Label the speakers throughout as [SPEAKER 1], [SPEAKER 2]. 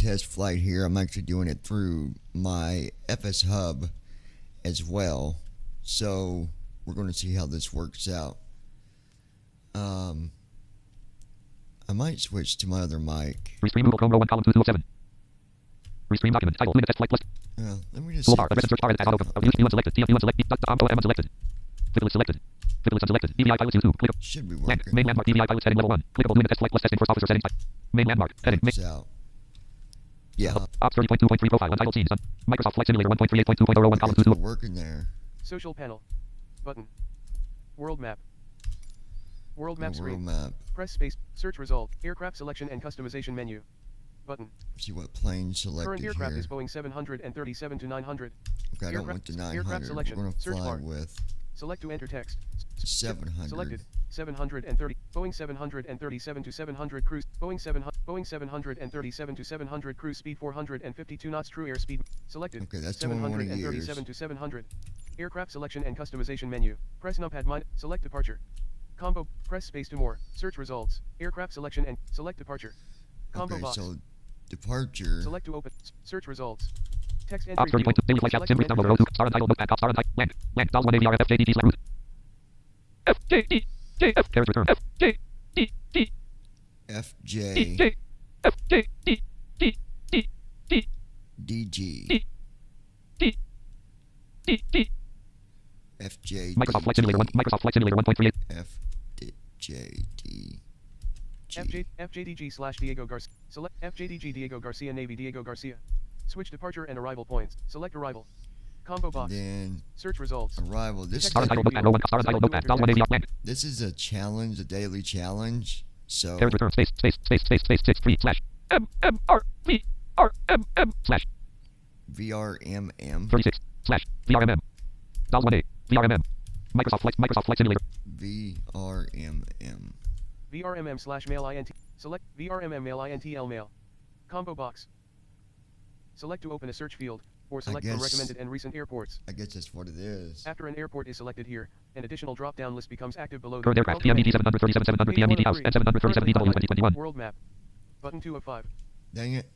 [SPEAKER 1] test flight here. I'm actually doing it through my FS Hub as well. So we're going to see how this works out. I might switch to my other mic.
[SPEAKER 2] Restream Google Chrome row 1 column 2 of 7. Restream document title limit test flight list.
[SPEAKER 1] Let me just
[SPEAKER 2] Toolbar address and search bar as auto use unselected TFU unselected .com unselected. Fiddle is selected. Fiddle is unselected. DVI pilots YouTube. Click.
[SPEAKER 1] Should be
[SPEAKER 2] Land.
[SPEAKER 1] working.
[SPEAKER 2] Main landmark DVI pilots heading level 1. Clickable limit test flight list testing first officer settings. Main landmark heading.
[SPEAKER 1] Works out. Yeah.
[SPEAKER 2] Ops 30.2.3 profile untitled scenes. Microsoft Flight Simulator 1.38.2.01 column 2
[SPEAKER 1] It's working there.
[SPEAKER 3] Social panel. Button. World map. World map
[SPEAKER 1] The
[SPEAKER 3] screen.
[SPEAKER 1] world map.
[SPEAKER 3] Press space. Search result. Aircraft selection and customization menu. Button.
[SPEAKER 1] See what plane selected
[SPEAKER 3] Current aircraft
[SPEAKER 1] here.
[SPEAKER 3] is Boeing 737 to 900.
[SPEAKER 1] Okay, I don't want the
[SPEAKER 3] aircraft
[SPEAKER 1] 900.
[SPEAKER 3] selection.
[SPEAKER 1] We're going to
[SPEAKER 3] Search
[SPEAKER 1] fly
[SPEAKER 3] bar.
[SPEAKER 1] with
[SPEAKER 3] Select to enter text.
[SPEAKER 1] 700.
[SPEAKER 3] Selected. 730. Boeing 737 to 700 cruise. Boeing 737 to 700 cruise speed 452 knots. True airspeed. Selected.
[SPEAKER 1] Okay, that's the one we want to
[SPEAKER 3] 737
[SPEAKER 1] use.
[SPEAKER 3] to 700. Aircraft selection and customization menu. Press numpad select departure. Combo. Press space to more. Search results. Aircraft selection and select departure. Combo
[SPEAKER 1] Okay,
[SPEAKER 3] box.
[SPEAKER 1] so departure.
[SPEAKER 3] Select to open. Search results. Text
[SPEAKER 2] Ops
[SPEAKER 3] entry.
[SPEAKER 2] 30.2 daily flight chat sim download row 2 star untitled notepad top star untitled land land dollar 1 AVR FJDD slash root FJD JF carriage return FJD D
[SPEAKER 1] FJ
[SPEAKER 2] J FJD D D D
[SPEAKER 1] DG
[SPEAKER 2] D D D
[SPEAKER 1] FJ
[SPEAKER 2] Microsoft Flight Simulator 1 Microsoft Flight Simulator 1.38
[SPEAKER 1] FJD
[SPEAKER 3] FJDG / Diego Garcia. Select FJDG Diego Garcia Navy Diego Garcia. Switch departure and arrival points. Select arrival. Combo box.
[SPEAKER 1] then
[SPEAKER 3] Search results.
[SPEAKER 1] arrival. This
[SPEAKER 2] star
[SPEAKER 1] is,
[SPEAKER 2] untitled notepad row 1 star untitled notepad dollar 1 AVR land
[SPEAKER 1] this is a challenge, a daily challenge. So
[SPEAKER 2] carriage return space 6 slash M M R V R M M slash
[SPEAKER 1] VRMM
[SPEAKER 2] 36 slash VRMM dollar 1 A VRMM Microsoft Flight Simulator
[SPEAKER 1] VRMM.
[SPEAKER 3] VRMM / mail int. Select VRMM mail intl mail. Combo box. Select to open a search field, or select from
[SPEAKER 1] guess-
[SPEAKER 3] recommended and recent airports.
[SPEAKER 1] I guess that's what it is.
[SPEAKER 3] After an airport is selected here, an additional drop-down list becomes active below.
[SPEAKER 2] current aircraft PMDD 737 700 PMDD house and 737 DW 2021
[SPEAKER 3] World map. Button 2 of 5.
[SPEAKER 1] Dang it.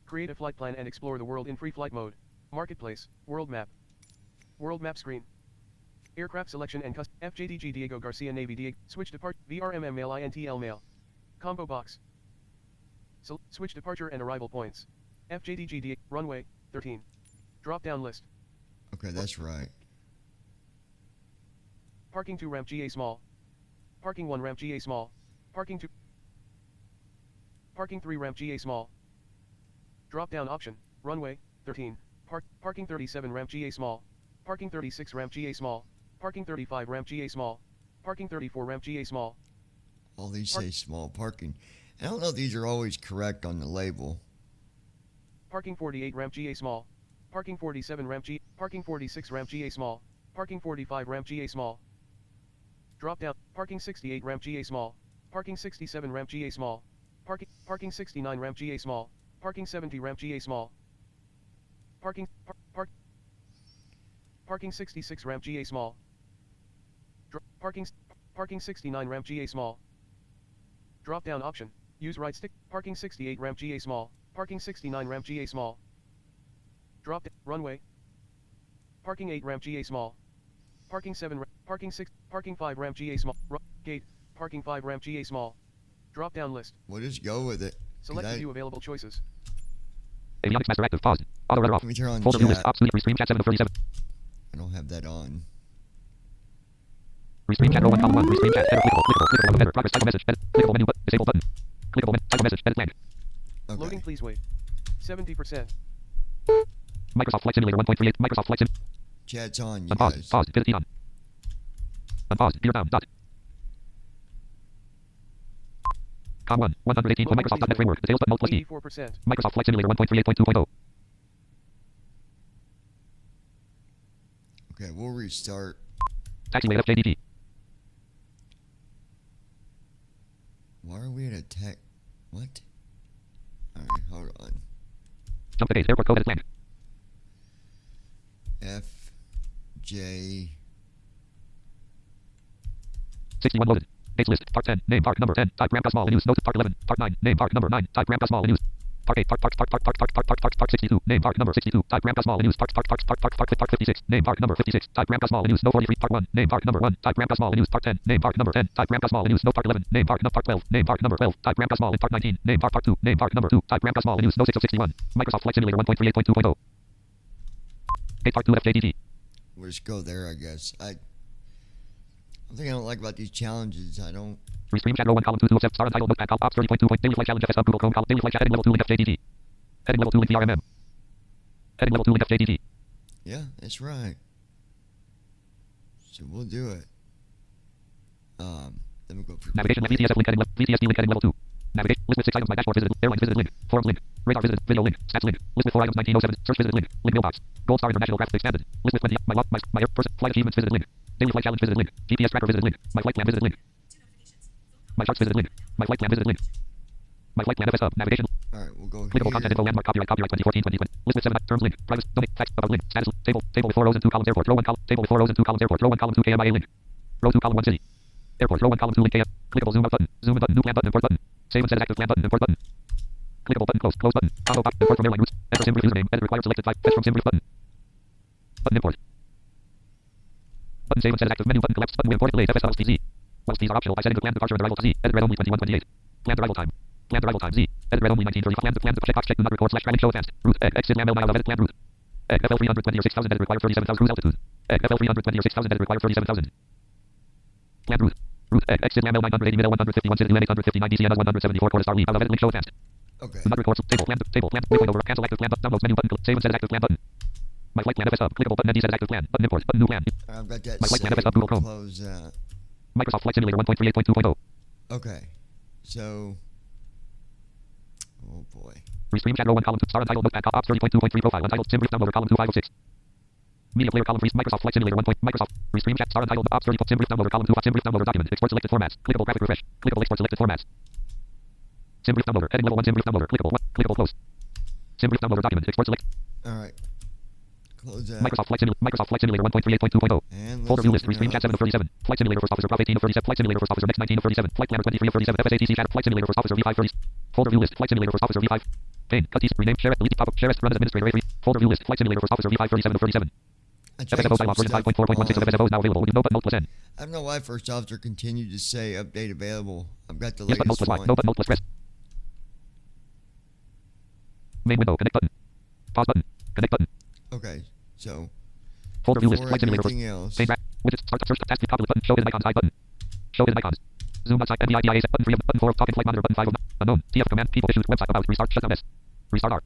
[SPEAKER 3] Create a flight plan and explore the world in free flight mode. Marketplace. World map. World map screen. Aircraft selection and custom. FJDG Diego Garcia Navy Diego. Switch depart. VRMM mail intl mail. Combo box. Switch departure and arrival points. FJDG Diego. Runway 13. Drop down list.
[SPEAKER 1] Okay, that's right.
[SPEAKER 3] Parking 2 ramp GA small. Parking 1 ramp GA small. Parking 2. Parking 3 ramp GA small. Drop down option. Runway 13. Parking 37 ramp GA small. Parking 36 ramp GA small. Parking 35 ramp GA small. Parking 34 ramp GA small.
[SPEAKER 1] All these say small parking. I don't know if these are always correct on the label.
[SPEAKER 3] Parking 48 ramp GA small. Parking 47 ramp G. Parking 46 ramp GA small. Parking 45 ramp GA small. Drop down. Parking 68 ramp GA small. Parking 67 ramp GA small. Parking 69 ramp GA small. Parking 70 ramp GA small. Parking 66 ramp GA small. Parking 69 ramp GA small. Drop down option. Use right stick. Parking 68 ramp GA small. Parking 69 ramp GA small. Drop down. Runway. Parking 8 ramp GA small. Parking 7 parking 6 parking 5 ramp GA small. Gate. Parking 5 ramp GA small. Drop down list.
[SPEAKER 1] We'll just go with it.
[SPEAKER 3] Select the view available choices.
[SPEAKER 2] Avionics master active pause auto rudder off
[SPEAKER 1] Let me turn on
[SPEAKER 2] folder view list
[SPEAKER 1] chat.
[SPEAKER 2] ops restream chat 7 of 37
[SPEAKER 1] I don't have that on.
[SPEAKER 2] restream chat row 1 column 1 restream chat header clickable header progress title message edit clickable menu button disable button clickable title message edit blank
[SPEAKER 1] Okay.
[SPEAKER 3] Loading, please wait. 70%.
[SPEAKER 2] Microsoft Flight Simulator 1.38 Microsoft Flight Sim
[SPEAKER 1] Chat's on, you
[SPEAKER 2] unpause
[SPEAKER 1] guys.
[SPEAKER 2] pause pivot T on unpause gear down dot com 1 118 Microsoft.NET framework details button alt plus D
[SPEAKER 3] 84%.
[SPEAKER 2] Microsoft Flight Simulator 1.38.2.0
[SPEAKER 1] Okay, we'll restart.
[SPEAKER 2] taxiway FJDP
[SPEAKER 1] Why are we at a tech? What? Alright, hold on.
[SPEAKER 2] jump to base airport code edit blank
[SPEAKER 1] F J
[SPEAKER 2] 61 loaded. Base list. Part 10. Name, part number 10. Type Ramka small in use. Note. Part 11. Part 9. Name, part number 9. Type Ramka small in use. Park 8, Park 62. Name Park number 62. Type Ramka Small in use. Park 56. Name Park number 56. Type Ramka Small in use. No 43. Park 1. Name Park number 1. Type Ramka Small in use. Park 10. Name Park number 10. Type Ramka Small in use. No Park 11. Name Park number 12. Name Park number 12. Type Ramka Small in Park 19. Name Park 2. Name Park number 2. Type Ramka Small in use. No 6 of 61. Microsoft Flight Simulator 1.38.2.0. 8 Park 2 FJDT.
[SPEAKER 1] We'll just go there, I guess. One thing I don't like about these challenges, I don't.
[SPEAKER 2] Restream chat row 1 column 2 of 7 star untitled notepad ops 30.2 point daily flight challenge FS Google Chrome column daily flight chat heading level 2 link FJDT. Heading level 2 link VRMM. Heading level 2 link FJDT.
[SPEAKER 1] Yeah, that's right. So we'll do it. Let me go for
[SPEAKER 2] Navigation link VTSF link heading level VTSD link heading level 2. Navigate list with 6 items. My dashboard visited. Airline visited link. Forums link. Radar visited. Video link. Stats link. List with 4 items 1907. Search visited link. Link mailbox. Gold Star International Graphics expanded. List with 20. My air person. Flight achievements visited link. Daily flight challenge visited link. GPS tracker visited link. My flight plan visited link. My charts visited link. My flight plan visited link. My flight plan FS Hub. Navigation.
[SPEAKER 1] Alright, we'll go
[SPEAKER 2] Clickable content info landmark copyright 2014-2020. List with 7 terms link. Privacy. Donate. Text about link. Status. Table with 4 rows and 2 columns. Airport. Row 1 column. Table with 4 rows and 2 columns. Airport. Row 1 column 2 KMIA link. Row 2 column 1 city. Airport. Row 1 column 2 link KM. Clickable zoom out button. Zoom in button. New plan button. Import button. Save and set as active plan button. Import button. Clickable button. Close. Close button. Auto pop. Import from airline routes. Enter SimBrief username. Edit required selected type. Fetch from SimBrief button. Button import. Button save and set as active menu button collapsed button import delays FS LSTZ. Whilst these are optional by setting the plan departure and arrival to Z. Edit red only 2128. Planned arrival time. Planned arrival time Z. Edit red only 1930. Planned checkbox check do not record slash tracking show advanced. Route exit lam miles of edit planned route. FL 320 or 6000 edit require 37,000 cruise altitude. FL 320 or 6000 edit require 37,000. Planned route. Route exit lam 980 middle 151 city 859 DCN 174 quarter star leave of edit link show advanced.
[SPEAKER 1] Okay.
[SPEAKER 2] Do not record table plan waypoint over cancel active plan downloads menu button save and set as active plan button. My flight plan FS Hub clickable button ND set as active plan button import button new plan.
[SPEAKER 1] I've got that
[SPEAKER 2] My flight plan
[SPEAKER 1] saved.
[SPEAKER 2] FS Hub Google Chrome.
[SPEAKER 1] Close that.
[SPEAKER 2] Microsoft Flight Simulator 1.38.2.0.
[SPEAKER 1] Okay. So. Oh boy.
[SPEAKER 2] Restream chat row 1 column 2 star untitled notepad ops 30.2.3 profile untitled SimBrief downloader column 2506. Media player column 3 Microsoft Flight Simulator 1. Microsoft Restream chat star untitled ops 30 SimBrief downloader column 2 SimBrief downloader document export selected formats clickable graphic refresh clickable export selected formats SimBrief downloader heading level 1 SimBrief downloader clickable 1 clickable close SimBrief downloader document export select
[SPEAKER 1] Alright. Close that.
[SPEAKER 2] Microsoft Flight Simulator 1.38.2.0
[SPEAKER 1] And
[SPEAKER 2] folder view list
[SPEAKER 1] open
[SPEAKER 2] Restream
[SPEAKER 1] it
[SPEAKER 2] chat
[SPEAKER 1] up.
[SPEAKER 2] 7 of 37 Flight Simulator First Officer Prof 18 of 37 Flight Simulator First Officer Next 19 of 37 Flight Planner 23 of 37 FSATC chat Flight Simulator First Officer V5 30 folder view list Flight Simulator First Officer V5 pane cut rename share delete pop-up share run as administrator A3 folder view list Flight Simulator First Officer V5 37 of 37
[SPEAKER 1] I changed
[SPEAKER 2] FSFO
[SPEAKER 1] some
[SPEAKER 2] dialog version
[SPEAKER 1] stuff
[SPEAKER 2] 5.4.16 of
[SPEAKER 1] on-
[SPEAKER 2] FSFO is now available with no button plus N
[SPEAKER 1] I don't know why First Officer continued to say update available. I've got the
[SPEAKER 2] yes button
[SPEAKER 1] latest
[SPEAKER 2] plus Y
[SPEAKER 1] one.
[SPEAKER 2] no button plus press main window connect button pause button connect button
[SPEAKER 1] Okay, so
[SPEAKER 2] folder view list
[SPEAKER 1] before
[SPEAKER 2] Flight Simulator First
[SPEAKER 1] anything else,
[SPEAKER 2] pane widgets start search task copy button show hidden icons hide button show hidden icons zoom outside NDIDIA set button 3 of button 4 of talking flight monitor button 5 of unknown TF command people issues website about restart shutdown S restart R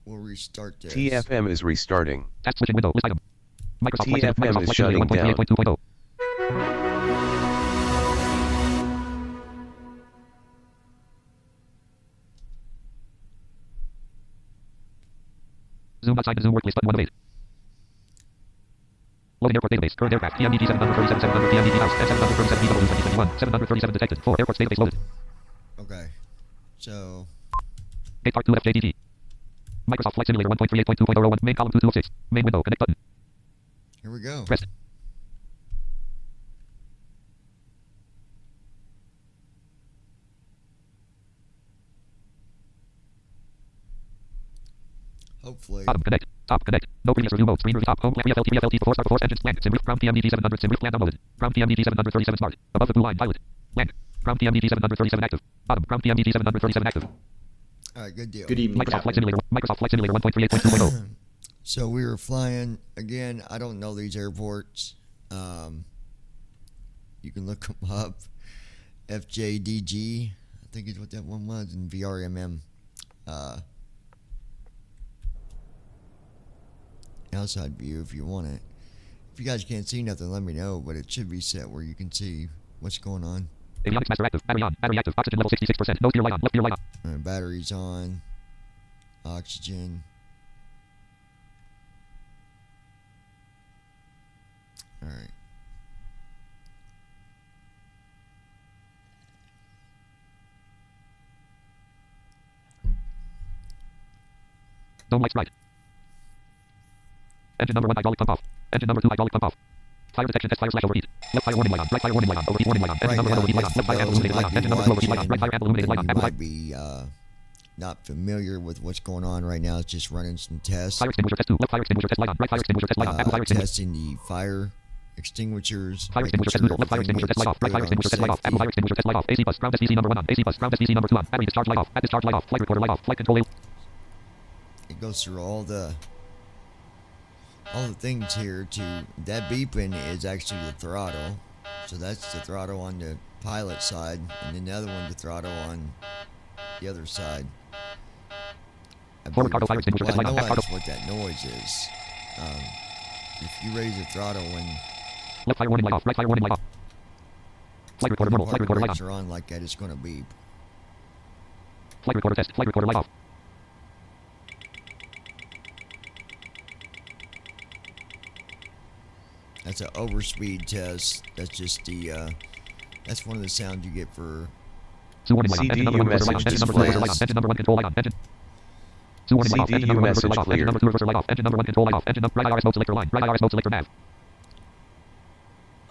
[SPEAKER 1] we'll restart this.
[SPEAKER 4] TFM is restarting.
[SPEAKER 2] task switching window list item Microsoft Flight
[SPEAKER 4] TFM
[SPEAKER 2] Simulator
[SPEAKER 4] is shutting down.
[SPEAKER 2] 1.38.2.0 Zoom outside the Zoom workplace button 1 of 8 Loading airport database. Current aircraft. PMDG 737 700 PMDG house. F737 BW 2021. 737 detected. 4 airports database loaded.
[SPEAKER 1] Okay, so
[SPEAKER 2] 8 part 2 FJDT. Microsoft Flight Simulator 1.38.2.01. Main column 2 of 6. Main window. Connect button.
[SPEAKER 1] here we go.
[SPEAKER 2] Press.
[SPEAKER 1] Hopefully.
[SPEAKER 2] Bottom. Connect. Top. Connect. No previous review mode. Screen review top. Home. VFLT. VFLT. Before start. Before engines. Blank. SimBrief. Ground PMDG 700. SimBrief plan downloaded. Ground PMDG 737 smart. Above the blue line. Pilot. Blank. Ground PMDG 737 active. Bottom. Ground PMDG 737 active.
[SPEAKER 1] Alright, good deal.
[SPEAKER 5] Good evening,
[SPEAKER 2] Microsoft Flight
[SPEAKER 5] Captain.
[SPEAKER 2] Simulator. Microsoft Flight Simulator 1.38.2.0.
[SPEAKER 1] So we were flying again. I don't know these airports. You can look them up. FJDG, I think is what that one was, and VRMM. Outside view if you want it. If you guys can't see nothing, let me know. But it should be set where you can see what's going on.
[SPEAKER 2] Avionics master active. Battery on. Battery active. Oxygen level 66%. Nose gear light on. Left gear light on.
[SPEAKER 1] Batteries on. Oxygen. All right.
[SPEAKER 2] Dome lights bright. Engine number 1 hydraulic pump off. Engine number 2 hydraulic pump off. Fire detection test fire slash overheat. Left fire warning light on. Right fire warning light on. Overheat warning light on. Engine
[SPEAKER 1] Right
[SPEAKER 2] number 1
[SPEAKER 1] now,
[SPEAKER 2] overheat light on. Left fire and illuminated light on. Engine number 2 overheat light on. Right fire and illuminated light on.
[SPEAKER 1] you might be not familiar with what's going on right now, it's just running some tests.
[SPEAKER 2] Fire extinguisher test 2. Left fire extinguisher test light on. Right fire extinguisher test light on. Apple fire extinguisher.
[SPEAKER 1] Testing the fire extinguishers.
[SPEAKER 2] Fire
[SPEAKER 1] making
[SPEAKER 2] extinguisher test
[SPEAKER 1] sure
[SPEAKER 2] neutral. Left fire
[SPEAKER 1] everything
[SPEAKER 2] extinguisher test
[SPEAKER 1] is
[SPEAKER 2] light off. Right
[SPEAKER 1] good
[SPEAKER 2] fire
[SPEAKER 1] on
[SPEAKER 2] extinguisher test light off. Apple fire
[SPEAKER 1] safety.
[SPEAKER 2] extinguisher test light off. AC bus. Ground SDC number 1 on. AC bus. Ground SDC number 2 on. Battery discharge light off. At discharge light off. Flight recorder light off. Flight control.
[SPEAKER 1] It goes through all the things here. To that beeping is actually the throttle, so that's the throttle on the pilot side, and then the other one the throttle on the other side.
[SPEAKER 2] Forward cargo fire extinguisher test
[SPEAKER 1] I
[SPEAKER 2] light on.
[SPEAKER 1] know
[SPEAKER 2] Back cargo.
[SPEAKER 1] that's what that noise is. If you raise the throttle when
[SPEAKER 2] Left fire warning light off. Right fire warning light off. Flight recorder normal. Flight recorder light on.
[SPEAKER 1] brakes are on like that, it's going to beep.
[SPEAKER 2] Flight recorder test. Flight recorder light off.
[SPEAKER 1] That's an overspeed test. That's just the that's one of the sounds you get for
[SPEAKER 2] Zoo warning light on. Engine number 1 reverser light on. Engine number 2 reverser light on. Engine number 1 control light on. Engine. Zoo warning light off. Engine number 1 reverser light off. Engine number 2 reverser light off. Engine number 1 control light off. Engine number right IRS mode selector line. Right IRS mode selector nav.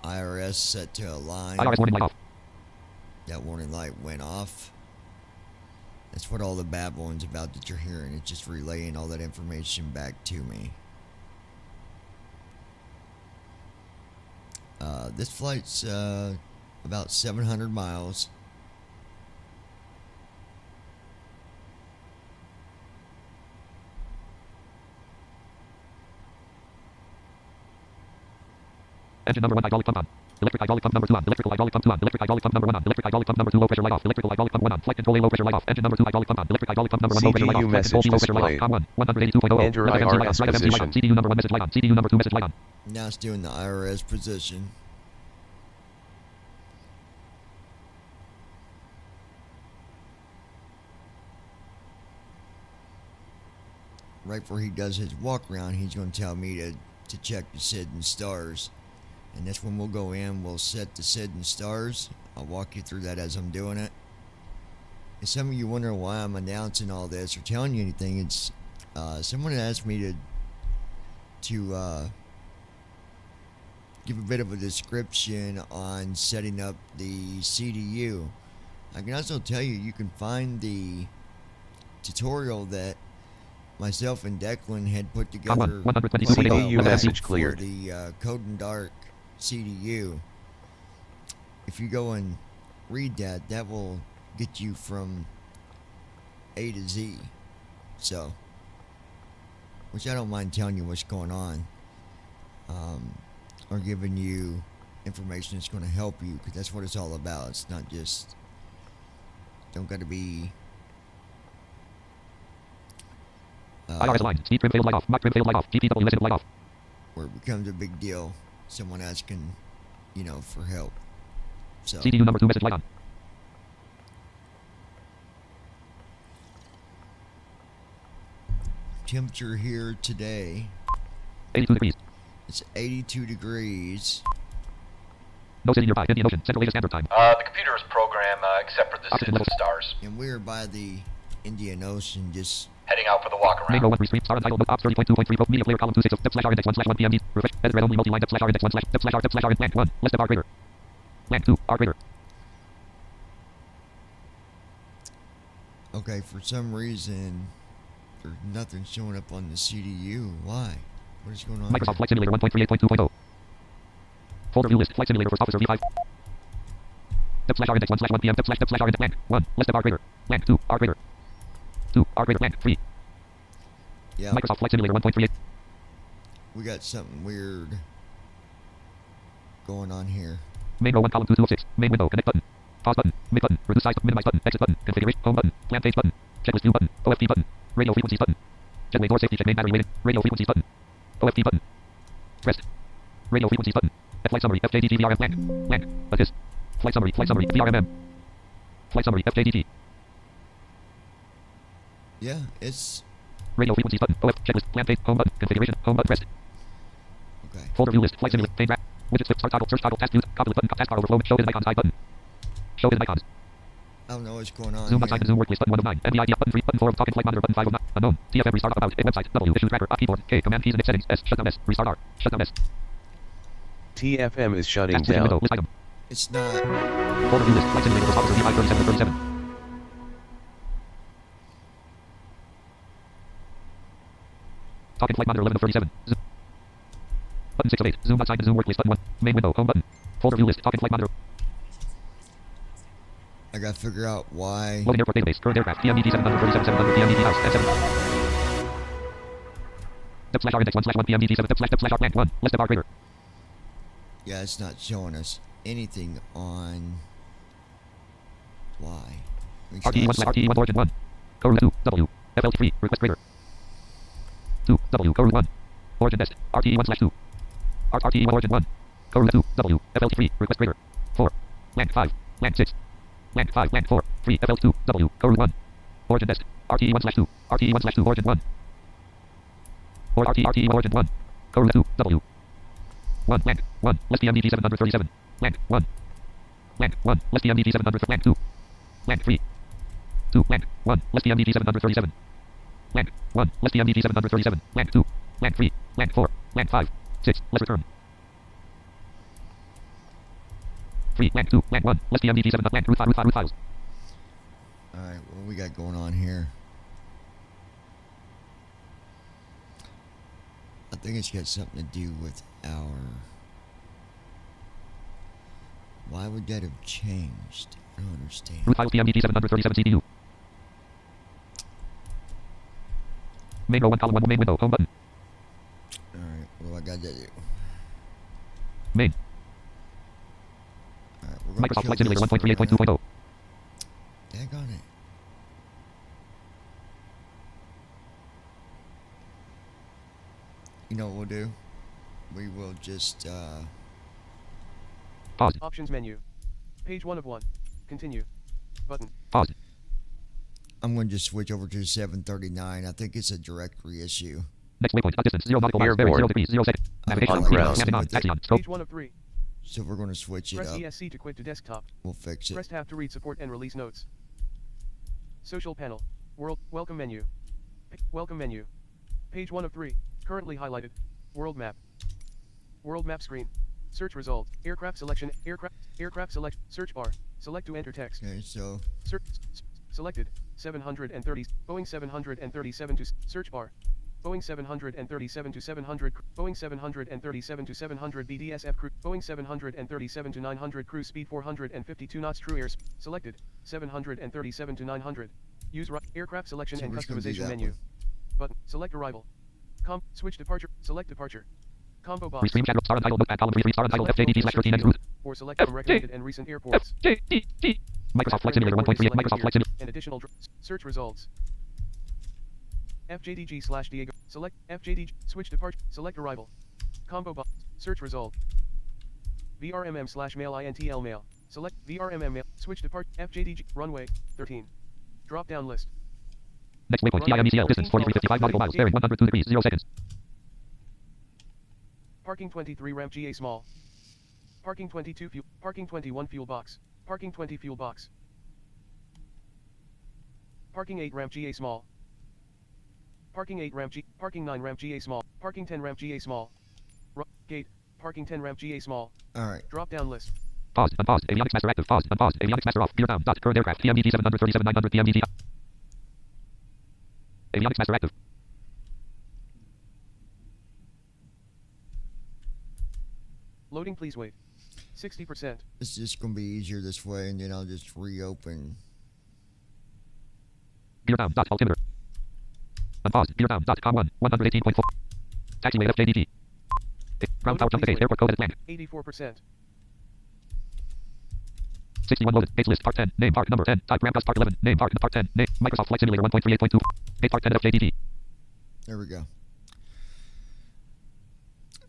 [SPEAKER 1] IRS set to a line.
[SPEAKER 2] IRS warning light off.
[SPEAKER 1] That warning light went off. That's what all the babbling's about that you're hearing. It's just relaying all that information back to me. This flight's about 700 miles.
[SPEAKER 2] Engine number 1 hydraulic pump on. Electric hydraulic pump number 2 on. Electrical hydraulic pump 2 on. Electric hydraulic pump number 1 on. Electric hydraulic pump number 2 low pressure light off. Electrical hydraulic pump 1 on. Flight control A low pressure light off. Engine number 2 hydraulic pump on. Electric hydraulic pump number 1 low pressure light off.
[SPEAKER 4] CDU
[SPEAKER 2] Flight control B low
[SPEAKER 4] message
[SPEAKER 2] pressure light off. Com 1 182.0.
[SPEAKER 4] Enter
[SPEAKER 2] Left MC light on.
[SPEAKER 4] IRS
[SPEAKER 2] Right MC light on.
[SPEAKER 4] position.
[SPEAKER 2] CDU number 1 message light on. CDU number 2 message light on.
[SPEAKER 1] Now it's doing the IRS position. Right before he does his walk around, he's going to tell me to check the SID and stars. And that's when we'll go in, we'll set the SID and stars. I'll walk you through that as I'm doing it. And some of you wonder why I'm announcing all this or telling you anything. It's someone asked me to give a bit of a description on setting up the CDU. I can also tell you, you can find the tutorial that myself and Declan had put together.
[SPEAKER 2] 120
[SPEAKER 4] CDU
[SPEAKER 1] back
[SPEAKER 4] message
[SPEAKER 1] for
[SPEAKER 4] cleared.
[SPEAKER 1] the Code and Dark CDU. If you go and read that, that will get you from A to Z. So, which I don't mind telling you what's going on, or giving you information that's going to help you, because that's what it's all about. It's not just, don't got to be
[SPEAKER 2] IRS line. Speed trim failed light off. Mach trim failed light off. GPW listed light off.
[SPEAKER 1] where it becomes a big deal. Someone asking, for help. So,
[SPEAKER 2] CDU number 2 message light on.
[SPEAKER 1] temperature here today,
[SPEAKER 2] 82 degrees.
[SPEAKER 1] it's 82 degrees.
[SPEAKER 2] No city nearby. Indian Ocean. Central Asia Standard Time.
[SPEAKER 5] The computer is programmed except for the
[SPEAKER 2] Oxygen
[SPEAKER 5] SIDS and
[SPEAKER 2] level.
[SPEAKER 5] stars.
[SPEAKER 1] And we're by the Indian Ocean, just
[SPEAKER 5] Heading out for the walk
[SPEAKER 2] Mango
[SPEAKER 5] around.
[SPEAKER 2] 1 restream. Star untitled. Ops 30.2.3. Pro media player column 26. Depth slash R index 1 slash 1 PMD. Refresh. Edit red only multi-line. Depth slash R index 1 slash. Depth slash R. Depth slash R in blank 1. List of R greater. Blank 2. R greater.
[SPEAKER 1] okay. For some reason, there's nothing showing up on the CDU. Why? What is going on?
[SPEAKER 2] Microsoft
[SPEAKER 1] here?
[SPEAKER 2] Flight Simulator 1.38.2.0. Folder view list. Flight Simulator First Officer V5. Depth slash R index 1 slash 1 PM. Depth slash R index blank 1. List of R greater. Blank 2. R greater. 2. R greater blank 3.
[SPEAKER 1] Yeah,
[SPEAKER 2] Microsoft Flight Simulator 1.38.
[SPEAKER 1] we got something weird going on here.
[SPEAKER 2] Main row 1 column 2 of 6. Main window. Connect button. Pause button. Make button. Reduce size. Minimize button. Exit button. Configuration. Home button. Plan page button. Checklist view button. OFT button. Radio frequencies button. Jetway door safety check. Main battery rated. Radio frequencies button. OFT button. Pressed. Radio frequencies button. At flight summary. FJDG VRM blank. Blank. Assist. Flight summary. Flight summary. VRMM. Flight summary. FJDG.
[SPEAKER 1] Yeah, it's
[SPEAKER 2] Radio frequencies button. OF. Checklist. Plan page. Home button. Configuration. Home button. Pressed.
[SPEAKER 1] okay.
[SPEAKER 2] Folder view list. Flight simulator. Page wrap. Widget flip. Start toggle. Search toggle. Task views. Copilot button. Taskbar overflow. Show hidden icons. Side button. Show hidden icons.
[SPEAKER 1] I don't know what's going on
[SPEAKER 2] Zoom
[SPEAKER 1] here.
[SPEAKER 2] outside. Zoom worklist button 1 of 9. NDID button 3. Button 4 of talk and flight monitor button 5 of 9. Unknown. TFM restart about. A website. W. Issue tracker. Keyboard. K. Command keys and settings. S. Shutdown S. Restart R. Shutdown S.
[SPEAKER 4] TFM is shutting
[SPEAKER 2] Task switching window.
[SPEAKER 4] down.
[SPEAKER 2] List item.
[SPEAKER 1] It's not.
[SPEAKER 2] Folder view list. Flight simulator. First officer V5 37 of 37. Talk in flight monitor 11 of 37. Zoom. Button 6 of 8. Zoom outside the Zoom worklist button 1. Main window. Home button. Folder view list. Talk in flight monitor.
[SPEAKER 1] I gotta figure out why.
[SPEAKER 2] Loading airport database. Current aircraft. PMDT 737 700 PMDT house F7. Dep slash R index 1 slash 1 PMDT 7 dep slash R blank 1. Less than R greater.
[SPEAKER 1] Yeah, it's not showing us anything on why. Makes
[SPEAKER 2] RTE 1
[SPEAKER 1] no
[SPEAKER 2] slash
[SPEAKER 1] sense.
[SPEAKER 2] RTE 1 origin 1. Code 2 W. FLT 3 request greater. 2 W code 1. Origin test. RTE 1 slash 2. RTE 1 origin 1. Code 2 W. FLT 3 request greater. 4. Land 5. Land 6. Land 5. Land 4. 3 FL2 W. Code 1. Origin test. RTE 1 slash 2. RTE 1 slash 2 origin 1. Or RTE 1 origin 1. Code 2 W. 1 land 1 less PMDT 737 land 1 land 1 less PMDT 700 land 2 land 3 2 land 1 less PMDT 737 land 1 less PMDT 737 land 2 land 3 land 4 land 5 6 less return 3 land 2 land 1 less PMDT 7 land route 5 files.
[SPEAKER 1] Alright, what we got going on here? I think it's got something to do with our... Why would that have changed? I don't understand.
[SPEAKER 2] Route files PMDT 737 CPU. Main row 1 column 1 main window home button.
[SPEAKER 1] Alright, what do I got to do?
[SPEAKER 2] Main.
[SPEAKER 1] Alright, we're going to
[SPEAKER 2] Microsoft
[SPEAKER 1] kill
[SPEAKER 2] Flight Simulator
[SPEAKER 1] this for
[SPEAKER 2] 1.38.2.0.
[SPEAKER 1] Daggone it. You know what we'll do? We will just,
[SPEAKER 2] Pause.
[SPEAKER 3] Options menu. Page 1 of 1. Continue. Button.
[SPEAKER 2] Pause.
[SPEAKER 1] I'm going to just switch over to 739. I think it's a directory issue.
[SPEAKER 2] Next waypoint. Distance 0 nautical miles. Bearing 0 degrees 0 seconds. Navigation.
[SPEAKER 4] On ground.
[SPEAKER 2] Landing on. Axion. Scope.
[SPEAKER 3] Page 1 of 3.
[SPEAKER 1] So we're going to switch it
[SPEAKER 3] Press
[SPEAKER 1] up.
[SPEAKER 3] ESC to quit to desktop.
[SPEAKER 1] We'll fix it.
[SPEAKER 3] Press tab to read support and release notes. Social panel. World. Welcome menu. Welcome menu. Page 1 of 3. Currently highlighted. World map. World map screen. Search result. Aircraft selection. Aircraft select. Search bar. Select to enter text.
[SPEAKER 1] Okay, so
[SPEAKER 3] Search. Selected. 730. Boeing 737 to search bar. Boeing 737 to 700. Boeing 737 to 700 BDSF crew. Boeing 737 to 900 cruise speed 452 knots. True airs. Selected. 737 to 900. Use aircraft selection
[SPEAKER 1] So
[SPEAKER 3] and
[SPEAKER 1] we're just gonna do
[SPEAKER 3] customization
[SPEAKER 1] that
[SPEAKER 3] menu.
[SPEAKER 1] one.
[SPEAKER 3] Button. Select arrival. Switch departure. Select departure. Combo box.
[SPEAKER 2] Restream chat star untitled notepad column 33 star untitled
[SPEAKER 3] Select
[SPEAKER 2] FJDT slash 13 X route.
[SPEAKER 3] or select from recommended and recent airports.
[SPEAKER 2] FJDT. Microsoft Flight Simulator 1.38. Microsoft Flight Simulator.
[SPEAKER 3] And additional search results. FJDG slash Diego. Select FJDG. Switch departure. Select arrival. Combo box. Search result. VRMM slash mail INTL mail. Select VRMM mail. Switch depart. FJDG. Runway 13. Drop down list.
[SPEAKER 2] Next waypoint. TIMECL. Distance 4355 nautical miles. Bearing 102 degrees 0 seconds.
[SPEAKER 3] Parking 23 ramp GA small. Parking 22 fuel. Parking 21 fuel box. Parking 20 fuel box. Parking 8 ramp GA small. Parking 8 ramp G. Parking 9 ramp GA small. Parking 10 ramp GA small. Gate. Parking 10 ramp GA small.
[SPEAKER 1] alright.
[SPEAKER 3] Drop down list.
[SPEAKER 2] Pause. Unpause. Avionics master active. Pause. Unpause. Avionics master off. Gear down. Dot. Current aircraft. PMDT 737 900 PMDT. Avionics master active.
[SPEAKER 3] Loading please wait. 60%.
[SPEAKER 1] It's just going to be easier this way, and then I'll just reopen.
[SPEAKER 2] Gear down. Dot. Altimeter. Unpause. Gear down. Dot. Com 1. 118.4. Taxiway FJDT. Ground tower jump to gate. Airport code at land.
[SPEAKER 3] 84%.
[SPEAKER 2] 61 loaded. Gates list. Part 10. Name. Part number 10. Type. Ramcast. Part 11. Name. Part. Part 10. Name. Microsoft Flight Simulator 1.38.2. Gate. Part 10 FJDT.
[SPEAKER 1] There we go.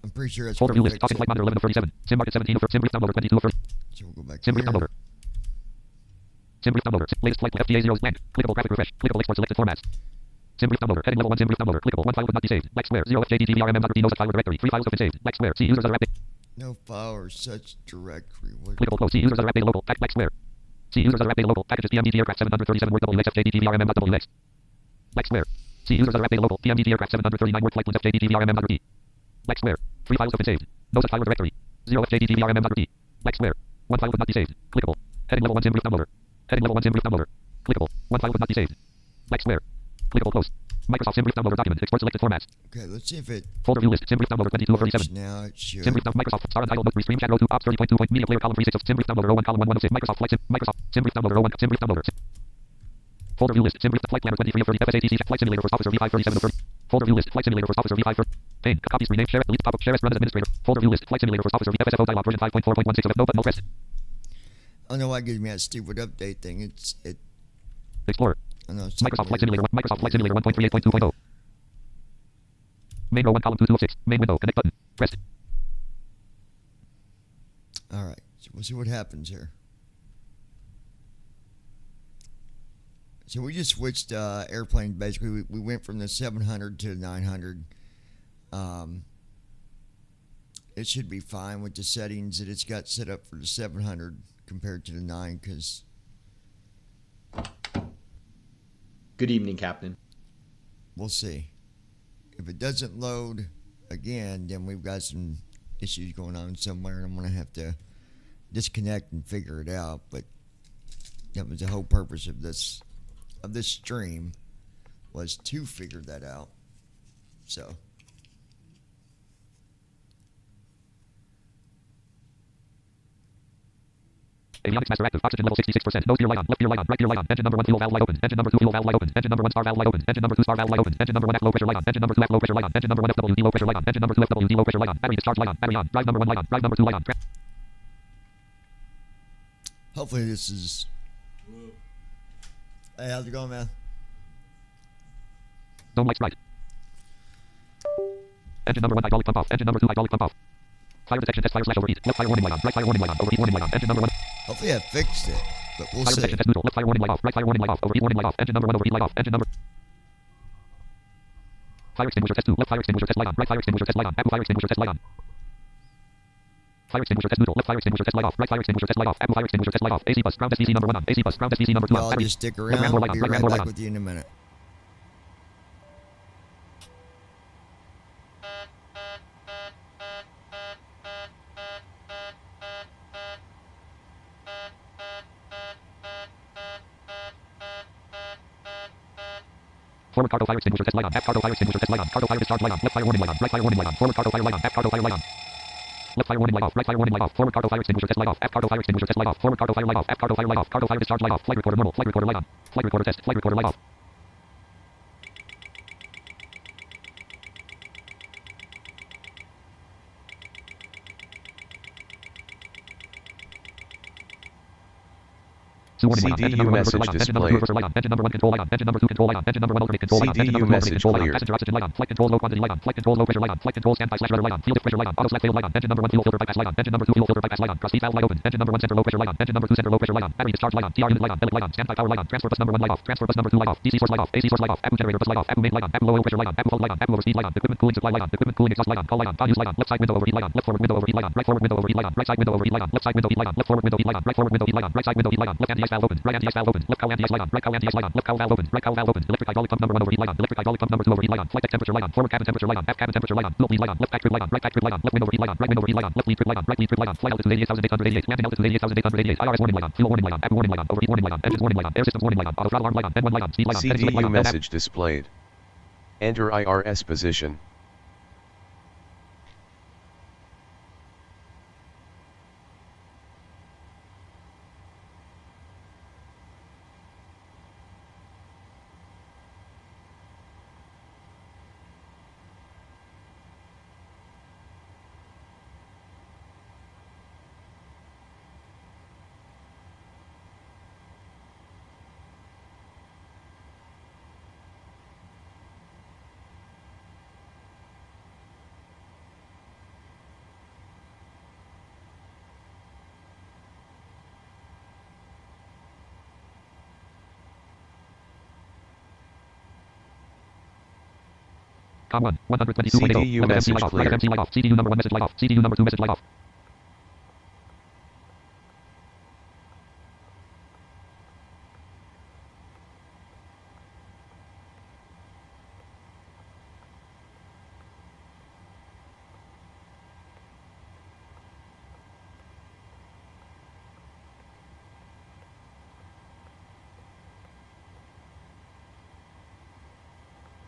[SPEAKER 1] I'm pretty sure that's
[SPEAKER 2] Folder
[SPEAKER 1] going
[SPEAKER 2] view
[SPEAKER 1] to
[SPEAKER 2] list.
[SPEAKER 1] fix
[SPEAKER 2] Talking flight
[SPEAKER 1] it.
[SPEAKER 2] monitor 11 of 37. Sim market 17 of Sim brief downloader 22 of 30.
[SPEAKER 1] So we'll go back
[SPEAKER 2] Sim
[SPEAKER 1] here.
[SPEAKER 2] brief downloader. Sim brief downloader. Latest flight FTA 0 blank. Clickable graphic refresh. Clickable export selected formats. Sim brief downloader. Heading level 1 Sim brief downloader. Clickable. 1 file would not be saved. Black square. 0 FJDT VRMM.d. No such file or directory. 3 files have been saved. Black square. See users other app.
[SPEAKER 1] No file or such directory. What?
[SPEAKER 2] Clickable close. See users other app data local. Black square. See users other app data local. Packages PMDT aircraft 737 word WX FJDT VRMM.WX. Black square. See users other app data local. PMDT aircraft 739 word flight plans FJDT VRMM.d. Black square. 3 files have been saved. No such file or directory. 0 FJDT VRMM.d. Black square. 1 file would not be saved. Clickable. Heading level 1 Sim brief downloader. Heading level 1 Sim brief downloader. Clickable. 1 file would not be saved. Black square. Clickable close. Microsoft SimBrief downloader document. Export selected formats.
[SPEAKER 1] Okay, let's see if it
[SPEAKER 2] Folder view list. SimBrief downloader 22 of 37.
[SPEAKER 1] works now. It should.
[SPEAKER 2] SimBrief down Microsoft star untitled book stream chat row 2 ops 30.2 point media player column 36 of SimBrief downloader row 1 column 1 1 of 6 Microsoft Flight Sim Microsoft SimBrief downloader row 1 SimBrief downloader folder view list SimBrief Flight Planner 23 of 30 FSATC Flight Simulator First Officer V5 37 of 30 folder view list Flight Simulator First Officer V5 pane copies rename share delete pop-up share as run as administrator folder view list Flight Simulator First Officer FSFO dialog version 5.4.16 of no button no press
[SPEAKER 1] I don't know why it gives me that stupid update thing. It.
[SPEAKER 2] Explorer
[SPEAKER 1] I know it's
[SPEAKER 2] Microsoft Flight Simulator Microsoft Flight Simulator 1.38.2.0 main row 1 column 2 of 6 main window connect button press
[SPEAKER 1] All right, so we'll see what happens here. So we just switched airplanes. Basically, we went from the 700 to the 900. It should be fine with the settings that it's got set up for the 700 compared to the 9, because
[SPEAKER 6] Good evening, Captain.
[SPEAKER 1] we'll see. If it doesn't load again, then we've got some issues going on somewhere, and I'm going to have to disconnect and figure it out. But that was the whole purpose of this stream, was to figure that out. So
[SPEAKER 2] avionics master active oxygen level 66% nose gear light on left gear light on right gear light on engine number 1 fuel valve light open engine number 2 fuel valve light open engine number 1 star valve light open engine number 2 star valve light open engine number 1 F low pressure light on engine number 2 F low pressure light on engine number 1 FWD low pressure light on engine number 2 FWD low pressure light on battery discharge light on battery on drive number 1 light on drive number 2 light on
[SPEAKER 1] hopefully this is. Hey, how's it going, man?
[SPEAKER 2] zone lights right engine number 1 hydraulic pump off engine number 2 hydraulic pump off fire detection test fire slash overheat left fire warning light on right fire warning light on overheat warning light on engine number 1
[SPEAKER 1] Hopefully I fixed it, but we'll
[SPEAKER 2] fire
[SPEAKER 1] see.
[SPEAKER 2] detection test neutral left fire warning light off right fire warning light off overheat warning light off engine number 1 overheat light off engine number fire extinguisher test 2 left fire extinguisher test light on right fire extinguisher test light on apple fire extinguisher test light on fire extinguisher test neutral left fire extinguisher test light off right fire extinguisher test light off apple fire extinguisher test light off AC bus ground SVC number 1 on AC bus ground SVC number 2 on
[SPEAKER 1] I'll
[SPEAKER 2] battery
[SPEAKER 1] just stick
[SPEAKER 2] Right
[SPEAKER 1] around.
[SPEAKER 2] ramp
[SPEAKER 1] I'll
[SPEAKER 2] light
[SPEAKER 1] be
[SPEAKER 2] on, right
[SPEAKER 1] right
[SPEAKER 2] ramp light
[SPEAKER 1] back
[SPEAKER 2] on.
[SPEAKER 1] with you in a minute.
[SPEAKER 2] forward cargo fire extinguisher test light on app cargo fire extinguisher test light on cargo fire discharge light on left fire warning light on right fire warning light on forward cargo fire light on app cargo fire light on left fire warning light off right fire warning light off forward cargo fire extinguisher test light off app cargo fire extinguisher test light off forward cargo fire light off app cargo fire light off cargo fire discharge light off flight recorder normal flight recorder light on flight recorder test flight recorder light off
[SPEAKER 4] CDU message displayed.
[SPEAKER 2] Engine number 1 control light on. Engine number 2 control light on. Engine number 1 alternate control light on. Engine
[SPEAKER 4] CDU
[SPEAKER 2] number 2 alternate
[SPEAKER 4] message
[SPEAKER 2] control light on.
[SPEAKER 4] clear.
[SPEAKER 2] Passenger oxygen light on. Flight controls low quantity light on. Flight controls low pressure light on. Flight controls standby slash rudder light on. Fuel pressure light on. Auto select fail light on. Engine number 1 fuel filter bypass light on. Engine number 2 fuel filter bypass light on. Cross feed valve light open. Engine number 1 center low pressure light on. Engine number 2 center low pressure light on. Battery discharge light on. TR unit light on. Billet light on. Standby power light on. Transfer bus number 1 light off. Transfer bus number 2 light off. DC source light off. AC source light off. Accu generator bus light off. Accu main light on. Accu low oil pressure light on. Accu fault light on. Accu overspeed light on. Equipment cooling supply light on. Equipment cooling exhaust light on. Call light on. Pod use light on. Left side window overheat light on. Left forward window overheat light on. Right forward window overheat light on. Right side window overheat light on. Left side window heat light on. Left forward window heat light on. Right forward window heat light on. Right side window heat light on. Left anti-ice valve open. Right anti-ice valve open. Left cow anti-ice light on. Right cow anti-ice light on. Left cow valve open. Right cow valve open. Electric hydraulic pump number 1 overheat light on. Electric hydraulic pump number 2 overheat light on. Flight deck temperature light on. Forward cabin temperature light on. Aft cabin temperature light on. Fuel bleed light on. Left pack trip light on. Right pack trip light on. Left window overheat light on. Right window overheat light on. Left lead trip light on. Right lead trip light on. Flight altitude 88,888. Landing altitude 88,888. IRS warning light on. Fuel warning light on. App warning light on. Overheat warning light on. Engines warning light on. Air systems warning light on. Auto throttle alarm light on. N1 light on. Speed light on. Heading select light
[SPEAKER 4] CDU
[SPEAKER 2] on.
[SPEAKER 4] message displayed. Enter IRS position.
[SPEAKER 2] Com 1. 122.8.
[SPEAKER 4] CDU
[SPEAKER 2] Left
[SPEAKER 4] message
[SPEAKER 2] MC light off.
[SPEAKER 4] clear.
[SPEAKER 2] Right MC light off. CDU number 1 message light off. CDU number 2 message light off.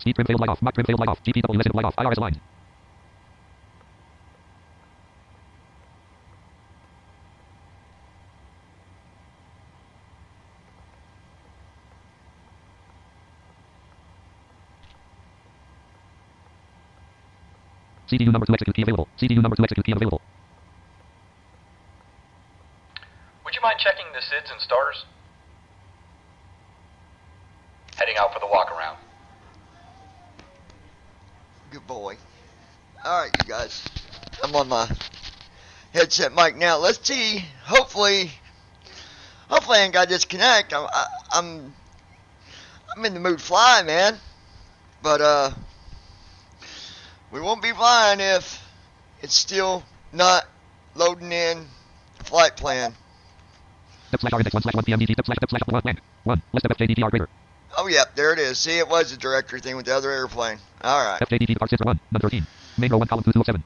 [SPEAKER 2] Speed trim failed light off. Mach trim failed light off. GPW listed light off. IRS lines. CDU number 2 execute key available. CDU number 2 execute key available.
[SPEAKER 5] Would you mind checking the SIDS and stars? Heading out for the walk around.
[SPEAKER 1] Good boy. Alright, you guys. I'm on my headset mic now. Let's see. Hopefully I ain't got to disconnect. I'm in the mood to fly, man. But, we won't be flying if it's still not loading in the flight plan.
[SPEAKER 2] Step/R index 1/1 PMDG step/1 land. 1. List of FJDGR greater.
[SPEAKER 1] Oh, yep, there it is. See, it was the directory thing with the other airplane. Alright.
[SPEAKER 2] FJDG part 1, number 13. Main row 1 column 2 of 7.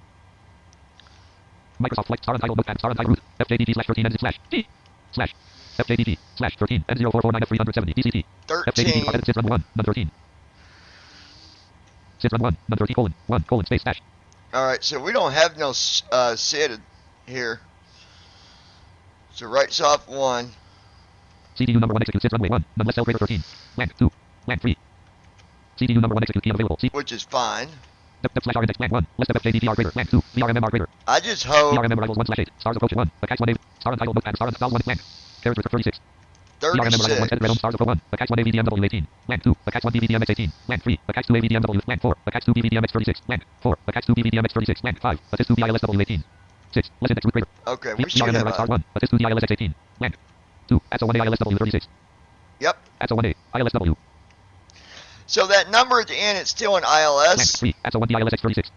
[SPEAKER 2] Microsoft Flight star untitled notepad star untitled route. FJDG/13 and /T slash FJDG/13 N0449 F370 DCT.
[SPEAKER 1] 13.
[SPEAKER 2] FJDG part edit run 1 number 13. Sys run 1 number 13 1 space dash.
[SPEAKER 1] Alright, so we don't have no SID here. So writes off 1.
[SPEAKER 2] CDU number 1 execute sys runway 1 nonetheless cell greater 13. Land 2. Land 3. CDU number 1 execute key unavailable.
[SPEAKER 1] Which is fine.
[SPEAKER 2] Step/R index land 1. List of FJDGR greater. Land 2. VRMMR greater.
[SPEAKER 1] I just hope
[SPEAKER 2] VRMM arrivals 1/8. Stars approach 1. Attach 1 A. Star untitled notepad star untitled 1 land. Characters 36. VRMM arrivals 1 edit realm stars 1. Attach 1 AVDMW 18. Land 2. Attach 1 BVDMX 18. Land 3. Attach 2 AVDMW. Land 4. Attach 2 BVDMX 36. Land 4. Attach 2 BVDMX 36. Land 5. Assist 2 BILSW 18. 6. List index root greater.
[SPEAKER 1] okay, we should
[SPEAKER 2] VRMM
[SPEAKER 1] have
[SPEAKER 2] arrivals star
[SPEAKER 1] a,
[SPEAKER 2] 1. Assist 2 DILSX 18. Land 2. ATSO 1 AILSW 36.
[SPEAKER 1] Yep.
[SPEAKER 2] ATSO 1A. ILSW.
[SPEAKER 1] So that number at the end, it's still an
[SPEAKER 2] Land
[SPEAKER 1] ILS.
[SPEAKER 2] 3. ATSO 1 DILSX 36.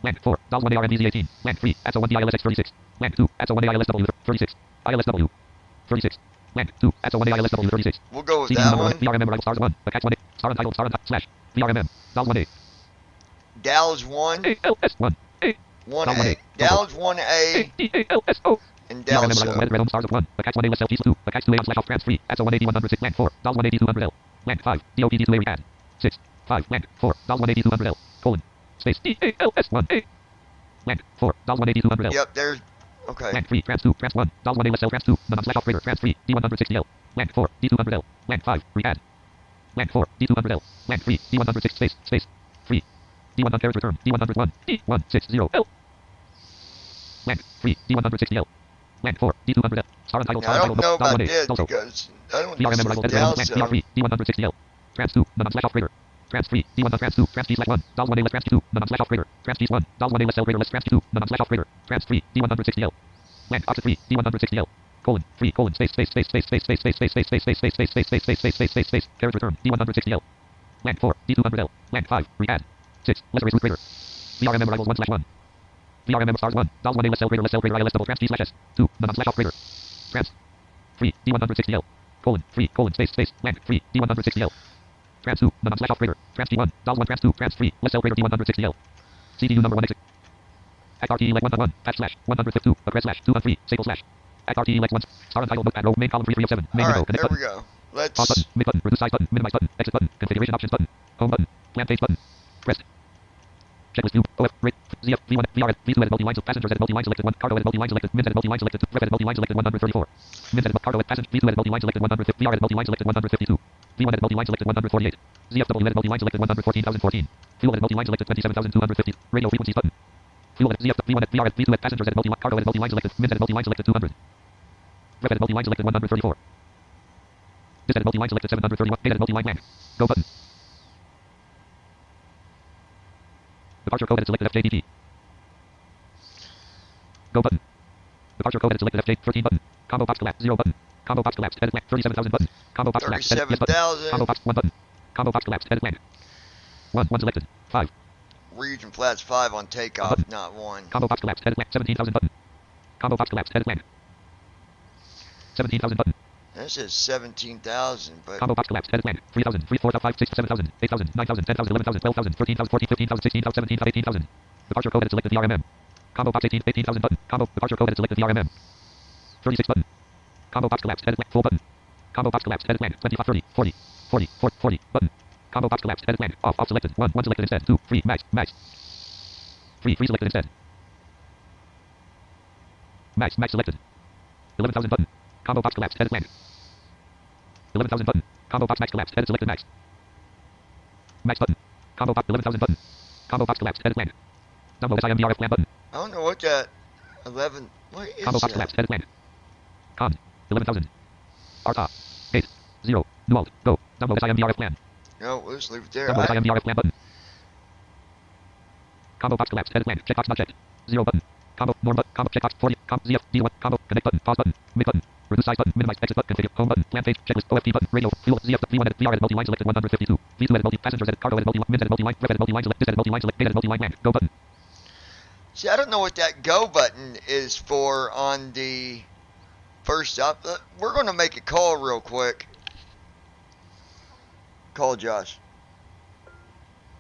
[SPEAKER 2] Land 4. DOS 1 ARMVZ 18. Land 3. ATSO 1 DILSX 36. Land 2. ATSO 1 AILSW 36. ILSW 36. Land 2. ATSO 1 AILSW 36.
[SPEAKER 1] We'll go with
[SPEAKER 2] CDU
[SPEAKER 1] that
[SPEAKER 2] number
[SPEAKER 1] one.
[SPEAKER 2] 1. VRMM arrival stars 1. Attach 1 A. Star untitled slash VRMM. DOS 1A.
[SPEAKER 1] Dallas 1,
[SPEAKER 2] ALS 1. A.
[SPEAKER 1] 1A. Dallas 1A,
[SPEAKER 2] DALSO.
[SPEAKER 1] and
[SPEAKER 2] VRMM
[SPEAKER 1] Dallas
[SPEAKER 2] arrival
[SPEAKER 1] 0.
[SPEAKER 2] red realm stars of 1. Attach 1 A less LT 2. Attach 2 A slash off trans 3. ATSO 1 AD 106. Land 4. DOS 1 AD 200L. Land 5. DOPD 2 A recad. 6. 5. Land 4. DOS 1 AD 200L. Colon. Space DALS 1 A. Land 4. DOS 1 AD 200L.
[SPEAKER 1] Yep, there's, okay.
[SPEAKER 2] Land 3. Trans 2. Trans 1. DOS 1 A less L trans 2. Non slash operator. Trans 3. D160L. Land 4. D200L. Land 5. Recad. Land 4. D200L. Land 3. D106 space 3. D100 carriage return. D101. D160L. Land 3. D160L. Land 4. D200L. Star untitled.
[SPEAKER 1] Now, I don't know about
[SPEAKER 2] this
[SPEAKER 1] this because I don't
[SPEAKER 2] VRM
[SPEAKER 1] know
[SPEAKER 2] arrival
[SPEAKER 1] if
[SPEAKER 2] Land
[SPEAKER 1] Dallas
[SPEAKER 2] 3. D160L. Trans 2. Non slash operator. Trans 3. D1 trans 2. Trans G slash 1. DOS 1 A less trans 2. Non slash operator. Trans G1. DOS 1 A less L greater less trans 2. Non slash operator. Trans 3. D160L. Land opposite 3. D160L. Colon 3 colon space carriage return D160L. Land 4 D200L. Land 5 recad 6 lesser is root greater. VRMM arrivals 1/1. VRMM stars 1. DOS 1 A less L greater ILS double trans G slash S 2 non slash operator. Trans 3 D160L. Colon 3 colon space land 3 D160L. Trans 2 non slash operator. Trans G1 DOS 1 trans 2 trans 3 less L greater D160L. CDU number 1 exit. Act RTE like 1 patch / 152 press / 2 3 staple / Act RTE like 1 star untitled notepad row main column 3 of 7 main
[SPEAKER 1] All
[SPEAKER 2] window
[SPEAKER 1] right,
[SPEAKER 2] connect
[SPEAKER 1] there
[SPEAKER 2] button
[SPEAKER 1] we go. Let's.
[SPEAKER 2] pause button mid button reduce size button minimize button exit button configuration options button home button plan page button pressed checklist view OF rate ZF V1 VRS V2 edit multi line passengers edit multi line selected 1 cargo edit multi line selected min edit multi line selected 2 ref edit multi line selected 134 min edit cargo edit passenger V2 edit multi line selected 150 VR edit multi line selected 152 V1 edit multi line selected 148 ZFW edit multi line selected 114,014 fuel edit multi line selected 27,250 radio frequencies button fuel edit ZF V1 edit VR edit V2 edit passengers edit multi line cargo edit multi line selected min edit multi line selected 200 ref edit multi line selected 134 this edit multi line selected 731 edit multi line blank go button departure code edit selected FJDG go button departure code edit selected FJ 13 button combo box collapse 0 button combo box collapse edit blank 37,000 button combo box collapse edit yes button
[SPEAKER 1] 37,000.
[SPEAKER 2] combo box 1 button combo box collapse edit blank 1 selected 5
[SPEAKER 1] Region flats 5 on takeoff,
[SPEAKER 2] button.
[SPEAKER 1] not 1.
[SPEAKER 2] combo box collapse edit blank 17,000 button combo box collapse edit blank 17,000 button
[SPEAKER 1] This is 17,000, but
[SPEAKER 2] combo box collapse edit blank 3,000 3 4 5 6 7,000 8,000 9,000 10,000 11,000 12,000 13,000 14 15,000 16,000 17,000 18,000 departure code edit selected VRMM combo box 18,000 button combo departure code edit selected VRMM 36 button combo box collapse edit blank full button combo box collapse edit blank 25 30 40 40 40 40 button Combo box collapsed. Edit blank. Off selected. 1 selected instead. 2 free max. Free selected instead. Max selected. 11,000 button. Combo box collapsed. Edit blank. 11,000 button. Combo box max collapsed. Edit selected max. Max button. Combo box 11,000 button. Combo box collapsed. Edit blank. Download SIMDRF plan button.
[SPEAKER 1] I don't know what that 11. What is
[SPEAKER 2] Combo box
[SPEAKER 1] that?
[SPEAKER 2] collapsed. Edit blank. Con. 11,000. Arta. 8. 0. New alt. Go. Download SIMDRF plan.
[SPEAKER 1] No, we'll just leave it there.
[SPEAKER 2] Download SIMDRF plan button. Combo box collapsed. Edit blank. Checkbox not checked. 0 button. Combo norm button. Combo checkbox 40. Combo ZF D1. Combo connect button. Pause button. Mid button. Reduce size button. Minimize exit button. Configure. Home button. Plan page. Checklist. OFT button. Radio. Fuel. ZF. V1 edit. VR edit multi-line selected 152. V2 edit multi. Passengers edit. Cargo edit multi. Mid edit multi-line. Ref edit multi-line select. Dis edit multi-line select. Data edit multi-line blank. Go button.
[SPEAKER 1] See, I don't know what that go button is for on the first up. We're going to make a call real quick. Call Josh.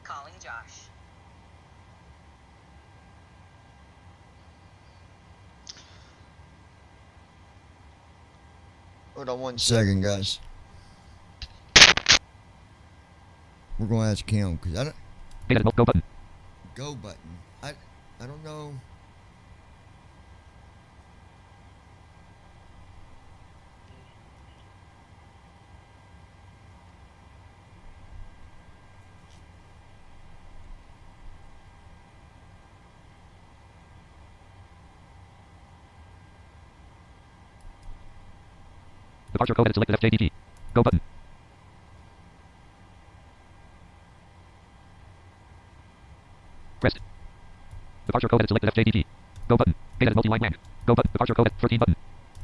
[SPEAKER 7] Calling Josh.
[SPEAKER 1] Hold on 1 second, guys. We're going to ask him because I don't.
[SPEAKER 2] Data edit go button.
[SPEAKER 1] Go button. I don't know.
[SPEAKER 2] Departure code edit selected FJDG. Go button. Pressed. Departure code edit selected FJDG. Go button. Data edit multi-line blank. Go button. Departure code edit 13 button.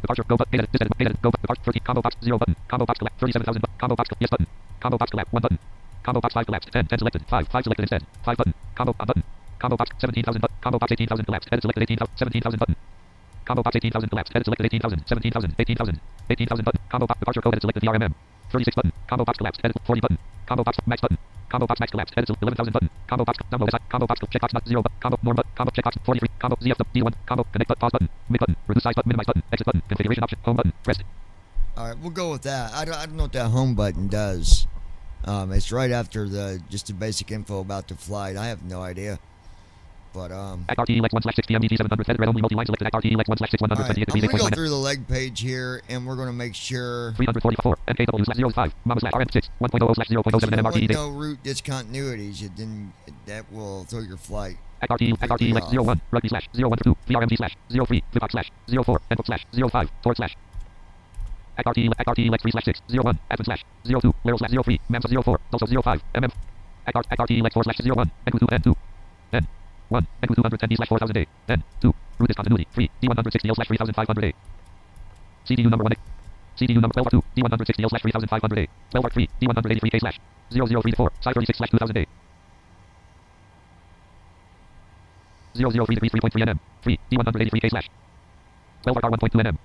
[SPEAKER 2] Departure go button. Data edit dis edit. Data edit go button. Departure 13. Combo box 0 button. Combo box collapse 37,000 button. Combo box yes button. Combo box collapse 1 button. Combo box 5 collapsed 10 selected 5 selected instead 5 button. Combo button. Combo box 17,000 button. Combo box 18,000 collapsed. Edit selected 18,000 17,000 button. Combo box 18,000 collapsed. Edit selected 18,000 17,000 18,000 button. Combo box departure code edit selected VRMM 36 button. Combo box collapsed. Edit 40 button. Combo box max button. Combo box max collapsed. Edit 11,000 button. Combo box download SI. Combo box checkbox not 0 button. Combo norm button. Combo checkbox 43. Combo ZF D1. Combo connect button. Pause button. Mid button. Reduce size button. Minimize button. Exit button. Configuration option. Home button. Pressed.
[SPEAKER 1] All right, we'll go with that. I don't know what that home button does. It's right after just the basic info about the flight. I have no idea. But
[SPEAKER 2] Act RTE 1/6 PM DT 700 edit red only multi-line selected. Act RTE 1/6 128
[SPEAKER 1] all right, I'm
[SPEAKER 2] degrees.
[SPEAKER 1] going to go through the leg page here, and we're going to make sure
[SPEAKER 2] 344 MKW/05 Mama/RM6 1.00/0.07
[SPEAKER 1] you
[SPEAKER 2] MRTE date.
[SPEAKER 1] no route discontinuities. Then that will throw your flight.
[SPEAKER 2] Act RTE 01 rugby/012 VRMD/03 Vivox/04 Endbook/05 forward/. Act RTE 3/6 01 admin/02 Lateral/03 MAMSA/04 also 05 MM. Act RTE 4/01 NQ2 N2 N 1 NQ 210D/4008 N 2 route discontinuity 3 D160L/3500A CDU number 1 CDU number 12R2 D160L/3500A 12R3 D183K/0034 Psi36/2008 0033.3 NM 3 D183K/ 12R1.2 NM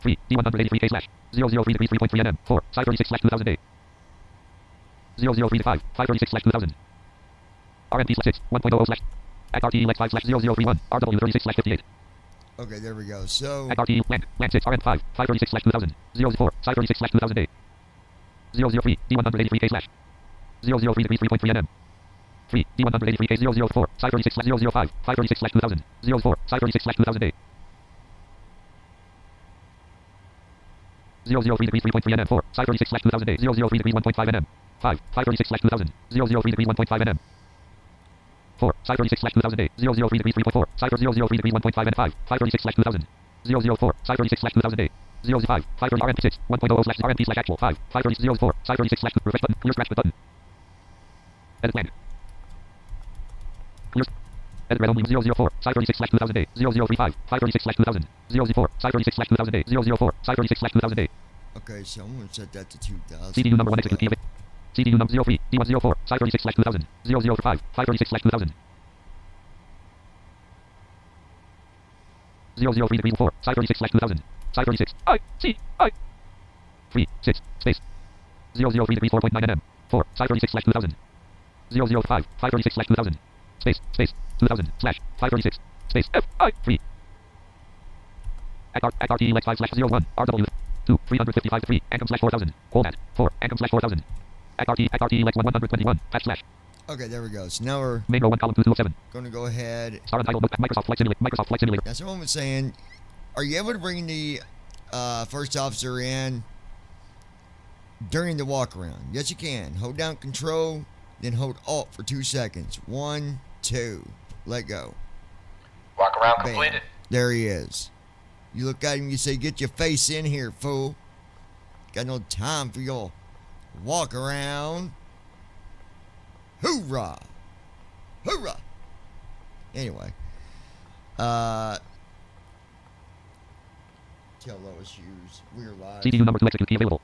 [SPEAKER 2] 3 D183K/0033.3 NM 4 Psi36/2008 0035 536/2000 RMP/6 1.00/ Act RTE 5/0031 RW36/58
[SPEAKER 1] Okay, there we go. So
[SPEAKER 2] Act RTE blank 6 RM5 536/2000 04 Psi36/2008 003 D183K/ 0033.3 NM 3 D183K004 Psi36/005 536/2000 04 Psi36/2008 0033.3 NM 4 Psi36/2008 003 degrees 1.5 NM 5 536/2000 003 degrees 1.5 NM 4 Psi36/2008 003 degrees 3.4 003 degrees 1.5 and 5 536/2000 004 Psi36/2008 05 530 RM6 1.00/RMP/actual 5 530 04 Psi36/ refresh button clear scratch button edit blank clear edit red only 004 Psi36/2008 0035 536/2000 04 Psi36/2008 004 Psi36/2008
[SPEAKER 1] okay, so I'm going to set that to 2000.
[SPEAKER 2] CDU number 1 execute PF CDU number 03 D104 Psi36/2000 005 536/2000 003 degrees 4 Psi36/2000 Psi36 I C I 3 6 space 003 degrees 4.9 NM 4 Psi36/2000 005 536/2000 space 2000 slash 536 space F I 3 Act RTE 5/01 RW 2 355 3 Ancom/4000 hold at 4 Ancom/4000 ACT Lex 121 //.
[SPEAKER 1] Okay, there we go. So now we're
[SPEAKER 2] Main row 1 column 2 of 7.
[SPEAKER 1] going to go ahead.
[SPEAKER 2] Star untitled book. Microsoft Flight Simulator. Microsoft Flight Simulator.
[SPEAKER 1] Now, someone was saying, are you able to bring the first officer in during the walk around? Yes, you can. Hold down Control, then hold Alt for 2 seconds. 1, 2. Let go.
[SPEAKER 5] Walk around
[SPEAKER 1] Bam.
[SPEAKER 5] completed.
[SPEAKER 1] There he is. You look at him, you say, get your face in here, fool. Got no time for your walk around. Hoorah! Hoorah! Anyway. Tell Lois Hughes. We're live.
[SPEAKER 2] CDU number 2 execute key available.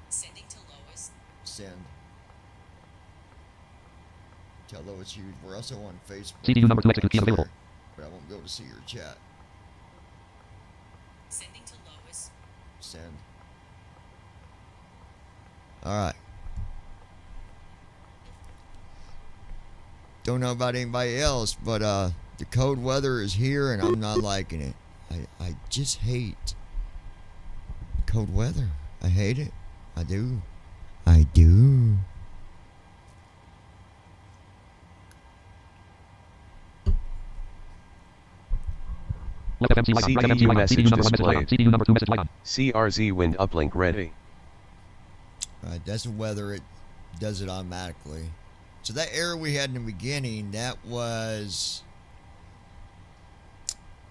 [SPEAKER 7] Sending to Lois.
[SPEAKER 1] Send. Tell Lois Hughes. We're also on Facebook.
[SPEAKER 2] CDU number 2 execute key available.
[SPEAKER 1] But I won't be able to see your chat.
[SPEAKER 7] Sending to Lois.
[SPEAKER 1] Send. Alright. Don't know about anybody else, but the cold weather is here and I'm not liking it. I just hate cold weather. I hate it. I do. I do.
[SPEAKER 2] Left FMC light on. Right FMC
[SPEAKER 4] CDU
[SPEAKER 2] light on.
[SPEAKER 4] message
[SPEAKER 2] CDU number 1 message light on.
[SPEAKER 4] displayed.
[SPEAKER 2] CDU number 2 message light on.
[SPEAKER 4] CRZ wind uplink ready.
[SPEAKER 1] Alright, that's the weather. It does it automatically. So that error we had in the beginning, that was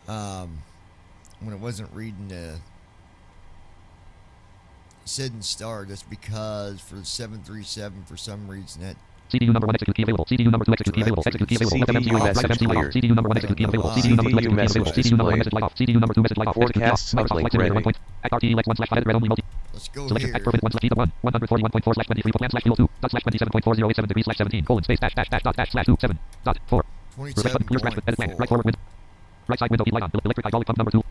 [SPEAKER 1] when it wasn't reading the SID and star. That's because for the 737, for some reason, that
[SPEAKER 2] CDU number 1 execute key available. CDU number 2 execute key available. Execute key available. Left FMC light on. Right FMC light on. CDU number 1 execute key available. CDU number 2 execute key available. CDU number 1 message light off. CDU number 2 message light off. Execute key off.
[SPEAKER 4] Forecasts
[SPEAKER 2] Microsoft
[SPEAKER 4] uplink
[SPEAKER 2] Flight Simulator 1
[SPEAKER 4] ready.
[SPEAKER 2] point. ACT Lex 1 // red only multi.
[SPEAKER 1] let's go
[SPEAKER 2] Selection
[SPEAKER 1] here.
[SPEAKER 2] act profit 1 /Visa 1 141.4/23 plan /kilo 2 dot /27.4087 degrees /17 colon space dash dash dash dot dash slash 2 7 dot 4 refresh button clear scratch edit plan right
[SPEAKER 1] 27.4.
[SPEAKER 2] forward window right side window key light on electric hydraulic pump number 2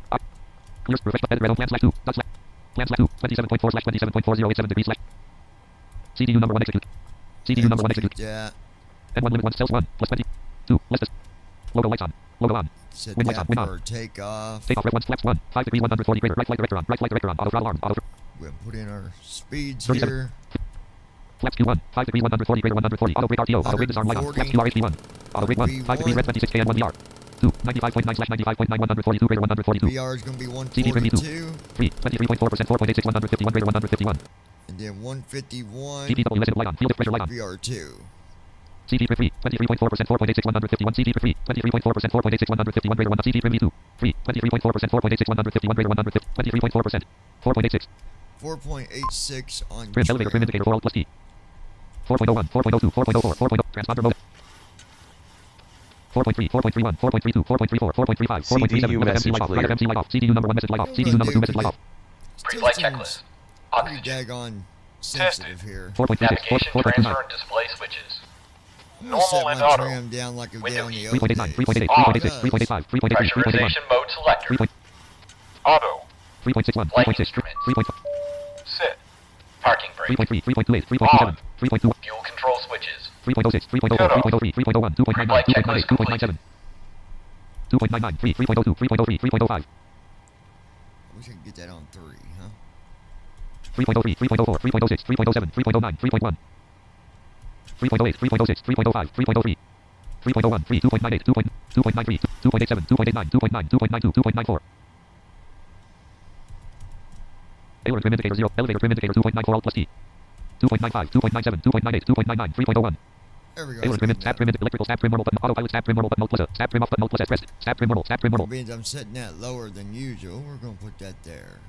[SPEAKER 2] clear refresh button edit red on plan /2 dot slash plan /2 27.4/27.4087 degrees slash CDU number 1 execute CDU number 1 execute
[SPEAKER 1] Yeah.
[SPEAKER 2] N1 limit 1 cells 1 plus 20 2 less this logo lights on logo on
[SPEAKER 1] Set
[SPEAKER 2] Wind lights
[SPEAKER 1] that
[SPEAKER 2] on, wind on.
[SPEAKER 1] for takeoff.
[SPEAKER 2] take off red 1 flaps 1 5 degrees 140 greater right flight director on auto throttle arm auto
[SPEAKER 1] We'll put in our speeds
[SPEAKER 2] 37.
[SPEAKER 1] here.
[SPEAKER 2] flaps Q1 5 degrees 140 greater 140 auto brake RTO auto brake disarm light on flaps QRHD1 auto brake 1 5 degrees red 26 KN 1 VR 2 95.9/95.9 142 greater 142
[SPEAKER 1] VR is going to be
[SPEAKER 2] CD trim V2
[SPEAKER 1] 142.
[SPEAKER 2] 3 23.4% 4.86 151 greater 151
[SPEAKER 1] And then 151.
[SPEAKER 2] CPW less light on field pressure light on
[SPEAKER 1] VR2.
[SPEAKER 2] CP for free 23.4% 4.86 151 CP for free 23.4% 4.86 151 greater 1 CP trim V2 free 23.4% 4.86 151 greater 150 23.4% 4.86
[SPEAKER 1] 4.86 on
[SPEAKER 2] trim elevator trim indicator for alt plus T 4.01 4.02 4.04 4.0 transponder mode 4.3 4.31 4.32 4.34 4.35
[SPEAKER 4] CDU
[SPEAKER 2] 4.37
[SPEAKER 4] message
[SPEAKER 2] light off
[SPEAKER 4] clear.
[SPEAKER 2] right FMC light off CDU number 1 message light off CDU number 2 message light off
[SPEAKER 5] Pre-flight checklist.
[SPEAKER 1] Pretty
[SPEAKER 5] Oxygen.
[SPEAKER 1] daggone sensitive here.
[SPEAKER 2] 4.36
[SPEAKER 5] Navigation,
[SPEAKER 2] 4.29
[SPEAKER 5] transfer, and display switches.
[SPEAKER 1] I'm gonna set
[SPEAKER 5] Normal and
[SPEAKER 1] my
[SPEAKER 5] auto.
[SPEAKER 1] tram down like it did on the
[SPEAKER 5] Windows.
[SPEAKER 1] old
[SPEAKER 2] 3.89
[SPEAKER 1] days.
[SPEAKER 2] 3.88 3.86 3.85 3.83 3.81
[SPEAKER 5] Pressurization mode selector.
[SPEAKER 2] 3.
[SPEAKER 5] Auto.
[SPEAKER 2] 3.61
[SPEAKER 5] Flight
[SPEAKER 2] 3.6
[SPEAKER 5] instruments.
[SPEAKER 2] 3.5
[SPEAKER 5] Sit. Parking brake.
[SPEAKER 2] 3.3 3.28 3.27 3.2
[SPEAKER 5] Fuel control switches.
[SPEAKER 2] 3.06 3.04 3.03 3.01 2.99 2.98 2.97 2.99 3 3.02 3.03 3.05
[SPEAKER 1] I wish I could get that on 3, huh?
[SPEAKER 2] 3.03 3.04 3.06 3.07 3.09 3.1 3.08 3.06 3.05 3.03 3.01 3 2.98 2.93 2.87 2.89 2.9 2.92 2.94 Aileron trim indicator 0 elevator trim indicator 2.94 alt plus T 2.95 2.97 2.98 2.99 3.01
[SPEAKER 1] There we go.
[SPEAKER 2] Aileron trim stab trim electrical stab trim normal button autopilot stab trim normal button alt plus stab trim off button alt plus S pressed stab trim normal
[SPEAKER 1] Means I'm setting that lower than usual. We're going to put that there.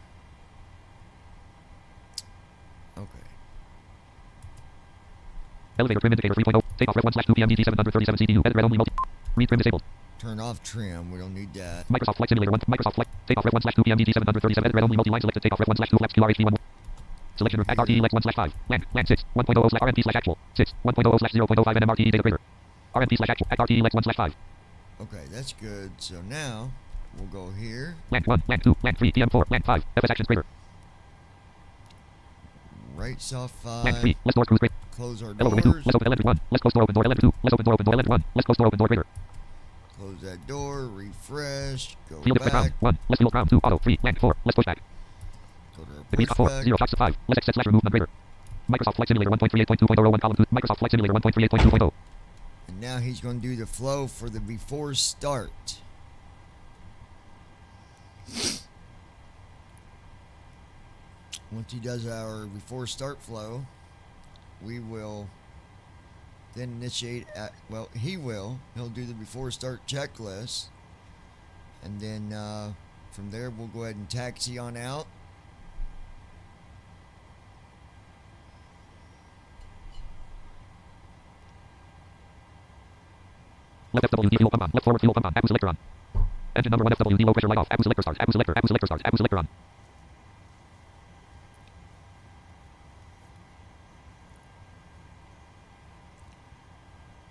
[SPEAKER 1] Okay.
[SPEAKER 2] elevator trim indicator 3.0 take off ref 1/2 PM DT 737 CDU edit red only multi read trim disabled
[SPEAKER 1] Turn off trim. We don't need that.
[SPEAKER 2] Microsoft Flight Simulator 1 Microsoft Flight take off ref 1/2 PM DT 737 edit red only multi line selected take off ref 1/2 flaps QRHD 1 selection of RTE Lex 1/5 land 6 1.00/RMP/actual 6 1.00/0.05 NMRTE data greater RMP/actual RTE Lex 1/5
[SPEAKER 1] Okay, that's good. So now we'll go here.
[SPEAKER 2] land 1 land 2 land 3 TM 4 land 5 FS actions greater
[SPEAKER 1] Right soft
[SPEAKER 2] land
[SPEAKER 1] 5.
[SPEAKER 2] 3 let's door cruise greater
[SPEAKER 1] Close our
[SPEAKER 2] elevator 2
[SPEAKER 1] doors.
[SPEAKER 2] let's open elevator 1 let's close door open door elevator 2 let's open door 1 let's close door open door greater
[SPEAKER 1] Close that door. Refresh. Go
[SPEAKER 2] field of ground
[SPEAKER 1] back.
[SPEAKER 2] 1 let's field ground 2 auto 3 land 4 let's push back
[SPEAKER 1] Go to our
[SPEAKER 2] degrees 4
[SPEAKER 1] pushback.
[SPEAKER 2] 0 shocks of 5 let's exit slash remove none greater Microsoft Flight Simulator 1.38.2.01 column 2. Microsoft Flight Simulator 1.38.2.0.
[SPEAKER 1] And now he's going to do the flow for the before start. Once he does our before start flow, we will then initiate at, well, he'll do the before start checklist, and then from there we'll go ahead and taxi on out.
[SPEAKER 2] Left FWD fuel pump on. Left forward fuel pump on. Accu selector on. Engine number 1 FWD low pressure light off. Accu selector start. Accu selector. Accu selector start. Accu selector on.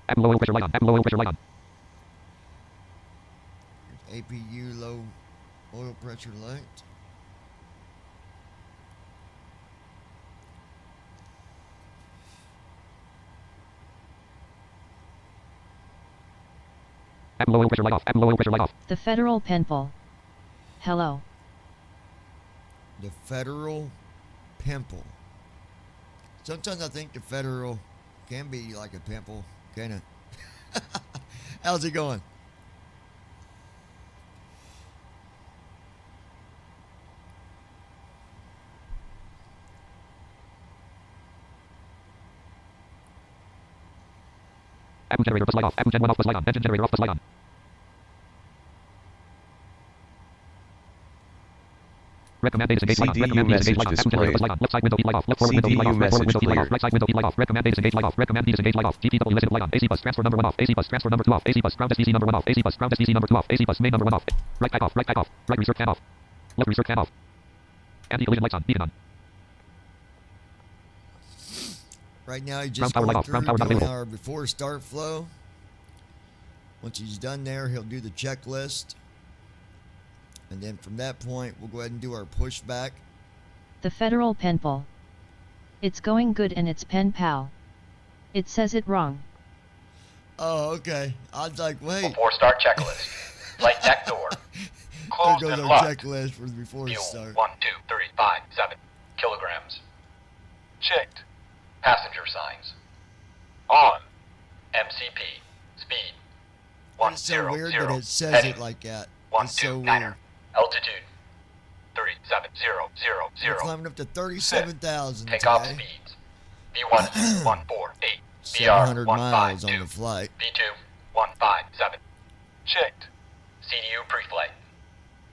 [SPEAKER 2] Accu low oil pressure light on. Accu low oil pressure light on.
[SPEAKER 1] APU low oil pressure light.
[SPEAKER 2] Accu low oil pressure light off. Accu low oil pressure light off.
[SPEAKER 8] The Federal Pimple. Hello.
[SPEAKER 1] The Federal Pimple. Sometimes I think the Federal can be like a pimple, can it? How's it going?
[SPEAKER 2] Accu generator plus light off. Accu gen 1 off plus light on. Engine generator off plus light on. Recommend data engage light on.
[SPEAKER 4] CDU
[SPEAKER 2] Recommend data engage light on.
[SPEAKER 4] message
[SPEAKER 2] Accu generator plus light on. Left side window heat light off. Left forward window heat light off. Left forward window heat light off. Right side window heat light off. Recommend data engage light off. Recommend data engage light off. GPW listen light on. AC bus transfer number 1 off. AC bus transfer number 2 off. AC bus ground SVC number 1 off. AC bus ground SVC number 2 off. AC bus main number 1 off. Right pipe off. Right pipe off. Right research fan off. Left research fan off. Anti-collision lights on. Beacon on.
[SPEAKER 1] Right now he's
[SPEAKER 2] Ground
[SPEAKER 1] just
[SPEAKER 2] power light
[SPEAKER 1] going
[SPEAKER 2] off. Ground
[SPEAKER 1] through
[SPEAKER 2] power not
[SPEAKER 1] doing
[SPEAKER 2] available.
[SPEAKER 1] our before start flow. Once he's done there, he'll do the checklist. And then from that point, we'll go ahead and do our pushback.
[SPEAKER 8] The Federal Pimple. It's going good and it's pen pal. It says it wrong.
[SPEAKER 1] Oh, okay. I was like, wait.
[SPEAKER 5] Before start checklist. Flight deck door.
[SPEAKER 1] There
[SPEAKER 5] Closed
[SPEAKER 1] goes
[SPEAKER 5] and
[SPEAKER 1] our
[SPEAKER 5] locked.
[SPEAKER 1] checklist for the before
[SPEAKER 5] Fuel
[SPEAKER 1] start.
[SPEAKER 5] 1, 2, 3, 5, 7 kilograms. Checked. Passenger signs. On. MCP. Speed. 1,
[SPEAKER 1] It's so
[SPEAKER 5] 0,
[SPEAKER 1] weird
[SPEAKER 5] 0.
[SPEAKER 1] that it says
[SPEAKER 5] Heading.
[SPEAKER 1] it like that.
[SPEAKER 5] 1,
[SPEAKER 1] It's
[SPEAKER 5] 2,
[SPEAKER 1] so
[SPEAKER 5] 9er.
[SPEAKER 1] weird.
[SPEAKER 5] Altitude. 37, 0, 0,
[SPEAKER 1] We're
[SPEAKER 5] 0.
[SPEAKER 1] climbing up to 37,000
[SPEAKER 5] Takeoff
[SPEAKER 1] today.
[SPEAKER 5] speeds. V1, 148.
[SPEAKER 1] 700
[SPEAKER 5] VR,
[SPEAKER 1] miles on
[SPEAKER 5] 152.
[SPEAKER 1] the flight.
[SPEAKER 5] V2, 157. Checked. CDU pre-flight.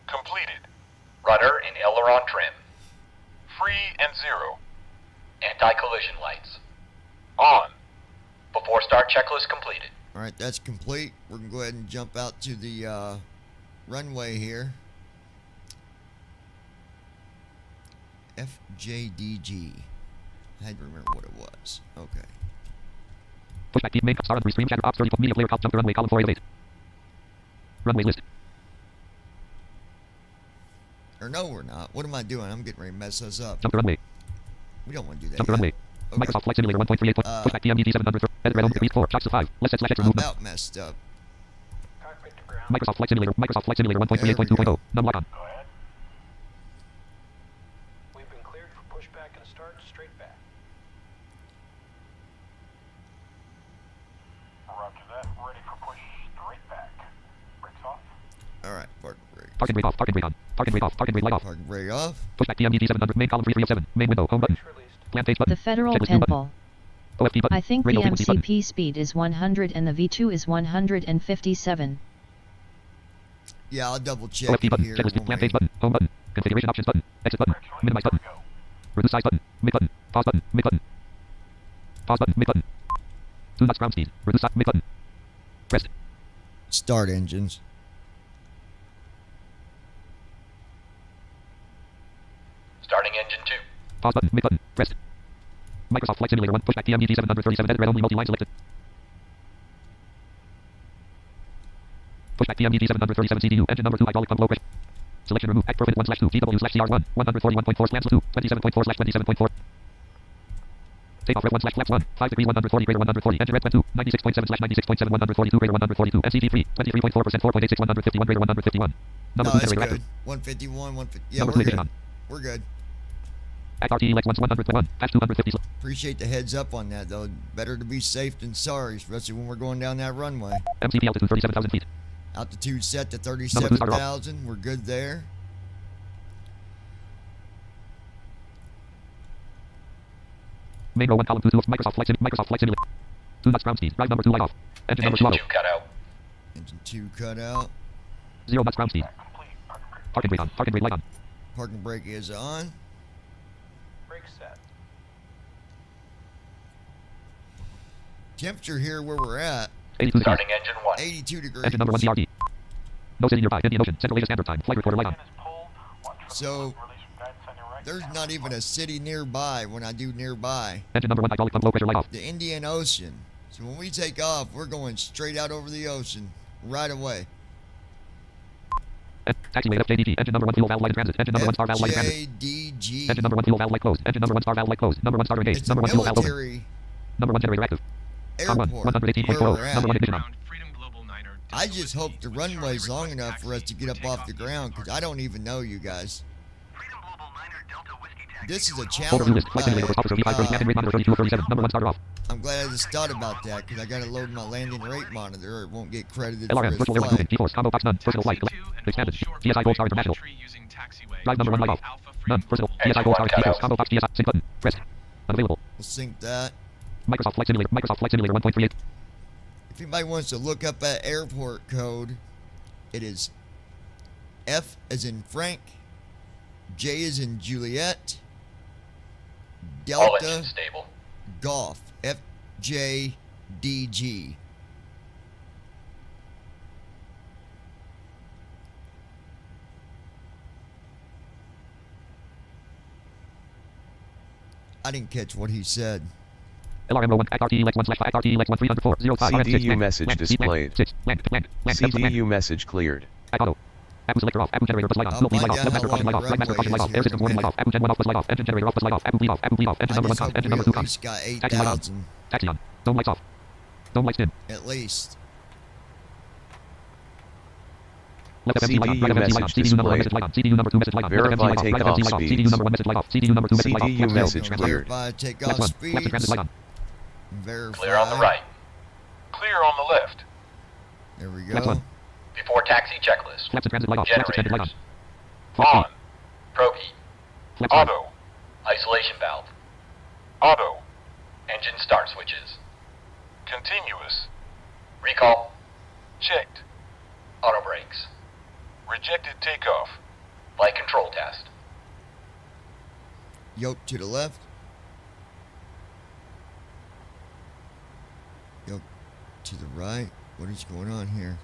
[SPEAKER 5] Completed. Rudder and aileron trim. Free and 0. Anti-collision lights. On. Before start checklist completed.
[SPEAKER 1] All right, that's complete. We're going to go ahead and jump out to the runway here. FJDG. I had to remember what it was. Okay.
[SPEAKER 2] Pushback team main star on 3 stream chatter ops 30 media player jump to runway column 408. Runway list.
[SPEAKER 1] Or no, we're not. What am I doing? I'm getting ready to mess us up.
[SPEAKER 2] Jump to runway.
[SPEAKER 1] We don't want to do that.
[SPEAKER 2] Jump to
[SPEAKER 1] yet.
[SPEAKER 2] runway.
[SPEAKER 1] Okay.
[SPEAKER 2] Microsoft Flight Simulator 1.38. Pushback TMDG 700. Edit red home beast 4. Shots to 5. Left set slash extra
[SPEAKER 1] I'm
[SPEAKER 2] movement.
[SPEAKER 1] about messed up.
[SPEAKER 2] Microsoft Flight Simulator 1.38.2.0. Num lock on.
[SPEAKER 9] Go ahead. We've been cleared for pushback and a start straight back. Roger that. Ready for push straight back. Brakes off.
[SPEAKER 1] All right, parking brake.
[SPEAKER 2] Parking brake off. Parking brake on. Parking brake off. Parking brake light off.
[SPEAKER 1] Parking brake off.
[SPEAKER 2] Pushback TMDG 700. Main column 3 of 7. Main window. Home button.
[SPEAKER 9] Brakes released.
[SPEAKER 2] Plan page
[SPEAKER 8] The
[SPEAKER 2] button.
[SPEAKER 8] Federal
[SPEAKER 2] Checklist view button.
[SPEAKER 8] Pimple.
[SPEAKER 2] OFT button.
[SPEAKER 8] I think the
[SPEAKER 2] Radio frequency button.
[SPEAKER 8] MCP speed is 100 and the V2 is 157.
[SPEAKER 1] Yeah, I'll double check
[SPEAKER 2] OFT
[SPEAKER 1] it
[SPEAKER 2] button.
[SPEAKER 1] here.
[SPEAKER 2] Checklist view.
[SPEAKER 1] when
[SPEAKER 2] Plan
[SPEAKER 1] we-
[SPEAKER 2] page button. Home button. Configuration options button. Exit button.
[SPEAKER 9] Brakes released.
[SPEAKER 2] Minimize button.
[SPEAKER 9] Go.
[SPEAKER 2] Reduce size button. Mid button. Pause button. Mid button. Pause button. Mid button. 2 knots ground speed. Reduce size. Mid button. Press.
[SPEAKER 1] Start engines.
[SPEAKER 5] Starting engine 2.
[SPEAKER 2] Pause button. Mid button. Press. Microsoft Flight Simulator 1. Pushback TMDG 737. Edit red only multi-line selected. Pushback TMDG 737 CDU. Engine number 2 hydraulic pump low pressure. Selection remove. Act profit 1/2 GW/CR1 141.4 slams 2 27.4/27.4. Takeoff red 1 flaps 1 5 degrees 140 greater 140 engine red 2 96.7/96.7 142 greater 142 MCG 3 23.4% 4.86 151 greater 151.
[SPEAKER 1] No,
[SPEAKER 2] Number 2
[SPEAKER 1] that's
[SPEAKER 2] generator
[SPEAKER 1] good.
[SPEAKER 2] active.
[SPEAKER 1] 151, 150. Yeah,
[SPEAKER 2] Number
[SPEAKER 1] we're
[SPEAKER 2] 2 ignition
[SPEAKER 1] good.
[SPEAKER 2] on.
[SPEAKER 1] We're good.
[SPEAKER 2] Act RTE Lex 121. Patch 250.
[SPEAKER 1] Appreciate the heads up on that, though. Better to be safe than sorry, especially when we're going down that runway.
[SPEAKER 2] MCP altitude 37,000 feet.
[SPEAKER 1] Altitude set to
[SPEAKER 2] Number two, start off.
[SPEAKER 1] 37,000. We're good there.
[SPEAKER 2] Main row 1 column 2 2 of Microsoft Flight Simulator. 2 knots ground speed. Drive number 2 light off. Engine number 2
[SPEAKER 5] Engine
[SPEAKER 2] auto.
[SPEAKER 5] 2 cut out.
[SPEAKER 1] Engine 2 cut out.
[SPEAKER 2] 0 knots ground speed.
[SPEAKER 9] Complete.
[SPEAKER 2] Parking brake on. Parking brake light on.
[SPEAKER 1] Parking brake is on.
[SPEAKER 9] Brake set.
[SPEAKER 1] Temperature here where we're at,
[SPEAKER 2] 82 degrees.
[SPEAKER 5] Starting engine 1.
[SPEAKER 1] 82 degrees.
[SPEAKER 2] Engine number 1 CRT. No city nearby. Indian Ocean. Central Asia Standard Time. Flight recorder light on.
[SPEAKER 9] Engine is pulled. One trip
[SPEAKER 1] So,
[SPEAKER 9] release from guidance on your right.
[SPEAKER 1] There's
[SPEAKER 9] Now
[SPEAKER 1] not even a city nearby when I do nearby.
[SPEAKER 2] Engine number 1 hydraulic pump low pressure light off.
[SPEAKER 1] The Indian Ocean. So when we take off, we're going straight out over the ocean right away.
[SPEAKER 2] Taxiway FJDG. Engine number 1 fuel valve light in transit. Engine number 1 star valve light in transit.
[SPEAKER 1] FJDG.
[SPEAKER 2] Engine number 1 fuel valve light closed. Engine number 1 star valve light closed. Number 1 starter engaged.
[SPEAKER 1] It's a
[SPEAKER 2] Number 1 fuel valve open.
[SPEAKER 1] military
[SPEAKER 2] Number 1 generator active. On 1.
[SPEAKER 1] airport
[SPEAKER 2] 118.40.
[SPEAKER 1] where we're
[SPEAKER 2] Number 1
[SPEAKER 1] at.
[SPEAKER 2] ignition on.
[SPEAKER 1] I just hope the runway's long enough for us to get up off the ground, because I don't even know you guys. This is a
[SPEAKER 2] Folder view
[SPEAKER 1] challenge.
[SPEAKER 2] list. Flight simulator first officer V5 captain rate monitor 32 of 37. Number 1 starter off.
[SPEAKER 1] I'm glad I just thought about that, because I got to load my landing rate monitor or it won't get credited for
[SPEAKER 2] LRM.
[SPEAKER 1] this
[SPEAKER 2] Virtual airline
[SPEAKER 1] flight.
[SPEAKER 2] moving. G-force. Combo box none. Personal flight. Expanded. GSI Gold Star International. Drive number 1 light off. None. Personal. GSI Gold Star. G-force. Combo box GSI. Sync button. Pressed. Unavailable.
[SPEAKER 1] We'll sync that.
[SPEAKER 2] Microsoft Flight Simulator. Microsoft Flight Simulator 1.38.
[SPEAKER 1] If anybody wants to look up that airport code, it is F as in Frank, J as in Juliet,
[SPEAKER 5] All
[SPEAKER 1] Delta,
[SPEAKER 5] engines stable.
[SPEAKER 1] Golf, FJDG. I didn't catch what he said.
[SPEAKER 2] LRM 1 Act RTE Lex 1 / Act RTE Lex 1 304 05
[SPEAKER 4] CDU message displayed. CDU message cleared.
[SPEAKER 2] Act auto. Accu selector off. Accu generator bus light on.
[SPEAKER 1] I'll
[SPEAKER 2] Fuel bleed
[SPEAKER 1] find
[SPEAKER 2] light off.
[SPEAKER 1] out
[SPEAKER 2] Webmaster
[SPEAKER 1] how
[SPEAKER 2] caution light
[SPEAKER 1] long
[SPEAKER 2] off.
[SPEAKER 1] the
[SPEAKER 2] Webmaster caution
[SPEAKER 1] runway
[SPEAKER 2] light off.
[SPEAKER 1] is
[SPEAKER 2] Air
[SPEAKER 1] here
[SPEAKER 2] systems
[SPEAKER 1] in a
[SPEAKER 2] warning light off.
[SPEAKER 1] minute.
[SPEAKER 2] Accu gen 1 off bus light off. Engine generator off bus light off. Accu bleed off. Accu bleed off. Engine
[SPEAKER 1] I
[SPEAKER 2] number 1
[SPEAKER 1] just
[SPEAKER 2] on.
[SPEAKER 1] hope
[SPEAKER 2] Engine
[SPEAKER 1] we
[SPEAKER 2] number 2
[SPEAKER 1] at
[SPEAKER 2] on.
[SPEAKER 1] least got
[SPEAKER 2] Taxi light on.
[SPEAKER 1] 8,000
[SPEAKER 2] Taxi on. Dome lights off. Dome lights dim.
[SPEAKER 1] at least.
[SPEAKER 2] Left FMC light on. Right
[SPEAKER 4] CDU
[SPEAKER 2] FMC light on.
[SPEAKER 4] message
[SPEAKER 2] CDU number 1
[SPEAKER 4] displayed.
[SPEAKER 2] message light on. CDU number 2 message light on. Left
[SPEAKER 4] Verify
[SPEAKER 2] FMC light off. Right
[SPEAKER 4] takeoff
[SPEAKER 2] FMC light off.
[SPEAKER 4] speeds.
[SPEAKER 2] CDU number 1 message light off. CDU number 2 message light off.
[SPEAKER 4] CDU
[SPEAKER 2] Left
[SPEAKER 4] message
[SPEAKER 2] field.
[SPEAKER 4] cleared.
[SPEAKER 1] Verify
[SPEAKER 2] Left
[SPEAKER 1] takeoff
[SPEAKER 2] 1. Left to transit
[SPEAKER 1] speeds.
[SPEAKER 2] light on.
[SPEAKER 1] Verify.
[SPEAKER 5] Clear on the right.
[SPEAKER 9] Clear on the left.
[SPEAKER 1] There we
[SPEAKER 2] Left
[SPEAKER 1] go.
[SPEAKER 2] 1.
[SPEAKER 5] Before taxi checklist.
[SPEAKER 2] Left to transit light off. Left extended light on.
[SPEAKER 5] Generators.
[SPEAKER 2] Flex
[SPEAKER 9] On.
[SPEAKER 2] speed.
[SPEAKER 5] Probe heat.
[SPEAKER 2] Flex on.
[SPEAKER 9] Auto.
[SPEAKER 5] Isolation valve.
[SPEAKER 9] Auto.
[SPEAKER 5] Engine start switches.
[SPEAKER 9] Continuous.
[SPEAKER 5] Recall.
[SPEAKER 9] Checked.
[SPEAKER 5] Auto brakes.
[SPEAKER 9] Rejected takeoff.
[SPEAKER 5] Flight control test.
[SPEAKER 1] Yoke to the left. Yoke to the right. What is going on here?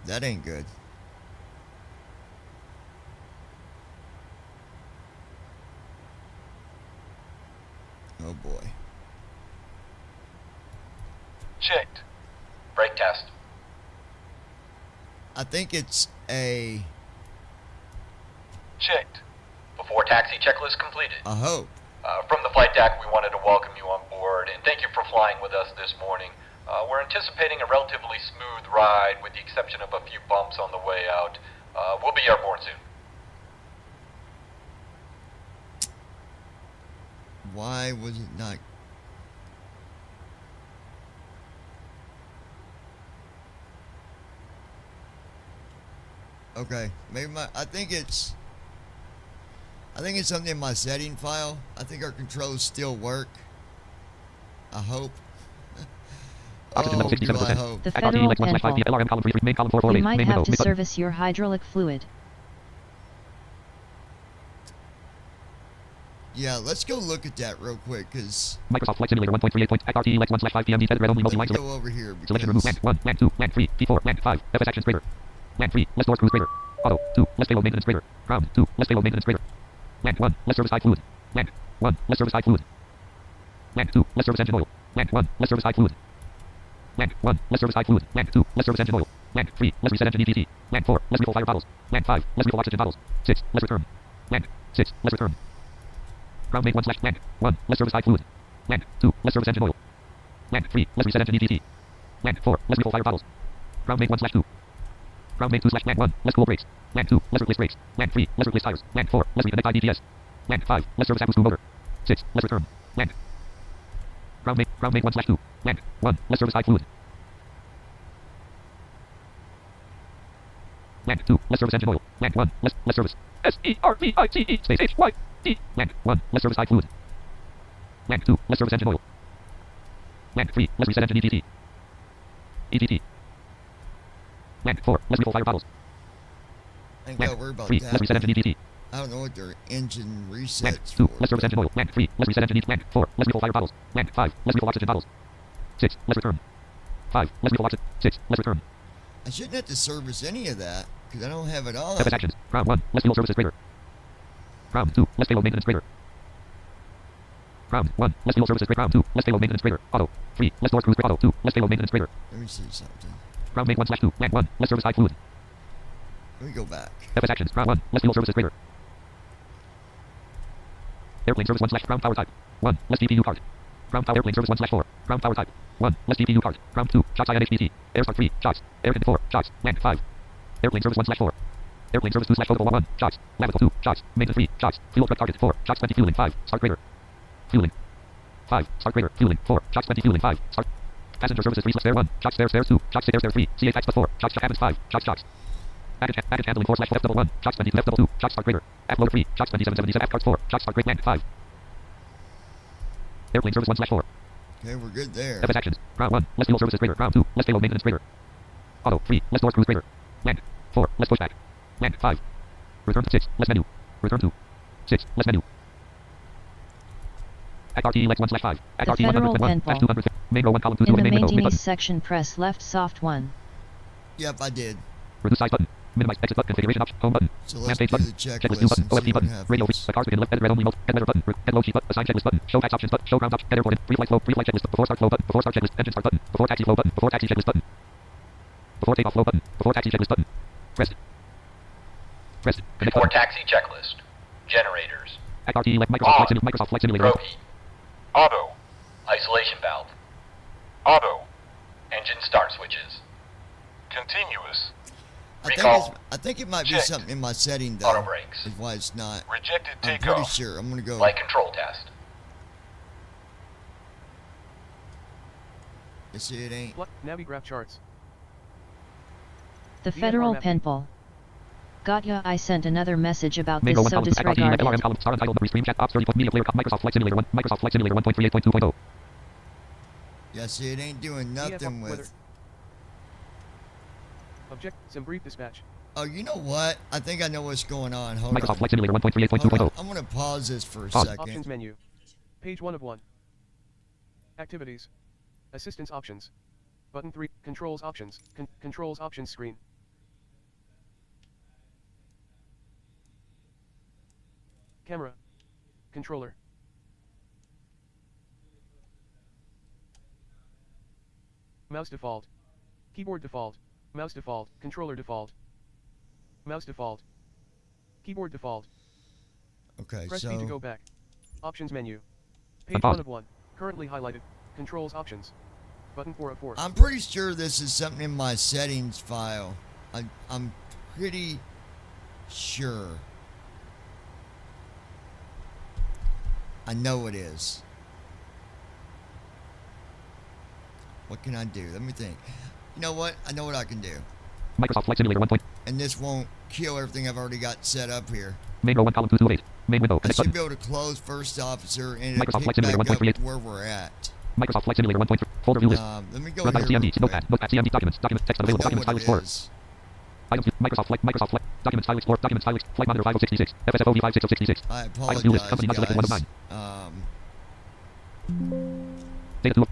[SPEAKER 1] That ain't good. Oh boy.
[SPEAKER 9] Checked.
[SPEAKER 5] Brake test.
[SPEAKER 1] I think it's a
[SPEAKER 9] Checked.
[SPEAKER 5] Before taxi checklist completed.
[SPEAKER 1] I hope.
[SPEAKER 5] From the flight deck, we wanted to welcome you on board and thank you for flying with us this morning. We're anticipating a relatively smooth ride with the exception of a few bumps on the way out. We'll be airborne soon.
[SPEAKER 1] Why was it not? Okay, maybe I think it's something in my setting file. I think our controls still work. I hope.
[SPEAKER 2] Oxygen level
[SPEAKER 1] Oh, do I
[SPEAKER 2] 67%.
[SPEAKER 1] hope.
[SPEAKER 8] The
[SPEAKER 2] Act RTE
[SPEAKER 8] federal
[SPEAKER 2] Lex 1 / 5
[SPEAKER 8] penfall.
[SPEAKER 2] LRM column 3 main column 4 4
[SPEAKER 8] You
[SPEAKER 2] main
[SPEAKER 8] might
[SPEAKER 2] main
[SPEAKER 8] have
[SPEAKER 2] window.
[SPEAKER 8] to
[SPEAKER 2] Mid button.
[SPEAKER 8] service your hydraulic fluid.
[SPEAKER 1] Yeah, let's go look at that real quick, cause
[SPEAKER 2] Microsoft Flight Simulator 1.38. Act RTE Lex 1 / 5 PM detected red only
[SPEAKER 1] let
[SPEAKER 2] multi
[SPEAKER 1] me
[SPEAKER 2] line select.
[SPEAKER 1] go over here
[SPEAKER 2] Selection remove.
[SPEAKER 1] because
[SPEAKER 2] Land 1, land 2, land 3, P4, land 5. FS actions grader. Land 3, less door cruise grader. Auto 2, less payload maintenance grader. Ground 2, less payload maintenance grader. Land 1, less service high fluid. Land 1, less service high fluid. Land 2, less service engine oil. Land 1, less service high fluid. Land 1, less service high fluid. Land 2, less service engine oil. Land 3, less reset engine ETC. Land 4, less refill fire bottles. Land 5, less refill oxygen bottles. 6, less return. Land 6, less return. Ground main 1 / land 1, less service high fluid. Land 2, less service engine oil. Land 3, less reset engine ETC. Land 4, less refill fire bottles. Ground main 1 / 2. Ground main 2 slash land 1. Less cool brakes. Land 2. Less replace brakes. Land 3. Less replace tires. Land 4. Less reconnect IDGS. Land 5. Less service Atmos motor. 6. Less return. Land. Ground main 1 slash 2. Land 1. Less service high fluid. Land 2. Less service engine oil. Land 1. Less service. SERVICE space HYD. Land 1. Less service high fluid. Land 2. Less service engine oil. Land 3. Less reset engine EGT. EGT. Land 4. Less refill fire bottles.
[SPEAKER 1] I ain't gotta worry
[SPEAKER 2] Land
[SPEAKER 1] about
[SPEAKER 2] 3. Less reset
[SPEAKER 1] that.
[SPEAKER 2] engine EGT.
[SPEAKER 1] I don't know what their engine
[SPEAKER 2] Land
[SPEAKER 1] resets
[SPEAKER 2] 2.
[SPEAKER 1] for.
[SPEAKER 2] Less service engine oil. Land 3. Less reset engine Land 4. Less refill fire bottles. Land 5. Less refill oxygen bottles. 6. Less return. 5. Less refill oxygen. 6. Less return.
[SPEAKER 1] I shouldn't have to service any of that because I don't have it on.
[SPEAKER 2] FS actions. Round 1. Less fuel services grader. Round 2. Less payload maintenance grader. Round 1. Less fuel services grader. Round 2. Less payload maintenance grader. Auto. 3. Less door cruise grader. Auto. 2. Less payload maintenance grader.
[SPEAKER 1] Let me see something.
[SPEAKER 2] Round main 1 slash 2. Land 1. Less service high fluid.
[SPEAKER 1] Let me go back.
[SPEAKER 2] FS actions. Round 1. Less fuel services grader. Airplane service 1 slash ground power type. 1. Less GPU card. Ground power airplane service 1 slash 4. Ground power type. 1. Less GPU card. Round 2. Shots INHBT. Air start 3. Shots. Air hit 4. Shots. Land 5. Airplane service 1 slash 4. Airplane service 2 slash potable 1. Shots. Lavital 2. Shots. Maintenance 3. Shots. Fuel prep target 4. Shots 20 fueling 5. Start grader. Fueling. 5. Start grader. Fueling 4. Shots 20 fueling 5. Start. Passenger services 3 slash spare 1. Shots stairs 2. Shots air stairs 3. CA fax 4. Shots cabins 5. Shots. Package handling 4 slash F double 1. Shots 20 F double 2. Shots start grader. App loader 3. Shots 2777 F cards 4. Shots start grade land 5. Airplane service 1 slash 4.
[SPEAKER 1] Okay, we're good there.
[SPEAKER 2] FS actions. Round 1. Less fuel services grader. Round 2. Less payload maintenance grader. Auto. 3. Less door cruise grader. Land. 4. Less pushback. Land. 5. Return to 6. Less menu. Return to 6. Less menu. Act RTE Lex 1 slash 5. Act
[SPEAKER 8] The
[SPEAKER 2] RTE
[SPEAKER 8] Federal
[SPEAKER 2] 101.
[SPEAKER 8] Penpal.
[SPEAKER 2] Dash 200. Main row 1 column 2
[SPEAKER 8] In the
[SPEAKER 2] main window. Mid button.
[SPEAKER 8] maintenance section, press left soft 1.
[SPEAKER 1] Yep, I did.
[SPEAKER 2] Reduce size button. Minimize exit button. Configuration option. Home button.
[SPEAKER 1] So
[SPEAKER 2] Land
[SPEAKER 1] let's
[SPEAKER 2] page
[SPEAKER 1] do
[SPEAKER 2] button.
[SPEAKER 1] the
[SPEAKER 2] Checklist view
[SPEAKER 1] checklist
[SPEAKER 2] button.
[SPEAKER 1] and see
[SPEAKER 2] OFT
[SPEAKER 1] what
[SPEAKER 2] button. Radio free.
[SPEAKER 1] happens.
[SPEAKER 2] The cars begin left. Head red only mode. Head letter button. Head load sheet button. Assign checklist button. Show fax options button. Show ground option. Head airport in. Pre-flight flow. Pre-flight checklist. Before start flow button. Before start checklist. Engine start button. Before taxi flow button. Before taxi checklist button. Before takeoff flow button. Before taxi checklist button. Press. Connect
[SPEAKER 5] Before
[SPEAKER 2] button.
[SPEAKER 5] taxi checklist. Generators.
[SPEAKER 2] Act RTE Left. Microsoft Flight Simulator.
[SPEAKER 5] Roki.
[SPEAKER 9] Auto.
[SPEAKER 5] Isolation valve.
[SPEAKER 9] Auto.
[SPEAKER 5] Engine start switches.
[SPEAKER 9] Continuous.
[SPEAKER 5] Recall.
[SPEAKER 1] I think it might be
[SPEAKER 9] Checked.
[SPEAKER 1] something in my setting though.
[SPEAKER 5] Auto brakes.
[SPEAKER 1] Is why it's not.
[SPEAKER 9] Rejected
[SPEAKER 1] I'm pretty
[SPEAKER 9] takeoff.
[SPEAKER 1] sure. I'm gonna go.
[SPEAKER 5] Flight control test.
[SPEAKER 1] You see, it ain't.
[SPEAKER 3] Navigraph charts.
[SPEAKER 8] The
[SPEAKER 3] VFR
[SPEAKER 8] Federal
[SPEAKER 3] mapping.
[SPEAKER 8] Penpal. Got ya, I sent another message about
[SPEAKER 2] Main
[SPEAKER 8] this,
[SPEAKER 2] row 1
[SPEAKER 8] so
[SPEAKER 2] column 2. Act RTE
[SPEAKER 8] disregard
[SPEAKER 2] Left. LRM
[SPEAKER 8] it.
[SPEAKER 2] column. Star untitled number stream chat ops 30. Media player. Microsoft Flight Simulator 1. Microsoft Flight Simulator 1.38.2.0.
[SPEAKER 1] Yeah, see, it ain't doing nothing
[SPEAKER 3] VFR weather.
[SPEAKER 1] with.
[SPEAKER 3] Object. Some brief dispatch.
[SPEAKER 1] Oh, you know what? I think I know what's going on. Hold
[SPEAKER 2] Microsoft
[SPEAKER 1] on.
[SPEAKER 2] Flight Simulator
[SPEAKER 1] Hold
[SPEAKER 2] 1.38.2.0.
[SPEAKER 1] on. I'm gonna pause this for a
[SPEAKER 2] Pause.
[SPEAKER 1] second.
[SPEAKER 3] Options menu. Page 1 of 1. Activities. Assistance options. Button 3. Controls options. Controls options screen. Camera. Controller. Mouse default. Keyboard default. Mouse default. Controller default. Mouse default. Keyboard default.
[SPEAKER 1] Okay,
[SPEAKER 3] Press
[SPEAKER 1] so
[SPEAKER 3] B to go back. Options menu. Page
[SPEAKER 2] Unpause.
[SPEAKER 3] 1 of 1. Currently highlighted. Controls options. Button 4 of 4.
[SPEAKER 1] I'm pretty sure this is something in my settings file. I'm pretty sure. I know it is. What can I do? Let me think. You know what? I know what I can do.
[SPEAKER 2] Microsoft Flight Simulator 1.
[SPEAKER 1] And this won't kill everything I've already got set up here.
[SPEAKER 2] Main row 1 column 2 8. Main window.
[SPEAKER 1] I
[SPEAKER 2] Connect
[SPEAKER 1] should
[SPEAKER 2] button.
[SPEAKER 1] be able to close first officer and
[SPEAKER 2] Microsoft
[SPEAKER 1] pick
[SPEAKER 2] Flight Simulator
[SPEAKER 1] back up
[SPEAKER 2] 1.38.
[SPEAKER 1] where we're at.
[SPEAKER 2] Microsoft Flight Simulator 1.3. Folder view list.
[SPEAKER 1] Let me go
[SPEAKER 2] Run by
[SPEAKER 1] here.
[SPEAKER 2] CMD.
[SPEAKER 1] real quick.
[SPEAKER 2] Notepad. Notepad. CMD. Documents. Documents. Text
[SPEAKER 1] I
[SPEAKER 2] available.
[SPEAKER 1] know
[SPEAKER 2] Documents. File
[SPEAKER 1] what it
[SPEAKER 2] Explorer.
[SPEAKER 1] is.
[SPEAKER 2] Items view. Microsoft Flight. Microsoft Flight. Documents. File Explorer. Documents. File Flight Monitor 5066. FSFO V5666.
[SPEAKER 1] I
[SPEAKER 2] Items view list.
[SPEAKER 1] apologize,
[SPEAKER 2] Company not selected. 1 of
[SPEAKER 1] guys.
[SPEAKER 2] 9. Data 2.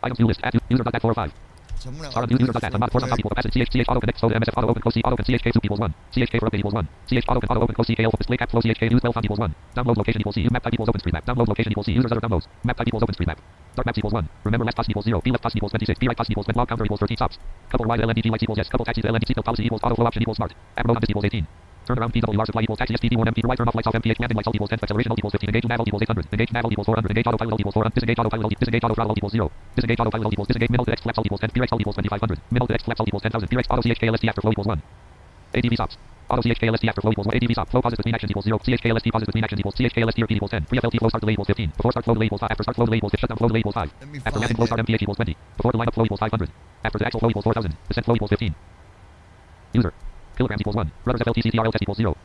[SPEAKER 2] Items view list. Add user.dat 4 of 5.
[SPEAKER 1] So I'm gonna
[SPEAKER 2] Star
[SPEAKER 1] open
[SPEAKER 2] user
[SPEAKER 1] this
[SPEAKER 2] dot
[SPEAKER 1] real
[SPEAKER 2] not force on top
[SPEAKER 1] quick.
[SPEAKER 2] equal capacity CH auto connect soda MSF auto open close C auto CHK soup equals 1 CHK for update equals 1 CH auto open close CKL for display cap flow CHK use 12 font equals 1 download location equals C map type equals OpenStreetMap download location equals C users other downloads map type equals OpenStreetMap start maps equals 1 remember left pass equals 0 B left pass equals 26 B right pass equals log counter equals 13 stops couple wide LNDG lights equals yes couple taxis LND seatbelt policy equals auto flow option equals smart app mode equals 18 Turn around PWR supply equals taxi STP1 empty to right turn off lights off MPH landing lights alt equals 10 acceleration alt equals 15 engage nav alt equals 800 engage nav alt equals 400 engage autopilot alt equals 400 disengage autopilot alt disengage autothrottle alt equals 0 disengage autopilot alt equals disengage middle to X flaps alt equals 10 P-Rex alt equals 2500 middle to X flaps alt equals 10,000 P-Rex auto CHKLST after flow equals 1 ADV stops auto CHKLST after flow equals 1 ADV stop flow pauses between actions equals 0 CHKLST pauses between actions equals CHKLST repeat equals 10 pre-FLT flow start delay equals 15 before start flow delay equals 5 after start flow delay equals 6 shutdown flow delay equals 5
[SPEAKER 1] Let me
[SPEAKER 2] after ramping
[SPEAKER 1] find
[SPEAKER 2] flow start
[SPEAKER 1] it.
[SPEAKER 2] MPH equals 20 before the lineup flow equals 500 after the axle flow equals 4000 descent flow equals 15 user kilograms equals 1 rudders FLT test equals 0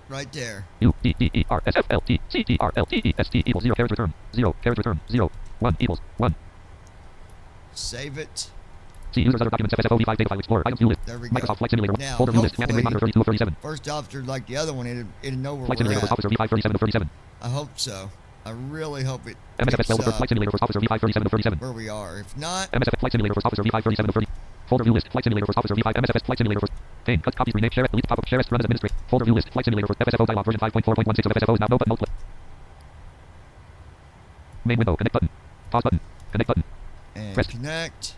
[SPEAKER 1] Right there.
[SPEAKER 2] U D D E R S F L T C T R L T E S T equals 0 carriage return 0 carriage return 0 1 equals 1
[SPEAKER 1] Save it.
[SPEAKER 2] See users other documents FSFOV5 data file explorer items view list
[SPEAKER 1] There we go.
[SPEAKER 2] Microsoft Flight Simulator
[SPEAKER 1] Now,
[SPEAKER 2] folder view list command and
[SPEAKER 1] hopefully-
[SPEAKER 2] monitor 32 of 37
[SPEAKER 1] First officer, like the other one, it'll know where
[SPEAKER 2] Flight
[SPEAKER 1] we're
[SPEAKER 2] Simulator first
[SPEAKER 1] at.
[SPEAKER 2] officer V5 37 of 37
[SPEAKER 1] I hope so. I really hope it
[SPEAKER 2] MSFS
[SPEAKER 1] picks
[SPEAKER 2] Delta
[SPEAKER 1] up
[SPEAKER 2] Flight Simulator first officer V5 37 of 37
[SPEAKER 1] where we are. If not,
[SPEAKER 2] MSFS Flight Simulator first officer V5 37 of 30 folder view list Flight Simulator first officer V5 MSFS Flight Simulator first pane cut copies rename share it delete pop-up share it run as administrator folder view list Flight Simulator first FSFO dialog version 5.4.16 of FSFO is now no button main window connect button pause button connect button
[SPEAKER 1] and
[SPEAKER 2] Press.
[SPEAKER 1] connect.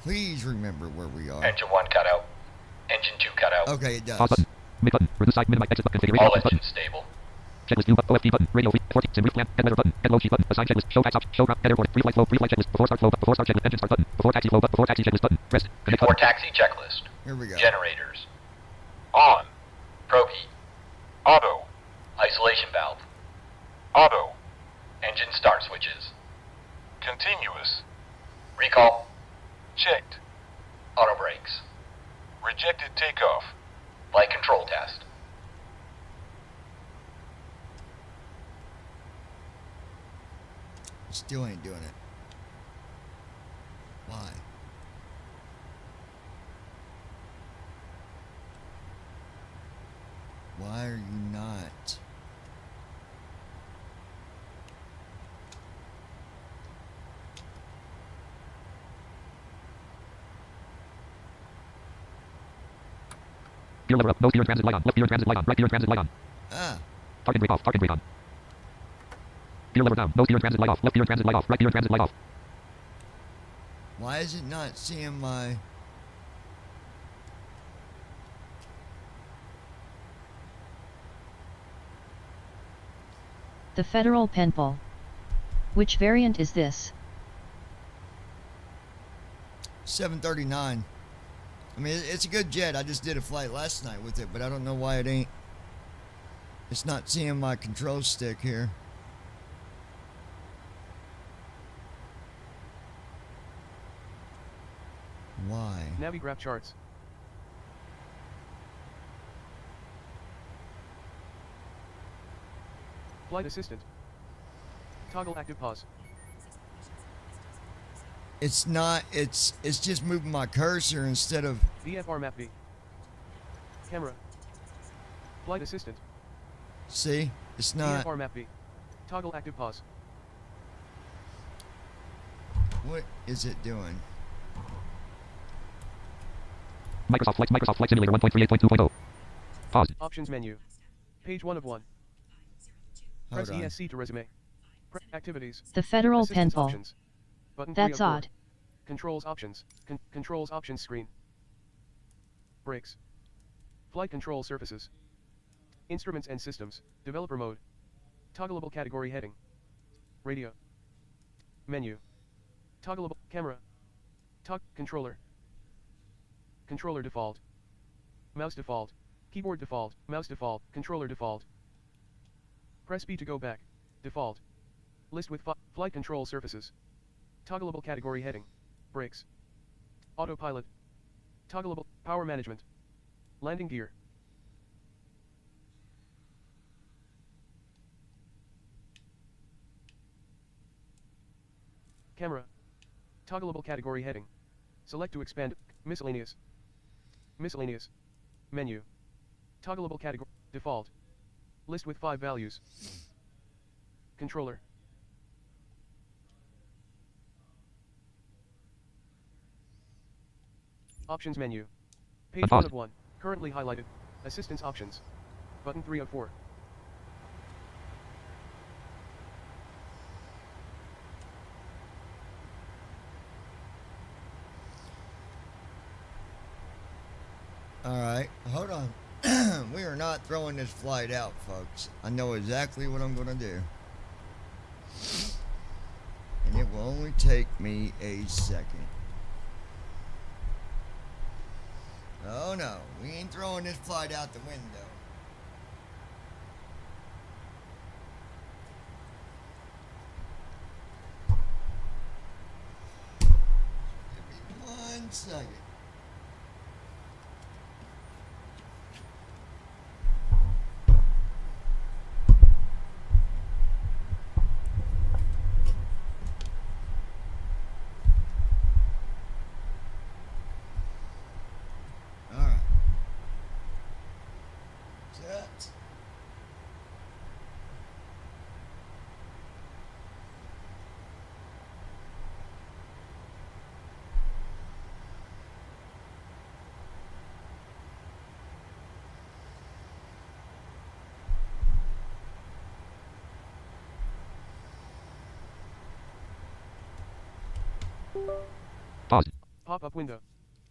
[SPEAKER 1] Please remember where we are.
[SPEAKER 5] Engine 1 cut out. Engine 2 cut out.
[SPEAKER 1] Okay, it does.
[SPEAKER 2] pause button mid button reduce side minimize exit configuration
[SPEAKER 5] All
[SPEAKER 2] options button
[SPEAKER 5] engines stable.
[SPEAKER 2] checklist view OFT button radio free 14 sim brief plan head letter button head low sheet button assign checklist show tax option show ground head airport free flight checklist before start flow before start checklist engine start button before taxi flow before taxi checklist button press connect
[SPEAKER 5] Before
[SPEAKER 2] button
[SPEAKER 5] taxi checklist.
[SPEAKER 1] Here we go.
[SPEAKER 5] Generators.
[SPEAKER 9] On.
[SPEAKER 5] Probe heat.
[SPEAKER 9] Auto.
[SPEAKER 5] Isolation valve.
[SPEAKER 9] Auto.
[SPEAKER 5] Engine start switches.
[SPEAKER 9] Continuous.
[SPEAKER 5] Recall.
[SPEAKER 9] Checked.
[SPEAKER 5] Auto brakes.
[SPEAKER 9] Rejected takeoff.
[SPEAKER 5] Flight control test.
[SPEAKER 1] Still ain't doing it. Why? Why are you not?
[SPEAKER 2] gear lever up no steer and transit light on left gear and transit light on right gear and transit light on
[SPEAKER 1] Ah,
[SPEAKER 2] target brake off target brake on gear lever down no steer and transit light off left gear and transit light off right gear and transit light off
[SPEAKER 1] why is it not seeing my...
[SPEAKER 8] The Federal Penpal. Which variant is this?
[SPEAKER 1] 739. I mean, it's a good jet. I just did a flight last night with it, but I don't know why it ain't. It's not seeing my control stick here. Why?
[SPEAKER 3] Navigraph charts. Flight assistant. Toggle active pause.
[SPEAKER 1] It's not. It's just moving my cursor instead of.
[SPEAKER 3] VFR map B. Camera. Flight assistant.
[SPEAKER 1] See, it's not.
[SPEAKER 3] VFR map B. Toggle active pause.
[SPEAKER 1] What is it doing?
[SPEAKER 2] Microsoft Flight Simulator 1.38.2.0 pause
[SPEAKER 3] Options menu. Page 1 of 1.
[SPEAKER 1] Hold
[SPEAKER 3] Press
[SPEAKER 1] on.
[SPEAKER 3] ESC to resume. Activities.
[SPEAKER 8] The Federal
[SPEAKER 3] Assistance
[SPEAKER 8] Penpal.
[SPEAKER 3] options. Button 3
[SPEAKER 8] That's
[SPEAKER 3] of 4.
[SPEAKER 8] odd.
[SPEAKER 3] Controls options. Controls options screen. Brakes. Flight control surfaces. Instruments and systems. Developer mode. Toggleable category heading. Radio. Menu. Toggleable camera. Controller. Controller default. Mouse default. Keyboard default. Mouse default. Controller default. Press B to go back. Default. List with flight control surfaces. Toggleable category heading. Brakes. Autopilot. Toggleable power management. Landing gear. Camera. Toggleable category heading. Select to expand. Miscellaneous. Miscellaneous. Menu. Toggleable category. Default. List with 5 values. Controller. Options menu. Page 1 of 1. Currently highlighted. Assistance options. Button 3 of 4.
[SPEAKER 1] All right, hold on. We are not throwing this flight out, folks. I know exactly what I'm going to do. And it will only take me a second. Oh no, we ain't throwing this flight out the window. Give me 1 second. Alright. Set.
[SPEAKER 2] Pause.
[SPEAKER 3] Pop-up window.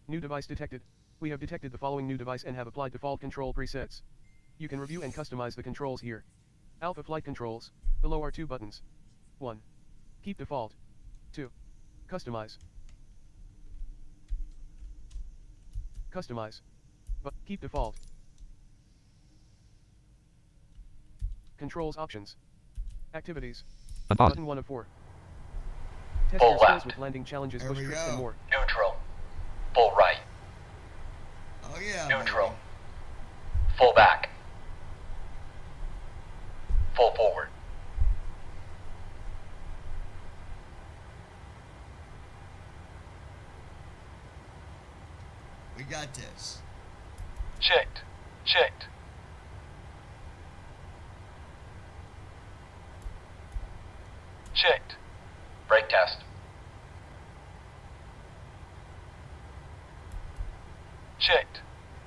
[SPEAKER 3] New device detected. We have detected the following new device and have applied default control presets. You can review and customize the controls here. Alpha flight controls. Below are 2 buttons. 1. Keep default. 2. Customize. Customize. But keep default. Controls options. Activities.
[SPEAKER 2] Unpause.
[SPEAKER 3] Button 1 of 4. Test
[SPEAKER 5] Full
[SPEAKER 3] your skills
[SPEAKER 5] left.
[SPEAKER 3] with landing challenges,
[SPEAKER 1] There
[SPEAKER 3] bush
[SPEAKER 1] we
[SPEAKER 3] tricks,
[SPEAKER 1] go.
[SPEAKER 3] and more.
[SPEAKER 5] Neutral. Full right.
[SPEAKER 1] Oh yeah.
[SPEAKER 5] Neutral.
[SPEAKER 1] baby.
[SPEAKER 5] Full back. Full forward.
[SPEAKER 1] We got this.
[SPEAKER 9] Checked. Checked. Checked.
[SPEAKER 5] Brake test.
[SPEAKER 9] Checked.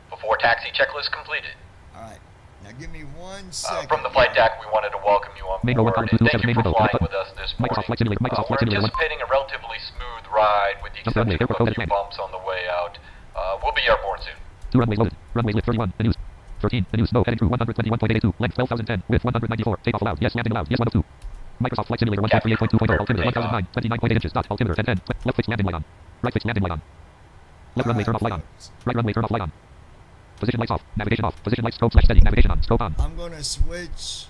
[SPEAKER 5] Before taxi checklist completed.
[SPEAKER 1] Alright. Now give me 1 second.
[SPEAKER 5] From the flight deck, we wanted to welcome you on
[SPEAKER 2] Mango
[SPEAKER 5] board,
[SPEAKER 2] 1
[SPEAKER 5] and
[SPEAKER 2] column
[SPEAKER 5] thank
[SPEAKER 2] 227
[SPEAKER 5] you
[SPEAKER 2] main
[SPEAKER 5] for
[SPEAKER 2] window.
[SPEAKER 5] flying with us this morning.
[SPEAKER 2] Microsoft Flight Simulator. Microsoft Flight
[SPEAKER 5] We're
[SPEAKER 2] Simulator 1.
[SPEAKER 5] anticipating a relatively smooth ride with the
[SPEAKER 2] Jump runway,
[SPEAKER 5] exception of
[SPEAKER 2] airport
[SPEAKER 5] a few
[SPEAKER 2] code
[SPEAKER 5] bumps on the way out. We'll be airborne soon.
[SPEAKER 2] 2 runways loaded. Runways lit 31. The news. 13. The news. Snow heading through 121.82. Length 12,010. Width 194. Takeoff allowed. Yes. Landing allowed. Yes. 1 of 2. Microsoft Flight Simulator 138.2.0. Altimeter 1009. 29.8 inches. Dot. Altimeter 1010. Left fixed landing light on. Right fixed landing light on. Left runway turn off light on. Right runway turn off light on. Position lights off. Navigation off. Position lights scope slash steady. Navigation on. Scope on.
[SPEAKER 1] I'm gonna switch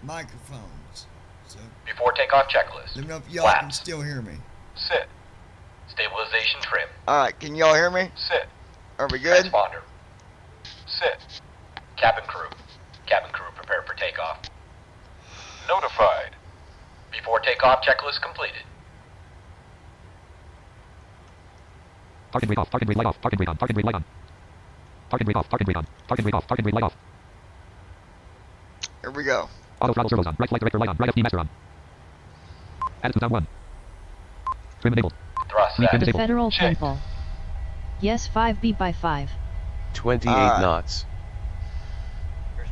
[SPEAKER 1] microphones. So
[SPEAKER 5] Before takeoff checklist.
[SPEAKER 1] let me know if y'all can
[SPEAKER 5] Flaps.
[SPEAKER 1] still hear me.
[SPEAKER 9] Set.
[SPEAKER 5] Stabilization trim.
[SPEAKER 1] Alright, can y'all hear me?
[SPEAKER 9] Set.
[SPEAKER 1] Are we good?
[SPEAKER 5] Transponder.
[SPEAKER 9] Set.
[SPEAKER 5] Cabin crew. Cabin crew prepared for takeoff.
[SPEAKER 9] Notified.
[SPEAKER 5] Before takeoff checklist completed.
[SPEAKER 2] Target brake off. Target brake light off. Target brake on. Target brake light on. Target brake off. Target brake on. Target brake off. Target brake light off.
[SPEAKER 1] Here we go.
[SPEAKER 2] Auto throttle servos on. Right flight director light on. Right FD master on. Attitude on 1. Trim enabled.
[SPEAKER 5] Thrust
[SPEAKER 2] Lead
[SPEAKER 5] set.
[SPEAKER 2] disabled.
[SPEAKER 8] Federal
[SPEAKER 9] Check.
[SPEAKER 8] Penpal. Yes 5B by 5.
[SPEAKER 4] 28
[SPEAKER 1] Alright.
[SPEAKER 4] knots.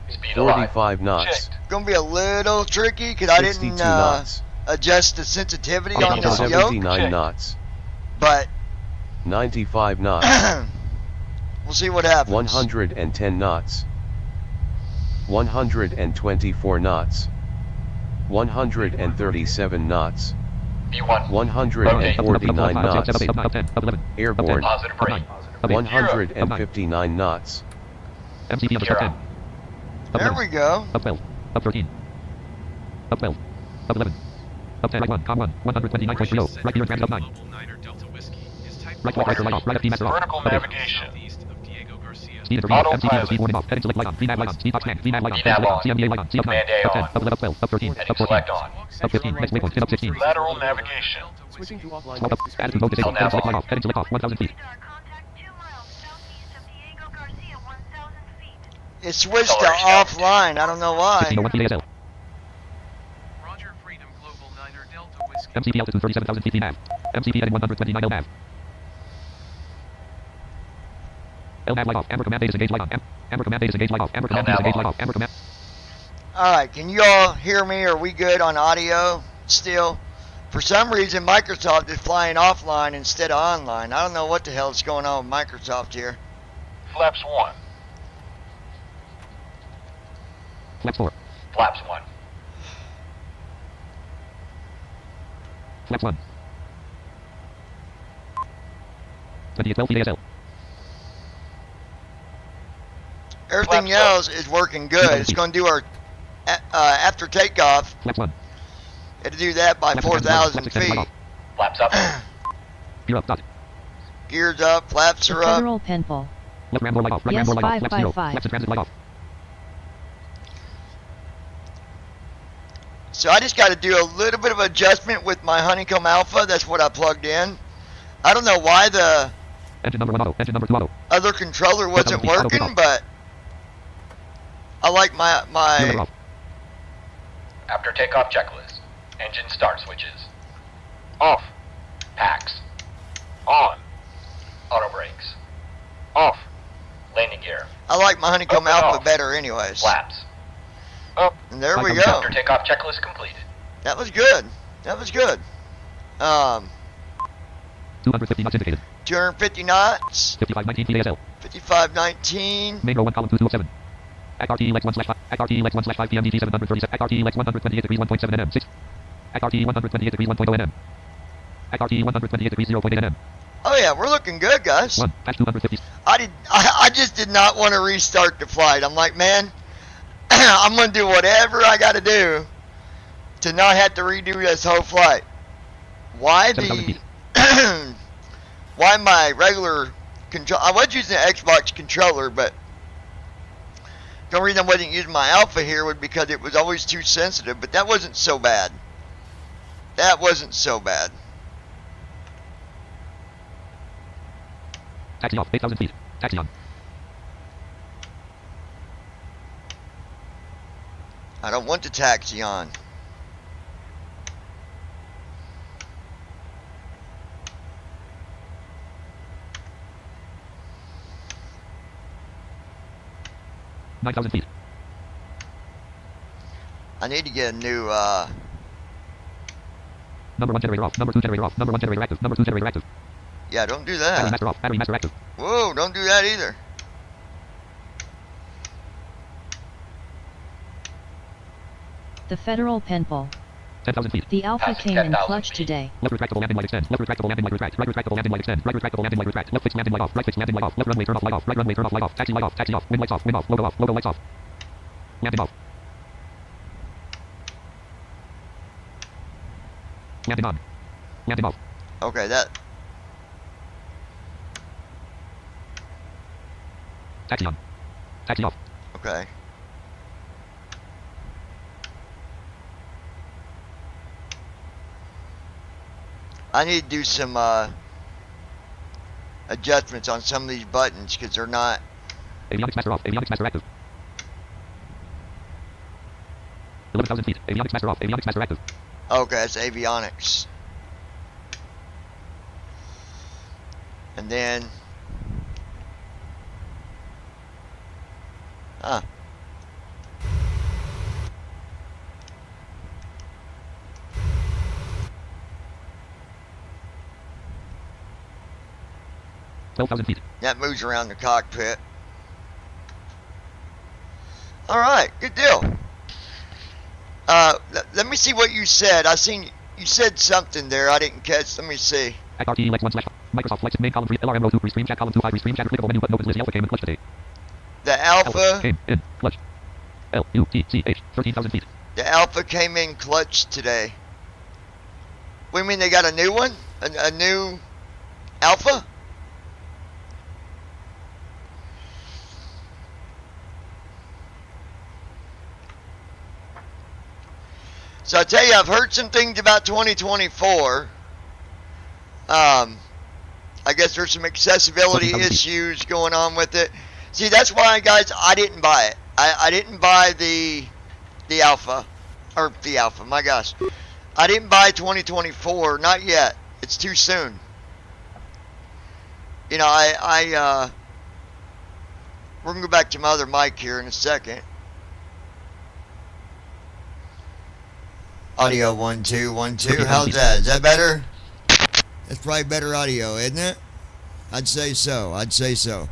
[SPEAKER 5] Speed alive.
[SPEAKER 4] 45 knots.
[SPEAKER 9] Checked.
[SPEAKER 1] Gonna be a little tricky because I
[SPEAKER 4] 62
[SPEAKER 1] didn't
[SPEAKER 4] knots.
[SPEAKER 1] adjust the sensitivity
[SPEAKER 2] Okay,
[SPEAKER 1] on this yoke,
[SPEAKER 4] 79
[SPEAKER 9] Check.
[SPEAKER 4] knots.
[SPEAKER 1] but
[SPEAKER 4] 95 knots.
[SPEAKER 1] we'll see what happens.
[SPEAKER 4] 110 knots. 124 knots. 137 knots.
[SPEAKER 5] B1.
[SPEAKER 4] 149
[SPEAKER 2] Up
[SPEAKER 4] knots.
[SPEAKER 2] 10, up 10, up 11.
[SPEAKER 4] Airborne.
[SPEAKER 5] Positive
[SPEAKER 2] Up
[SPEAKER 5] rate.
[SPEAKER 2] 9. Up 8.
[SPEAKER 4] 159 knots.
[SPEAKER 2] MCP up 10. Up
[SPEAKER 1] There
[SPEAKER 2] 11.
[SPEAKER 1] we go.
[SPEAKER 2] Up 12. Up 13. Up 12. Up 11. Up 10. Right 1. Com 1. 129.30. Right gear trans up 9. Right flight director light off. Right FD master off.
[SPEAKER 9] Vertical
[SPEAKER 2] Up 8.
[SPEAKER 9] navigation.
[SPEAKER 2] Speed intermediate. MCP
[SPEAKER 9] Autopilot.
[SPEAKER 2] speed warning off. Heading select light on. VNAV light on. Speed box scan. VNAV light on.
[SPEAKER 5] VNAV on.
[SPEAKER 2] CMDA light on. C up 9.
[SPEAKER 5] Command A
[SPEAKER 2] Up 10.
[SPEAKER 5] on.
[SPEAKER 2] Up 11. Up 12. Up 13.
[SPEAKER 5] Heading
[SPEAKER 2] Up 14.
[SPEAKER 5] select on.
[SPEAKER 2] Up 15. Next waypoint. Pin up 16.
[SPEAKER 9] Lateral navigation.
[SPEAKER 3] Switching to offline.
[SPEAKER 2] Swap up. Attitude mode disabled. Heading select light off. Heading select off. 1,000 feet.
[SPEAKER 10] Contact 2 miles southeast of Diego Garcia, 1,000 feet.
[SPEAKER 1] It switched to
[SPEAKER 5] Acceleration.
[SPEAKER 1] offline. I don't know why.
[SPEAKER 2] 1601 PASL.
[SPEAKER 3] Roger, Freedom Global 9er Delta Whiskey.
[SPEAKER 2] MCP altitude 37,000 feet VNAV. MCP heading 129 LNAV. LNAV light off. Amber command A disengage light on. Amber command A disengage light off. Amber command A disengage light off. Amber command.
[SPEAKER 1] Alright, can you all hear me? Are we good on audio still? For some reason, Microsoft is flying offline instead of online. I don't know what the hell is going on with Microsoft here.
[SPEAKER 9] Flaps 1.
[SPEAKER 2] Flaps 4.
[SPEAKER 5] Flaps 1.
[SPEAKER 2] Flaps 1. 2012 VASL.
[SPEAKER 1] Everything
[SPEAKER 5] Flaps
[SPEAKER 1] else is working good. It's going to do our after takeoff.
[SPEAKER 2] Flaps 1.
[SPEAKER 1] It'll do that by
[SPEAKER 2] Flaps
[SPEAKER 1] 4,000
[SPEAKER 2] extended,
[SPEAKER 1] feet.
[SPEAKER 2] right off.
[SPEAKER 5] Flaps up.
[SPEAKER 2] Gear up, dot.
[SPEAKER 1] Gears up, flaps
[SPEAKER 8] The
[SPEAKER 1] are up.
[SPEAKER 8] Federal Penpal.
[SPEAKER 2] Left ram door light off. Right
[SPEAKER 8] Yes,
[SPEAKER 2] ram door light off. Flaps 0.
[SPEAKER 8] 555.
[SPEAKER 2] Flaps in transit light off.
[SPEAKER 1] So I just got to do a little bit of adjustment with my Honeycomb Alpha. That's what I plugged in. I don't know why the
[SPEAKER 2] Engine number 1 auto. Engine number 2 auto.
[SPEAKER 1] other controller wasn't
[SPEAKER 2] Auto
[SPEAKER 1] working,
[SPEAKER 2] off.
[SPEAKER 1] but I like
[SPEAKER 2] Gear lever
[SPEAKER 1] my
[SPEAKER 2] off.
[SPEAKER 5] After takeoff checklist. Engine start switches. Off. Packs. On. Auto brakes. Off. Landing gear.
[SPEAKER 1] I like my Honeycomb
[SPEAKER 5] Up and
[SPEAKER 1] Alpha
[SPEAKER 5] off.
[SPEAKER 1] better anyways.
[SPEAKER 5] Flaps. Up.
[SPEAKER 1] And there we
[SPEAKER 2] Like
[SPEAKER 1] go.
[SPEAKER 5] After takeoff checklist completed.
[SPEAKER 1] That was good. That was good.
[SPEAKER 2] 250 knots indicated.
[SPEAKER 1] 250 knots.
[SPEAKER 2] 5519 VASL.
[SPEAKER 1] 5519.
[SPEAKER 2] Main row 1 column 2 of 7. Act RTE lex 1 slash 5. Act RTE lex 1 slash 5 PMDT 737. Act RTE lex 128 degrees 1.7 nm 6. Act RTE 128 degrees 1.0 nm. Act RTE 128 degrees 0.8 nm.
[SPEAKER 1] Oh yeah, we're looking good, guys.
[SPEAKER 2] 1. Patch 250.
[SPEAKER 1] I just did not want to restart the flight. I'm like, man, I'm gonna do whatever I got to do to not have to redo this whole flight. Why
[SPEAKER 2] 7,000
[SPEAKER 1] the?
[SPEAKER 2] feet.
[SPEAKER 1] Why my regular control? I was using the Xbox controller, but the only reason I wasn't using my Alpha here was because it was always too sensitive. But that wasn't so bad. That wasn't so bad.
[SPEAKER 2] Taxi off. 8,000 feet. Taxi on.
[SPEAKER 1] I don't want the taxi on.
[SPEAKER 2] Nine thousand feet.
[SPEAKER 1] I need to get a new,
[SPEAKER 2] Number 1 generator off. Number 2 generator off. Number 1 generator active. Number 2 generator active.
[SPEAKER 1] yeah, don't do
[SPEAKER 2] Battery
[SPEAKER 1] that.
[SPEAKER 2] master off. Battery master active.
[SPEAKER 1] Whoa, don't do that either.
[SPEAKER 8] The Federal Penpal.
[SPEAKER 2] 10,000 feet.
[SPEAKER 8] The Alpha
[SPEAKER 5] Passing
[SPEAKER 8] came in
[SPEAKER 5] 10,000
[SPEAKER 8] clutch
[SPEAKER 5] feet.
[SPEAKER 8] today.
[SPEAKER 2] Left retractable landing light extend. Left retractable landing light retract. Right retractable landing light extend. Right retractable landing light retract. Left fixed landing light off. Right fixed landing light off. Left runway turn off light off. Right runway turn off light off. Taxi light off. Taxi off. Wind lights off. Wind off. Logo off. Logo lights off. Landing off. Landing on. Landing off.
[SPEAKER 1] Okay, that.
[SPEAKER 2] Taxi on. Taxi off.
[SPEAKER 1] Okay. I need to do some adjustments on some of these buttons because they're not.
[SPEAKER 2] Avionics master off. Avionics master active. 11,000 feet. Avionics master off. Avionics master active.
[SPEAKER 1] Okay, that's avionics. And then. Huh.
[SPEAKER 2] $12,000 feet.
[SPEAKER 1] That moves around the cockpit. Alright, good deal. Let me see what you said. I seen you said something there I didn't catch. Let me see.
[SPEAKER 2] Act RTE lex 1 slash Microsoft Flight main column 3 LRM row 2 restream chat column 2 5 restream chat clickable menu button opens list Alpha came in clutch today.
[SPEAKER 1] The Alpha
[SPEAKER 2] Came in clutch. LUTCH 13,000 feet.
[SPEAKER 1] The Alpha came in clutch today. What do you mean they got a new one? A new Alpha? So I tell you, I've heard some things about 2024. I guess there's some accessibility issues going on with it. See, that's why, guys, I didn't buy it. I didn't buy the Alpha. Or the Alpha, my gosh. I didn't buy 2024, not yet. It's too soon. You know, we're going to go back to my other mic here in a second. Audio 1 2 1 2. How's that? Is that better? That's probably better audio, isn't it? I'd say so. I'd say so.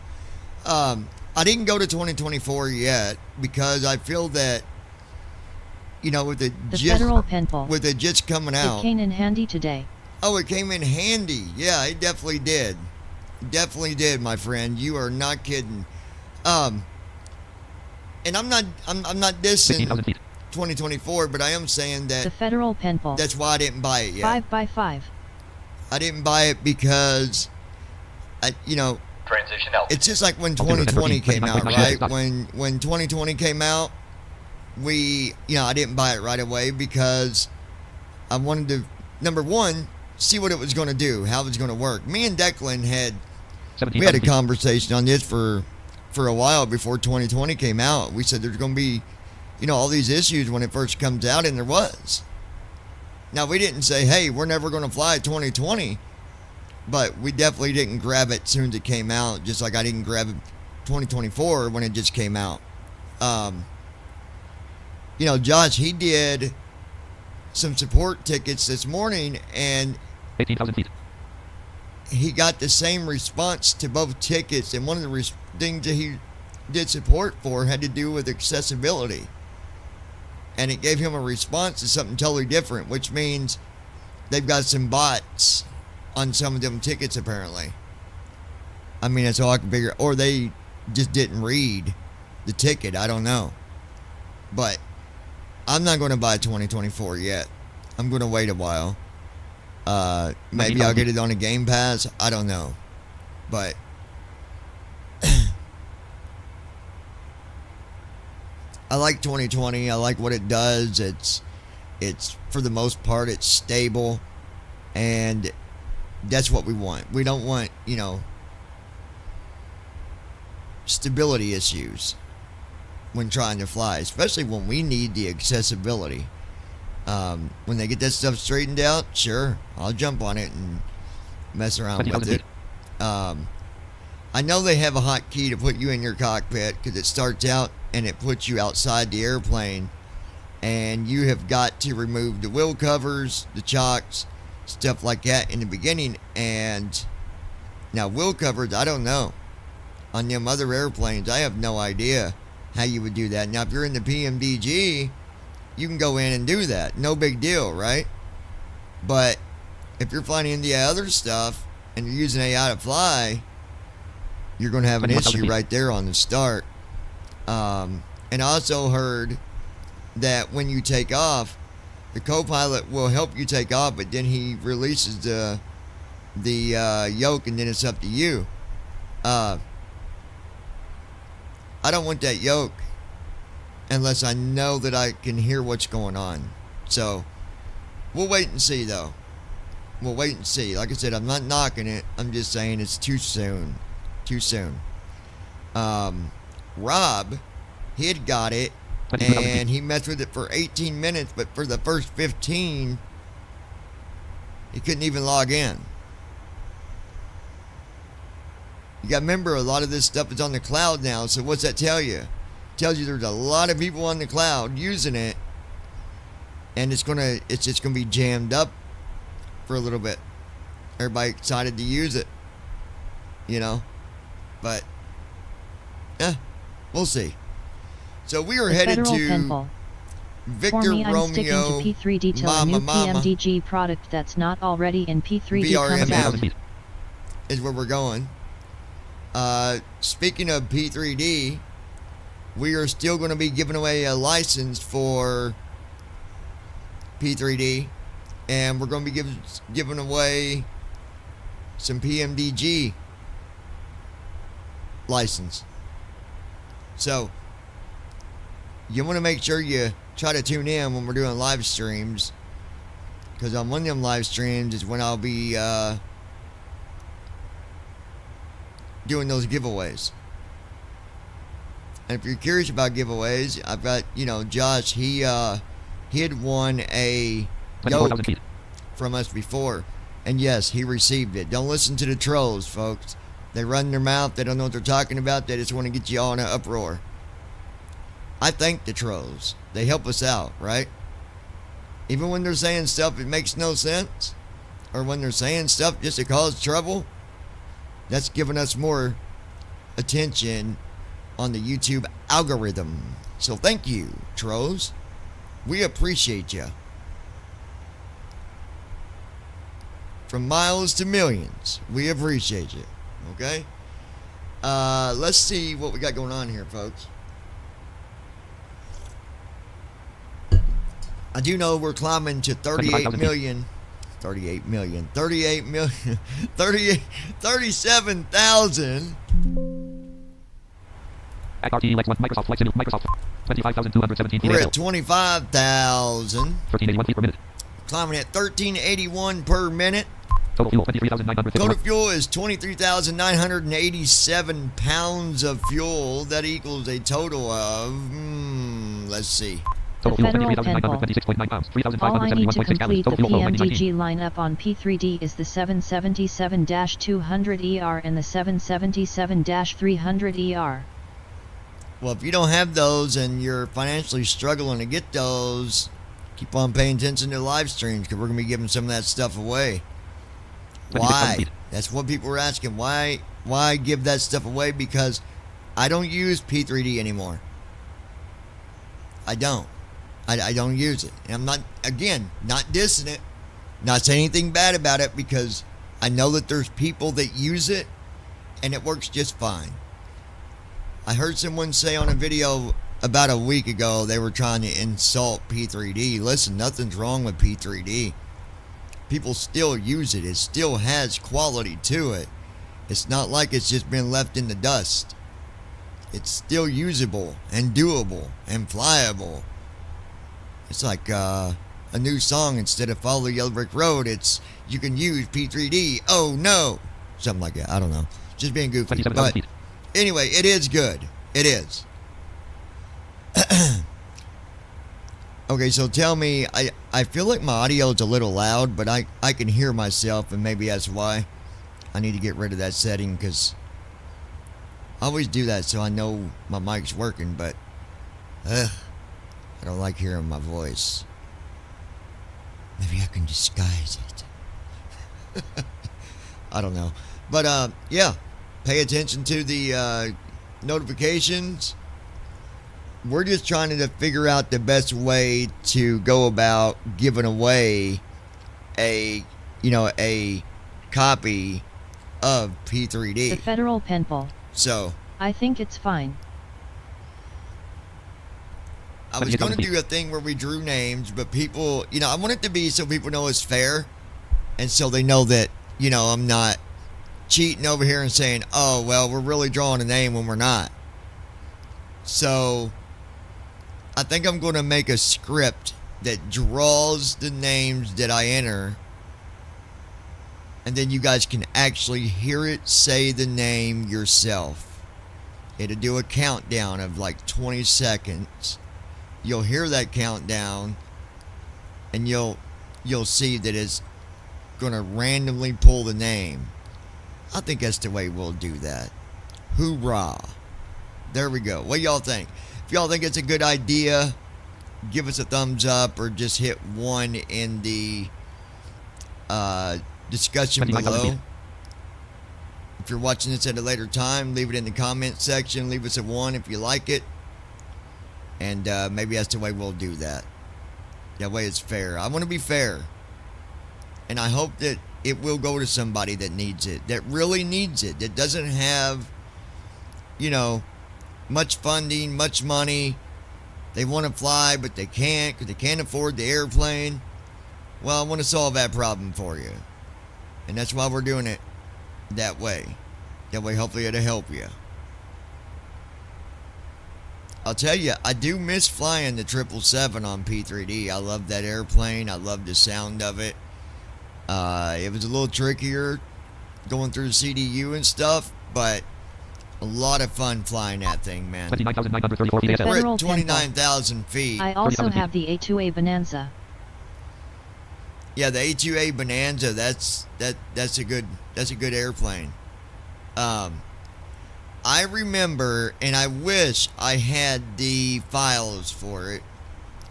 [SPEAKER 1] I didn't go to 2024 yet because I feel that you know, with it
[SPEAKER 8] The
[SPEAKER 1] just
[SPEAKER 8] federal penpal.
[SPEAKER 1] with it just coming
[SPEAKER 8] It
[SPEAKER 1] out.
[SPEAKER 8] came in handy today.
[SPEAKER 1] Oh, it came in handy. Yeah, it definitely did. Definitely did, my friend. You are not kidding. And I'm not dissing
[SPEAKER 2] 16,000 feet.
[SPEAKER 1] 2024, but I am saying
[SPEAKER 8] The
[SPEAKER 1] that
[SPEAKER 8] federal penpal.
[SPEAKER 1] that's why I didn't buy it yet.
[SPEAKER 8] 5x5.
[SPEAKER 1] I didn't buy it because, you know,
[SPEAKER 5] Transition out.
[SPEAKER 1] it's just like when
[SPEAKER 2] Okay,
[SPEAKER 1] 2020 came out,
[SPEAKER 2] 29.9
[SPEAKER 1] right?
[SPEAKER 2] stop.
[SPEAKER 1] When 2020 came out, I didn't buy it right away because I wanted to, number one, see what it was going to do, how it was going to work. Me and Declan we had
[SPEAKER 2] 17,000
[SPEAKER 1] a
[SPEAKER 2] feet.
[SPEAKER 1] conversation on this for a while before 2020 came out. We said there's going to be, all these issues when it first comes out, and there was. Now, we didn't say, hey, we're never going to fly 2020, but we definitely didn't grab it as soon as it came out, just like I didn't grab it 2024 when it just came out. Josh, he did some support tickets this morning, and
[SPEAKER 2] 18,000 feet.
[SPEAKER 1] he got the same response to both tickets, and one of the things that he did support for had to do with accessibility, and it gave him a response to something totally different, which means they've got some bots on some of them tickets apparently. I mean, that's all I can figure, or they just didn't read the ticket. I don't know, but I'm not going to buy 2024 yet. I'm going to wait a while. Maybe I'll get it on a Game Pass. I don't know. But I like 2020. I like what it does. It's for the most part, it's stable. And that's what we want. We don't want, stability issues when trying to fly, especially when we need the accessibility. When they get that stuff straightened out, sure, I'll jump on it and mess around with it. I know they have a hotkey to put you in your cockpit because it starts out and it puts you outside the airplane, and you have got to remove the wheel covers, the chocks, stuff like that in the beginning. And now wheel covers, I don't know. On them other airplanes, I have no idea how you would do that. Now, if you're in the PMDG, you can go in and do that. No big deal, right? But if you're flying into the other stuff and you're using AI to fly, you're going to have an issue right there on the start. And I also heard that when you take off, the co-pilot will help you take off, but then he releases the yoke, and then it's up to you. I don't want that yoke unless I know that I can hear what's going on. So we'll wait and see, though. We'll wait and see. Like I said, I'm not knocking it. I'm just saying it's too soon. Too soon. Rob, he had got it, and he messed with it for 18 minutes, but for the first 15, he couldn't even log in. You got to remember, a lot of this stuff is on the cloud now, so what's that tell you? It tells you there's a lot of people on the cloud using it, and it's just gonna be jammed up for a little bit. Everybody excited to use it, but we'll see. So we are
[SPEAKER 8] The
[SPEAKER 1] headed
[SPEAKER 8] federal
[SPEAKER 1] to
[SPEAKER 8] penpal.
[SPEAKER 1] Victor
[SPEAKER 8] For me, I'm sticking
[SPEAKER 1] Romeo
[SPEAKER 8] to P3D till a new PMDG product that's not already in P3D comes out.
[SPEAKER 1] VRMM is where we're going. Speaking of P3D, we are still going to be giving away a license for P3D, and we're going to be giving away some PMDG license. So you want to make sure you try to tune in when we're doing live streams, because on one of them live streams is when I'll be doing those giveaways. And if you're curious about giveaways, I've got, Josh, he had won a yoke from us before, and yes, he received it. Don't listen to the trolls, folks. They run their mouth, they don't know what they're talking about, they just want to get you all in an uproar. I thank the trolls. They help us out, right? Even when they're saying stuff that makes no sense, or when they're saying stuff just to cause trouble, that's giving us more attention on the YouTube algorithm. So thank you, trolls. We appreciate you. From miles to millions, we appreciate you. Okay? Let's see what we got going on here, folks. I do know we're climbing to 38 million. 37,000.
[SPEAKER 2] RTE Lex 1 Microsoft Flight Simulator Microsoft 25,217 feet.
[SPEAKER 1] We're at 25,000.
[SPEAKER 2] 1381 feet per minute.
[SPEAKER 1] Climbing at 1381 per minute.
[SPEAKER 2] Total fuel 23,950.
[SPEAKER 1] Total fuel is 23,987 pounds of fuel. That equals a total of, let's see.
[SPEAKER 2] Total fuel
[SPEAKER 8] Federal
[SPEAKER 2] 23,926.9 pounds.
[SPEAKER 8] All I need to
[SPEAKER 2] 3,571.6 gallons.
[SPEAKER 8] complete the
[SPEAKER 2] Total fuel flow 19.
[SPEAKER 8] PMDG lineup on P3D is the 777-200ER and the 777-300ER.
[SPEAKER 1] Well, if you don't have those and you're financially struggling to get those, keep on paying attention to live streams because we're going to be giving some of that stuff away. Why? That's what people were asking. Why give that stuff away? Because I don't use P3D anymore. I don't. I don't use it. And I'm not, again, not dissing it. Not saying anything bad about it because I know that there's people that use it and it works just fine. I heard someone say on a video about a week ago they were trying to insult P3D. Listen, nothing's wrong with P3D. People still use it. It still has quality to it. It's not like it's just been left in the dust. It's still usable and doable and flyable. It's like a new song. Instead of Follow the Yellow Brick Road, it's you can use P3D. Oh no. Something like that. I don't know. Just being goofy. But anyway, it is good. It is. Okay, so tell me, I feel like my audio is a little loud, but I can hear myself, and maybe that's why I need to get rid of that setting, because I always do that so I know my mic's working, but I don't like hearing my voice. Maybe I can disguise it. I don't know. But, yeah, pay attention to the notifications. We're just trying to figure out the best way to go about giving away a copy of P3D.
[SPEAKER 8] The Federal Penpal.
[SPEAKER 1] So
[SPEAKER 8] I think it's fine.
[SPEAKER 1] I was going to do a thing where we drew names, but people, I want it to be so people know it's fair, and so they know that, I'm not cheating over here and saying, oh, well, we're really drawing a name when we're not. So I think I'm going to make a script that draws the names that I enter, and then you guys can actually hear it say the name yourself. It'll do a countdown of like 20 seconds. You'll hear that countdown, and you'll see that it's going to randomly pull the name. I think that's the way we'll do that. Hoorah. There we go. What y'all think? If y'all think it's a good idea, give us a thumbs up or just hit 1 in the discussion below. If you're watching this at a later time, leave it in the comment section. Leave us a 1 if you like it. And maybe that's the way we'll do that. That way it's fair. I want to be fair. And I hope that it will go to somebody that needs it. That really needs it. That doesn't have, much funding, much money. They want to fly, but they can't because they can't afford the airplane. Well, I want to solve that problem for you. And that's why we're doing it that way. That way, hopefully, it'll help you. I'll tell you, I do miss flying the 777 on P3D. I love that airplane. I love the sound of it. It was a little trickier going through the CDU and stuff, but a lot of fun flying that thing, man.
[SPEAKER 2] 29,934 feet.
[SPEAKER 1] We're at 29,000 feet.
[SPEAKER 8] I also have the A2A Bonanza.
[SPEAKER 1] Yeah, the A2A Bonanza. That's a good airplane. I remember, and I wish I had the files for it.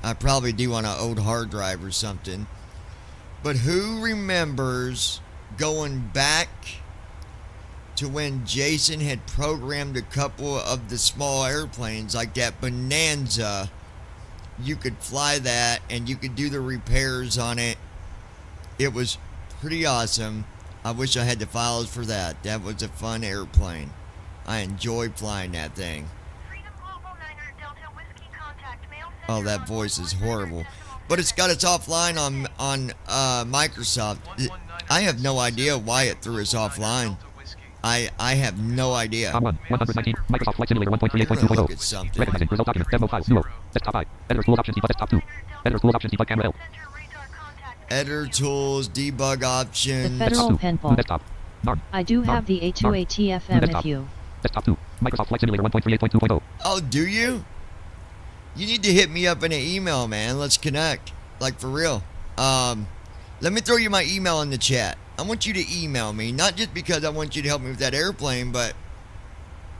[SPEAKER 1] I probably do on an old hard drive or something. But who remembers going back to when Jason had programmed a couple of the small airplanes like that Bonanza you could fly that and you could do the repairs on it. It was pretty awesome. I wish I had the files for that. That was a fun airplane. I enjoyed flying that thing.
[SPEAKER 10] Freedom Global 9er Delta Whiskey contact mail
[SPEAKER 1] Oh,
[SPEAKER 10] sender
[SPEAKER 1] that
[SPEAKER 10] on
[SPEAKER 1] voice is
[SPEAKER 10] 119
[SPEAKER 1] horrible.
[SPEAKER 10] decimal
[SPEAKER 1] But it's got its
[SPEAKER 10] 7.
[SPEAKER 1] offline on Microsoft. I have no idea why it threw us offline. I have no idea.
[SPEAKER 2] Com 1, 119, Microsoft Flight Simulator
[SPEAKER 1] I'm gonna
[SPEAKER 2] 1.38.2.0.
[SPEAKER 1] look at something.
[SPEAKER 2] Recognizing result document, demo files, Nuo. Desktop I. Editor tools options, debug desktop 2. Editor tools options, debug camera L.
[SPEAKER 10] Center radar contact
[SPEAKER 1] Editor tools, debug
[SPEAKER 8] The
[SPEAKER 1] options.
[SPEAKER 8] Federal
[SPEAKER 2] New
[SPEAKER 8] Penpal.
[SPEAKER 2] desktop. NARM.
[SPEAKER 8] I do have the A2ATFM if you.
[SPEAKER 2] Desktop 2. Microsoft Flight Simulator 1.38.2.0.
[SPEAKER 1] Oh, do you? You need to hit me up in an email, man. Let's connect. Like, for real. Let me throw you my email in the chat. I want you to email me, not just because I want you to help me with that airplane, but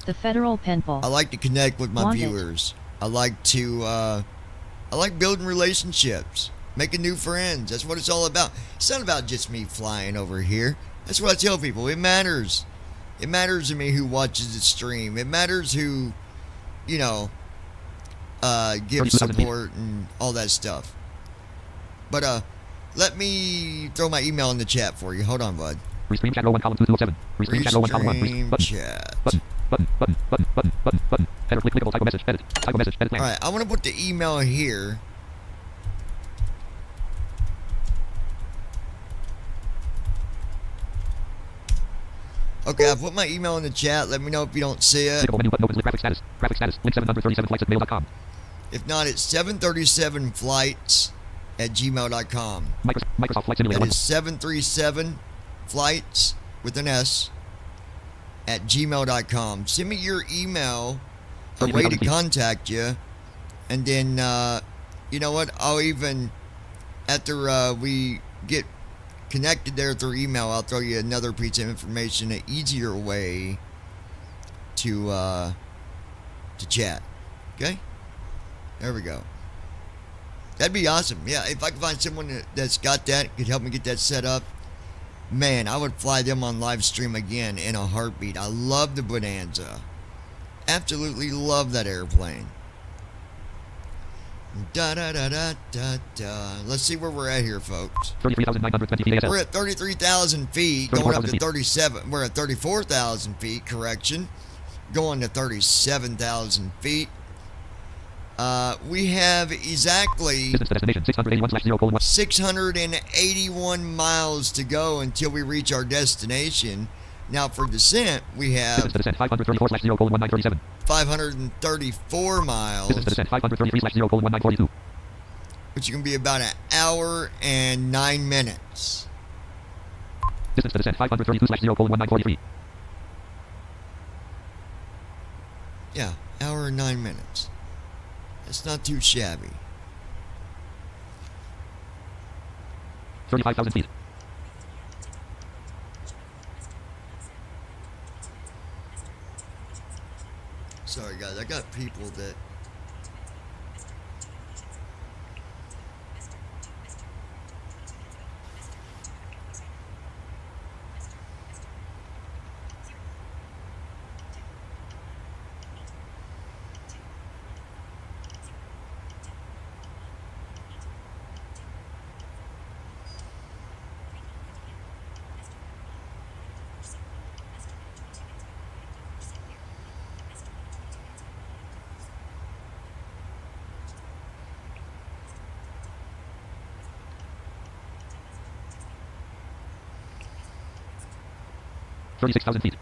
[SPEAKER 8] The Federal Penpal.
[SPEAKER 1] I like to connect with my
[SPEAKER 8] Want it.
[SPEAKER 1] viewers. I like to, I like building relationships, making new friends. That's what it's all about. It's not about just me flying over here. That's what I tell people. It matters. It matters to me who watches the stream. It matters who, you know, gives
[SPEAKER 2] 32,000 feet.
[SPEAKER 1] support and all that stuff. But, let me throw my email in the chat for you. Hold on, bud.
[SPEAKER 2] Restream chat row 1 column 2 of 7. Restream chat row 1 column 1.
[SPEAKER 1] Restream
[SPEAKER 2] Button.
[SPEAKER 1] chat.
[SPEAKER 2] Button. Header clickable type of message. Edit. Type of message. Edit plan.
[SPEAKER 1] Alright, I want to put the email here. Okay, I put my email in the chat. Let me know if you don't see it.
[SPEAKER 2] Clickable menu button opens. Graphic status. Graphic status. Link 737 flights at mail.com.
[SPEAKER 1] If not, it's 737flights at gmail.com.
[SPEAKER 2] Microsoft Flight Simulator
[SPEAKER 1] That
[SPEAKER 2] 1.
[SPEAKER 1] is 737 flights with an S at gmail.com. Send me your email, a way to
[SPEAKER 2] 33,000 feet.
[SPEAKER 1] contact you, and then, you know what? I'll even, after we get connected there through email, I'll throw you another piece of information, an easier way to chat. Okay? There we go. That'd be awesome. Yeah, if I could find someone that's got that, could help me get that set up, man, I would fly them on live stream again in a heartbeat. I love the Bonanza. Absolutely love that airplane. Da da da da da da. Let's see where we're at here, folks.
[SPEAKER 2] 33,920 feet ASL.
[SPEAKER 1] We're at 33,000 feet, going up
[SPEAKER 2] 34,000
[SPEAKER 1] to
[SPEAKER 2] feet.
[SPEAKER 1] 37. We're at 34,000 feet, correction. Going to 37,000 feet. We have exactly
[SPEAKER 2] Distance to destination 681/0:1.
[SPEAKER 1] 681 miles to go until we reach our destination. Now, for descent, we
[SPEAKER 2] Distance
[SPEAKER 1] have
[SPEAKER 2] to descent 534/0:1937.
[SPEAKER 1] 534 miles,
[SPEAKER 2] Distance to descent 533/0:1942.
[SPEAKER 1] which is going to be about an hour and 9 minutes.
[SPEAKER 2] Distance to descent 532/0:1943.
[SPEAKER 1] Yeah, hour and 9 minutes. That's not too shabby.
[SPEAKER 2] 35,000 feet.
[SPEAKER 1] Sorry, guys, I got people that.
[SPEAKER 2] $36,000 feet.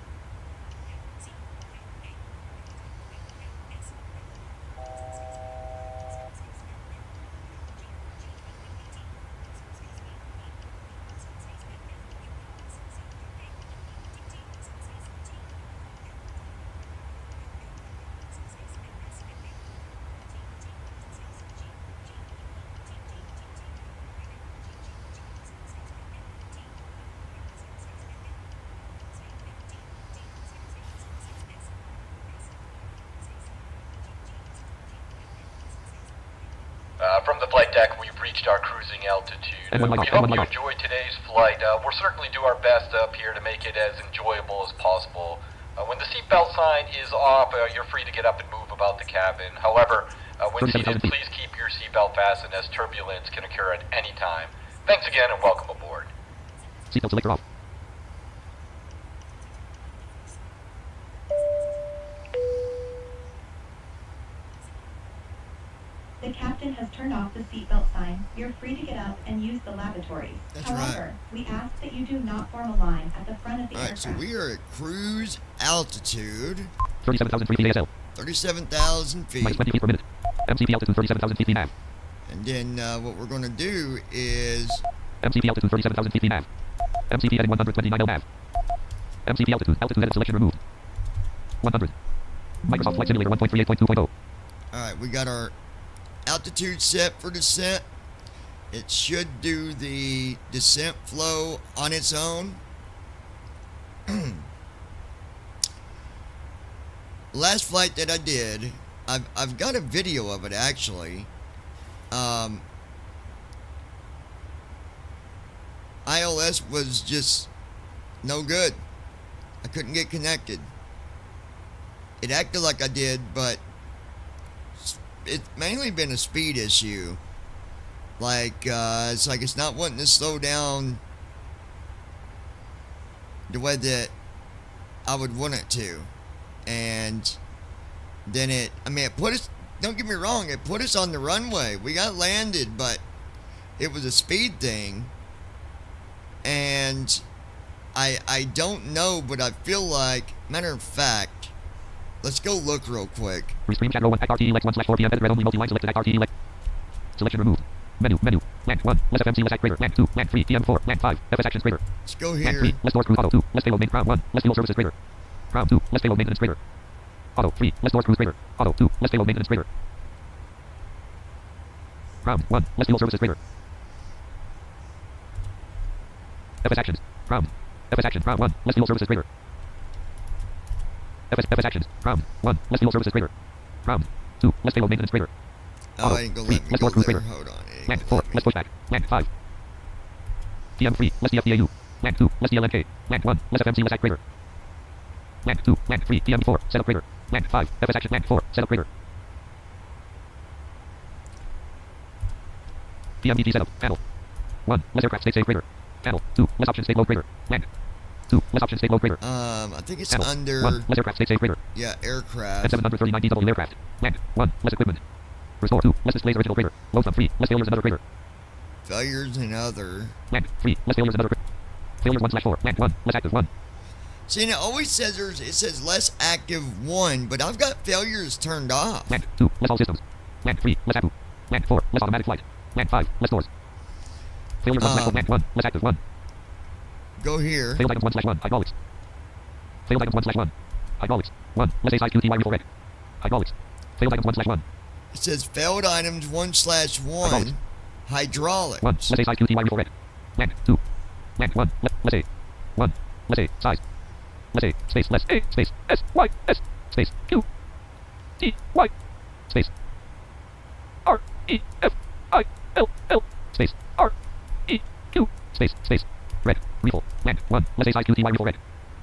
[SPEAKER 5] From the flight deck, we've reached our cruising altitude.
[SPEAKER 2] And one
[SPEAKER 5] We
[SPEAKER 2] light off,
[SPEAKER 5] hope
[SPEAKER 2] and one
[SPEAKER 5] you
[SPEAKER 2] light off.
[SPEAKER 5] enjoyed today's flight. We'll certainly do our best up here to make it as enjoyable as possible. When the seatbelt sign is off, you're free to get up and move about the cabin. However, When
[SPEAKER 2] 37,000
[SPEAKER 5] needed,
[SPEAKER 2] feet.
[SPEAKER 5] please keep your seatbelt fastened as turbulence can occur at any time. Thanks again and welcome aboard.
[SPEAKER 2] Seatbelt selector off.
[SPEAKER 10] The captain has turned off the seatbelt sign. You're free to get up and use the lavatories.
[SPEAKER 1] That's
[SPEAKER 10] However, we ask that you do not form a line at the front of the
[SPEAKER 1] Alright, so
[SPEAKER 10] aircraft.
[SPEAKER 1] we are at cruise altitude,
[SPEAKER 2] 37,000 feet ASL.
[SPEAKER 1] 37,000 feet.
[SPEAKER 2] Minus 20 feet per minute. MCP altitude 37,000 feet VNAV.
[SPEAKER 1] And then what we're going to do is
[SPEAKER 2] MCP altitude 37,000 feet VNAV. MCP heading 129 LNAV. MCP altitude. Altitude edit selection removed. 100. Microsoft Flight Simulator 1.38.2.0.
[SPEAKER 1] Alright, we got our altitude set for descent. It should do the descent flow on its own. Last flight that I did, I've got a video of it actually. ILS was just no good. I couldn't get connected. It acted like I did, but it's mainly been a speed issue. Like, it's like it's not wanting to slow down the way that I would want it to. And then it put us, don't get me wrong, it put us on the runway. We got landed, but it was a speed thing. And I don't know, but I feel like, matter of fact, let's go look real quick.
[SPEAKER 2] Restream chat row 1 act RTE Lex 1/4 PM edit red only multi-line selected act RTE Lex. Selection removed. Menu. Land 1. Less FMC less act greater. Land 2. Land 3. PM 4. Land 5. FS actions greater.
[SPEAKER 1] Let's go
[SPEAKER 2] Land
[SPEAKER 1] here.
[SPEAKER 2] 3. Less doors cruise auto 2. Less payload main crown 1. Less fuel services greater. Crown 2. Less payload maintenance greater. Auto 3. Less doors cruise greater. Auto 2. Less payload maintenance greater. Crown 1. Less fuel services greater. FS actions. Crown. FS action. Crown 1. Less fuel services greater. FS actions. Crown 1. Less fuel services greater. Crown 2. Less payload maintenance greater.
[SPEAKER 1] Oh, it ain't gonna let me
[SPEAKER 2] Less
[SPEAKER 1] go
[SPEAKER 2] door cruise
[SPEAKER 1] there.
[SPEAKER 2] greater.
[SPEAKER 1] Hold on. It ain't
[SPEAKER 2] Land
[SPEAKER 1] gonna
[SPEAKER 2] 4.
[SPEAKER 1] let me.
[SPEAKER 2] Less pushback. Land 5. PM 3. Less DFDAU. Land 2. Less DLNK. Land 1. Less FMC less act greater. Land 2. Land 3. PM 4. Setup greater. Land 5. FS action. Land 4. Setup greater. PMDG setup. Panel. 1. Less aircraft state safe greater. Panel. 2. Less option state load greater. Land. 2. Less option state load greater.
[SPEAKER 1] I think it's
[SPEAKER 2] Panel.
[SPEAKER 1] under
[SPEAKER 2] 1. Less aircraft state safe greater.
[SPEAKER 1] yeah, aircraft.
[SPEAKER 2] M739 DW aircraft. Land. 1. Less equipment. Restore 2. Less displays original greater. Load from 3. Less failures another greater.
[SPEAKER 1] Failures and other.
[SPEAKER 2] Land 3. Less failures another greater. Failures 1/4. Land 1. Less active 1.
[SPEAKER 1] See, and it always says it says less active 1, but I've got failures turned off.
[SPEAKER 2] Land 2. Less all systems. Land 3. Less APU. Land 4. Less automatic flight. Land 5. Less doors. Failures 1/4. Land 1. Less active 1.
[SPEAKER 1] Go here.
[SPEAKER 2] Failed items 1/1. Hydraulics. Failed items 1/1. Hydraulics. 1. Less A size QTY refill red. Hydraulics. Failed items 1/1.
[SPEAKER 1] It says failed items 1/1. Hydraulics.
[SPEAKER 2] 1. Less A size QTY refill red. Land 2. Land 1. Less A. 1. Less A. Size. Less A. Space. Less A. Space. S. Y. S. Space. Q. T. Y. Space. R. E. F. I. L. L. Space. R. E. Q. Space. Space. Red. Refill. Land 1. Less A size QTY refill red.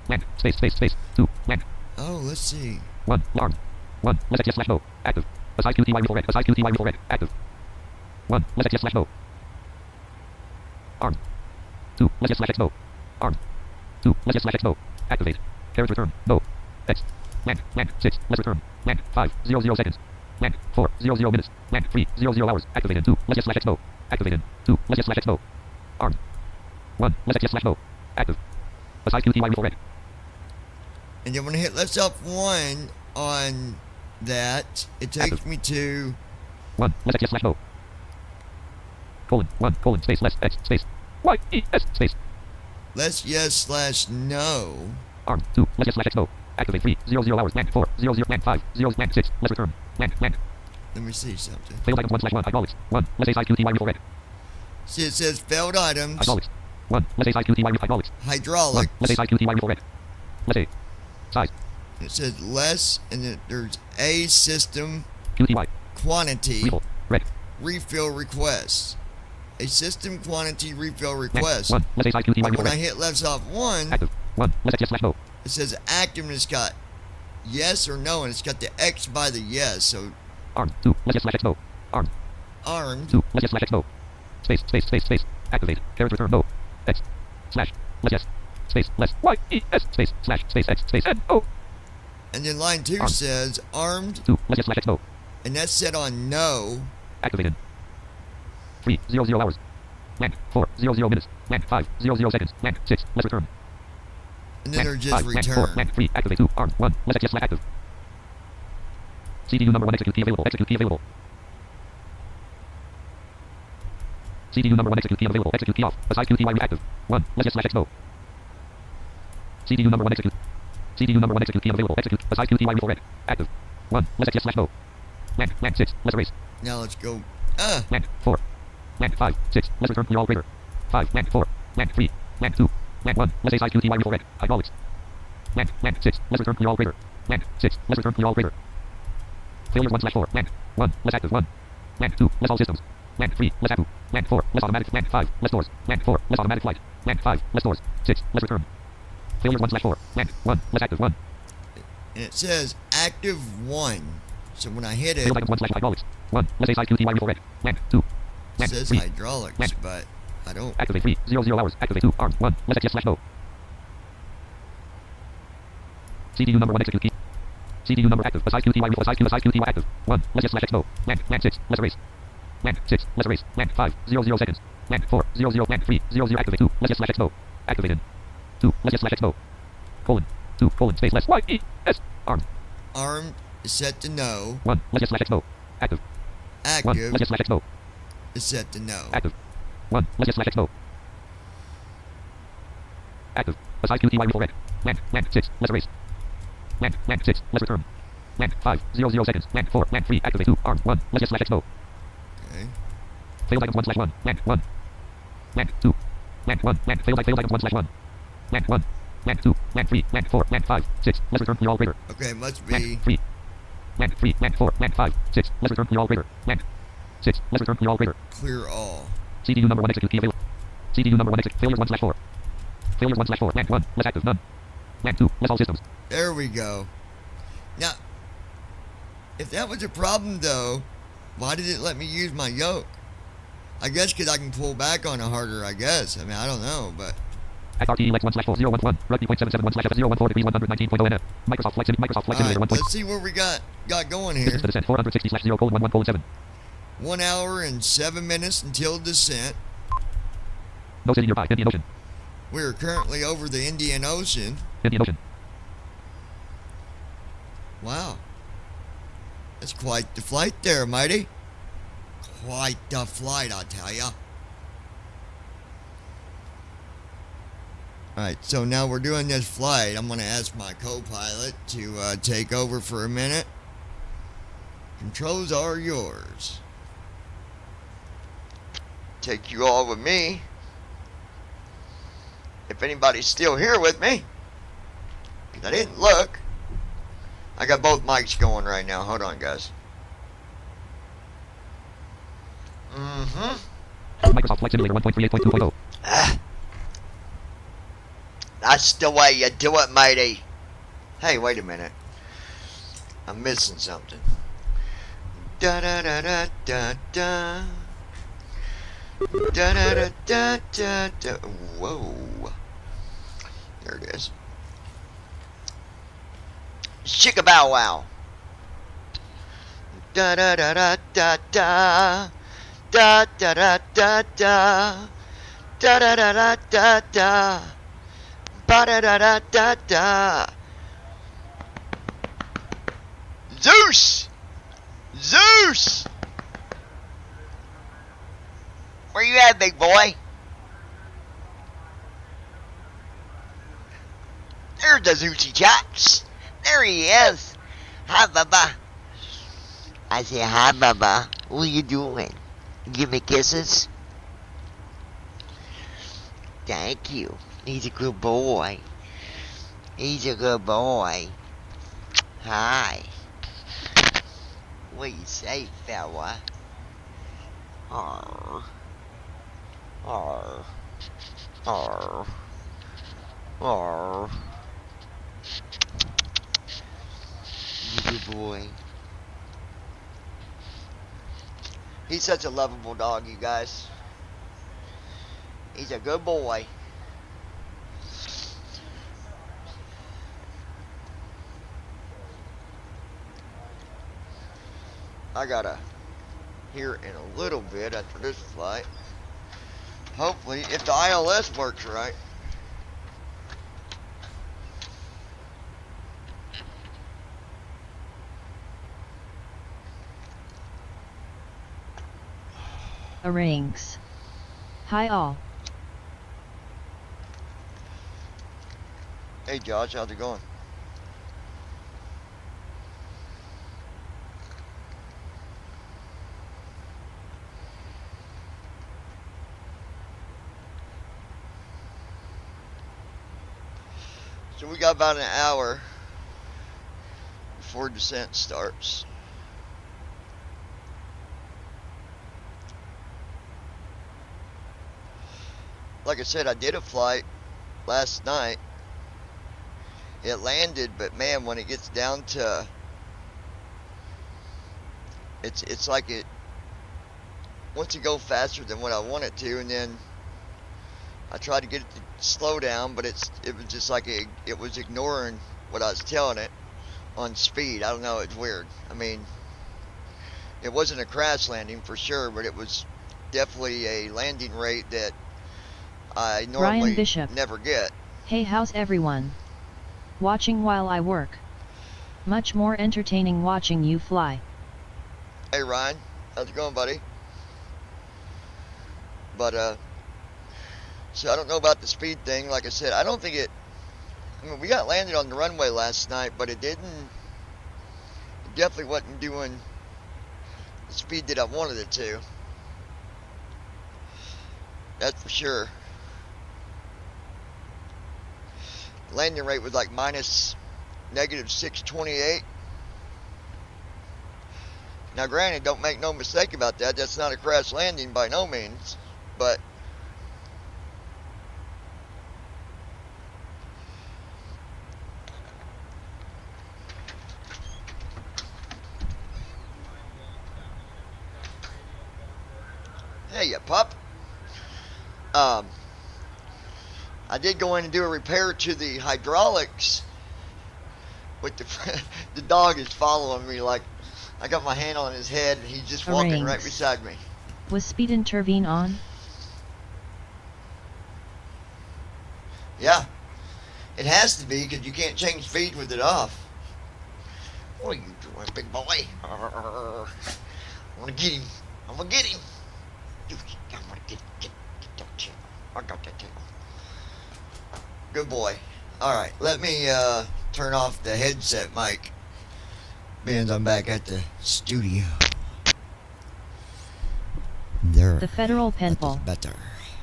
[SPEAKER 2] Land. Space. Space. Space. 2. Land.
[SPEAKER 1] Oh, let's see.
[SPEAKER 2] 1. Alarm. 1. Less XS/no. Active. A size QTY refill red. A size QTY refill red. Active. 1. Less XS/no. Arm. 2. Less S/X/no. Arm. 2. Less S/X/no. Activate. Carriage return. No. X. Land. 6. Less return. Land. 5. 0 seconds. Land. 4. 0 minutes. Land. 3. 0 hours. Activated. 2. Less S/X/no. Activated. 2. Less S/X/no. Arm. 1. Less XS/no. Active. A size QTY refill red.
[SPEAKER 1] And then when I hit left off 1 on that, it takes
[SPEAKER 2] Active.
[SPEAKER 1] me to
[SPEAKER 2] 1. Less XS/no. Colon. 1. Colon. Space. Less X. Space. Y. E. S. Space.
[SPEAKER 1] less yes/no.
[SPEAKER 2] Arm. 2. Less S/X/no. Activate 3. 0 hours. Land 4. 0 land 5. 0 land 6. Less return. Land.
[SPEAKER 1] Let me see something.
[SPEAKER 2] Failed items 1/1. Hydraulics. 1. Less A size QTY refill red.
[SPEAKER 1] See, it says failed items.
[SPEAKER 2] Hydraulics. 1. Less A size QTY refill hydraulics. 1.
[SPEAKER 1] Hydraulics.
[SPEAKER 2] Less A size QTY refill red. Less A. Size.
[SPEAKER 1] It says less, and then there's a system
[SPEAKER 2] QTY.
[SPEAKER 1] quantity
[SPEAKER 2] Refill. Red.
[SPEAKER 1] refill request. A system quantity refill
[SPEAKER 2] Land.
[SPEAKER 1] request.
[SPEAKER 2] 1. Less A size QTY
[SPEAKER 1] But
[SPEAKER 2] refill
[SPEAKER 1] when I
[SPEAKER 2] red.
[SPEAKER 1] hit left off 1,
[SPEAKER 2] Active. 1. Less XS/no.
[SPEAKER 1] it says active, and it's got yes or no, and it's got the X by the yes. So
[SPEAKER 2] Armed. 2. Let's get slash X no. Armed.
[SPEAKER 1] Armed.
[SPEAKER 2] 2. Let's get slash X no. Space, space, space, space. Activate. Carriage return no. X. Slash. Let's yes. Space. Less. Y. E. S. Space. Slash. Space X. Space N. O.
[SPEAKER 1] And then line 2
[SPEAKER 2] Armed.
[SPEAKER 1] says armed,
[SPEAKER 2] 2. Let's get slash X no.
[SPEAKER 1] and that's set on no.
[SPEAKER 2] Activated. 3. 00 hours. Blank. 4. 00 minutes. Blank. 5. 00 seconds. Blank. 6. Let's return.
[SPEAKER 1] And then they're just
[SPEAKER 2] 5. Blank. 4.
[SPEAKER 1] return.
[SPEAKER 2] Blank. 3. Activate 2. Armed. 1. Let's yes slash active. CDU number 1 execute key available. Execute key available. CDU number 1 execute key available. Execute key off. Assign QTY active. 1. Let's get slash X no. CDU number 1 execute. CDU number 1 execute key available. Execute. Assign QTY for red. Active. 1. Let's get slash no. Blank. Blank. 6. Let's erase.
[SPEAKER 1] Now let's go.
[SPEAKER 2] Blank. 4. Blank. 5. 6. Let's return clear all greater. 5. Blank. 4. Blank. 3. Blank. 2. Blank. 1. Let's assign QTY for red. Hydraulics. Blank. Blank. 6. Let's return clear all greater. Blank. 6. Let's return clear all greater. Failures 1 slash 4. Blank. 1. Let's active 1. Blank. 2. Let's all systems. Blank. 3. Let's active. Blank. 4. Let's automatic. Blank. 5. Let's doors. Blank. 4. Let's automatic flight. Blank. 5. Let's doors. 6. Let's return. Failures 1 slash 4. Blank. 1. Let's active 1.
[SPEAKER 1] And it says active 1. So when I hit it,
[SPEAKER 2] Failed items 1 slash hydraulics. 1. Let's assign QTY for red. Blank. 2.
[SPEAKER 1] it
[SPEAKER 2] Blank.
[SPEAKER 1] says
[SPEAKER 2] 3.
[SPEAKER 1] hydraulics,
[SPEAKER 2] Blank.
[SPEAKER 1] but I don't.
[SPEAKER 2] Activate 3. 00 hours. Activate 2. Armed. 1. Let's yes slash no. CDU number 1 execute key. CDU number active. Assign QTY with assign QTY active. 1. Let's yes slash X no. Blank. Blank 6. Let's erase. Blank 6. Let's erase. Blank 5. 00 seconds. Blank 4. 00. Blank 3. 00. Activate 2. Let's yes slash X no. Activated. 2. Let's yes slash X no. Colon. 2. Colon. Space less. Y. E. S. Armed.
[SPEAKER 1] Armed is set to no.
[SPEAKER 2] 1. Let's yes slash X no. Active. 1.
[SPEAKER 1] Active
[SPEAKER 2] Let's yes slash X no.
[SPEAKER 1] is set to no.
[SPEAKER 2] Active. 1. Let's yes slash X no. Active. Assign QTY with red. Blank. Blank 6. Let's erase. Blank. Blank 6. Let's return. Blank 5. 00 seconds. Blank 4. Blank 3. Activate 2. Armed. 1. Let's yes slash X no.
[SPEAKER 1] Okay.
[SPEAKER 2] Failed items 1 slash 1. Blank 1. Blank 2. Blank 1. Blank failed items 1 slash 1. Blank 1. Blank 2. Blank 3. Blank 4. Blank 5. 6. Let's return clear all greater.
[SPEAKER 1] Okay, it must
[SPEAKER 2] Blank
[SPEAKER 1] be
[SPEAKER 2] 3. Blank 3. Blank 4. Blank 5. 6. Let's return clear all greater. Blank 6. Let's return clear all greater.
[SPEAKER 1] clear all.
[SPEAKER 2] CDU number 1 execute key available. CDU number 1 execute. Failures 1 slash 4. Failures 1 slash 4. Blank 1. Let's active. None. Blank 2. Let's all systems.
[SPEAKER 1] There we go. Now, if that was a problem though, why did it let me use my yoke? I guess because I can pull back on it harder, I guess. I mean, I don't know, but...
[SPEAKER 2] XRT Lex 1 slash 4011. Rugby .771 slash 014 degrees 119.0 NF. Microsoft Flight Simulator 1.
[SPEAKER 1] let's see what we got going here.
[SPEAKER 2] Distance to descent 460 slash 0 colon 11 7.
[SPEAKER 1] 1 hour and 7 minutes until descent.
[SPEAKER 2] No city nearby. Indian Ocean.
[SPEAKER 1] We are currently over the Indian Ocean.
[SPEAKER 2] Indian Ocean.
[SPEAKER 1] Wow. That's quite the flight there, Mighty. Quite the flight, I tell ya. Alright, so now we're doing this flight. I'm going to ask my co-pilot to take over for a minute. Controls are yours. Take you all with me. If anybody's still here with me. 'Cause I didn't look. I got both mics going right now. Hold on, guys.
[SPEAKER 2] Microsoft Flight Simulator 1.38.2.0.
[SPEAKER 1] That's the way you do it, matey. Hey, wait a minute. I'm missing something. Da da da da da da. Da da da da da da. Whoa. There it is. Shika bow wow. Da da da da da da. Da da da da da. Da da da da da da. Ba da da da da da. Zeus! Zeus! Where you at, big boy? There's the Zeusy Jacks. There he is. Hi, Baba. I say, hi, Baba. What you doing? Give me kisses? Thank you. He's a good boy. He's a good boy. Hi. What you say, fella? Arr. Arr. Arr. Arr. You good boy. He's such a lovable dog, you guys. He's a good boy. I gotta hear in a little bit after this flight. Hopefully, if the ILS works right.
[SPEAKER 8] Rings. Hi all.
[SPEAKER 1] Hey Josh, how's it going? So we got about an hour before descent starts. Like I said, I did a flight last night. It landed, but man, when it gets down to, it's like it wants to go faster than what I want it to, and then I tried to get it to slow down, but it was just like it was ignoring what I was telling it on speed. I don't know, it's weird. I mean, it wasn't a crash landing for sure, but it was definitely a landing rate that I normally
[SPEAKER 8] Ryan Bishop.
[SPEAKER 1] never get.
[SPEAKER 8] Hey, how's everyone? Watching while I work. Much more entertaining watching you fly.
[SPEAKER 1] Hey Ryan, how's it going, buddy? But so I don't know about the speed thing. Like I said, I don't think it. I mean, we got landed on the runway last night, but it didn't. It definitely wasn't doing the speed that I wanted it to. That's for sure. Landing rate was like negative 628. Now granted, don't make no mistake about that, that's not a crash landing by no means, but hey ya pup. I did go in and do a repair to the hydraulics. With the dog is following me, like I got my hand on his head and he's just walking right beside me.
[SPEAKER 8] Was speed intervene on?
[SPEAKER 1] Yeah, it has to be because you can't change speed with it off. What are you doing, big boy? I'm gonna get him. I'm gonna get him. I'm gonna get that tail. I got that tail. Good boy. Alright, let me turn off the headset mic. Being I'm back at the studio. There.
[SPEAKER 8] The Federal Penpal.
[SPEAKER 1] Better.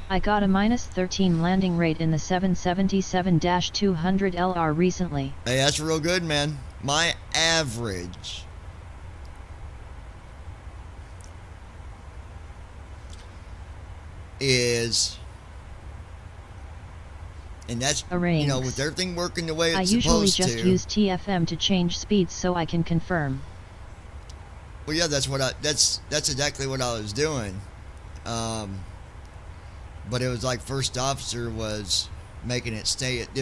[SPEAKER 8] I got a -13 landing rate in the 777-200 LR recently.
[SPEAKER 1] Hey, that's real good, man. My average is, and that's, you know, with everything working the way it's
[SPEAKER 8] I
[SPEAKER 1] supposed to.
[SPEAKER 8] usually just use TFM to change speeds so I can confirm.
[SPEAKER 1] Well, yeah, that's exactly what I was doing. But it was like first officer was making it stay at a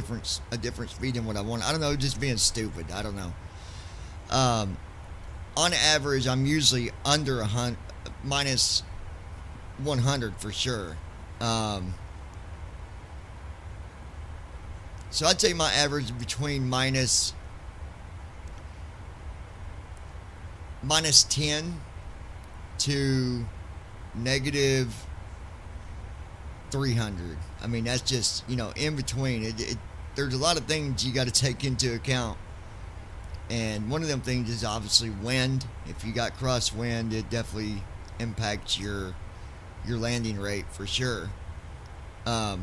[SPEAKER 1] different speed than what I wanted. I don't know, just being stupid. I don't know. On average, I'm usually under minus 100 for sure. So I'd say my average is between minus 10 to negative 300. I mean, that's just, you know, in between. There's a lot of things you got to take into account. And one of them things is obviously wind. If you got crosswind, it definitely impacts your landing rate for sure. Now,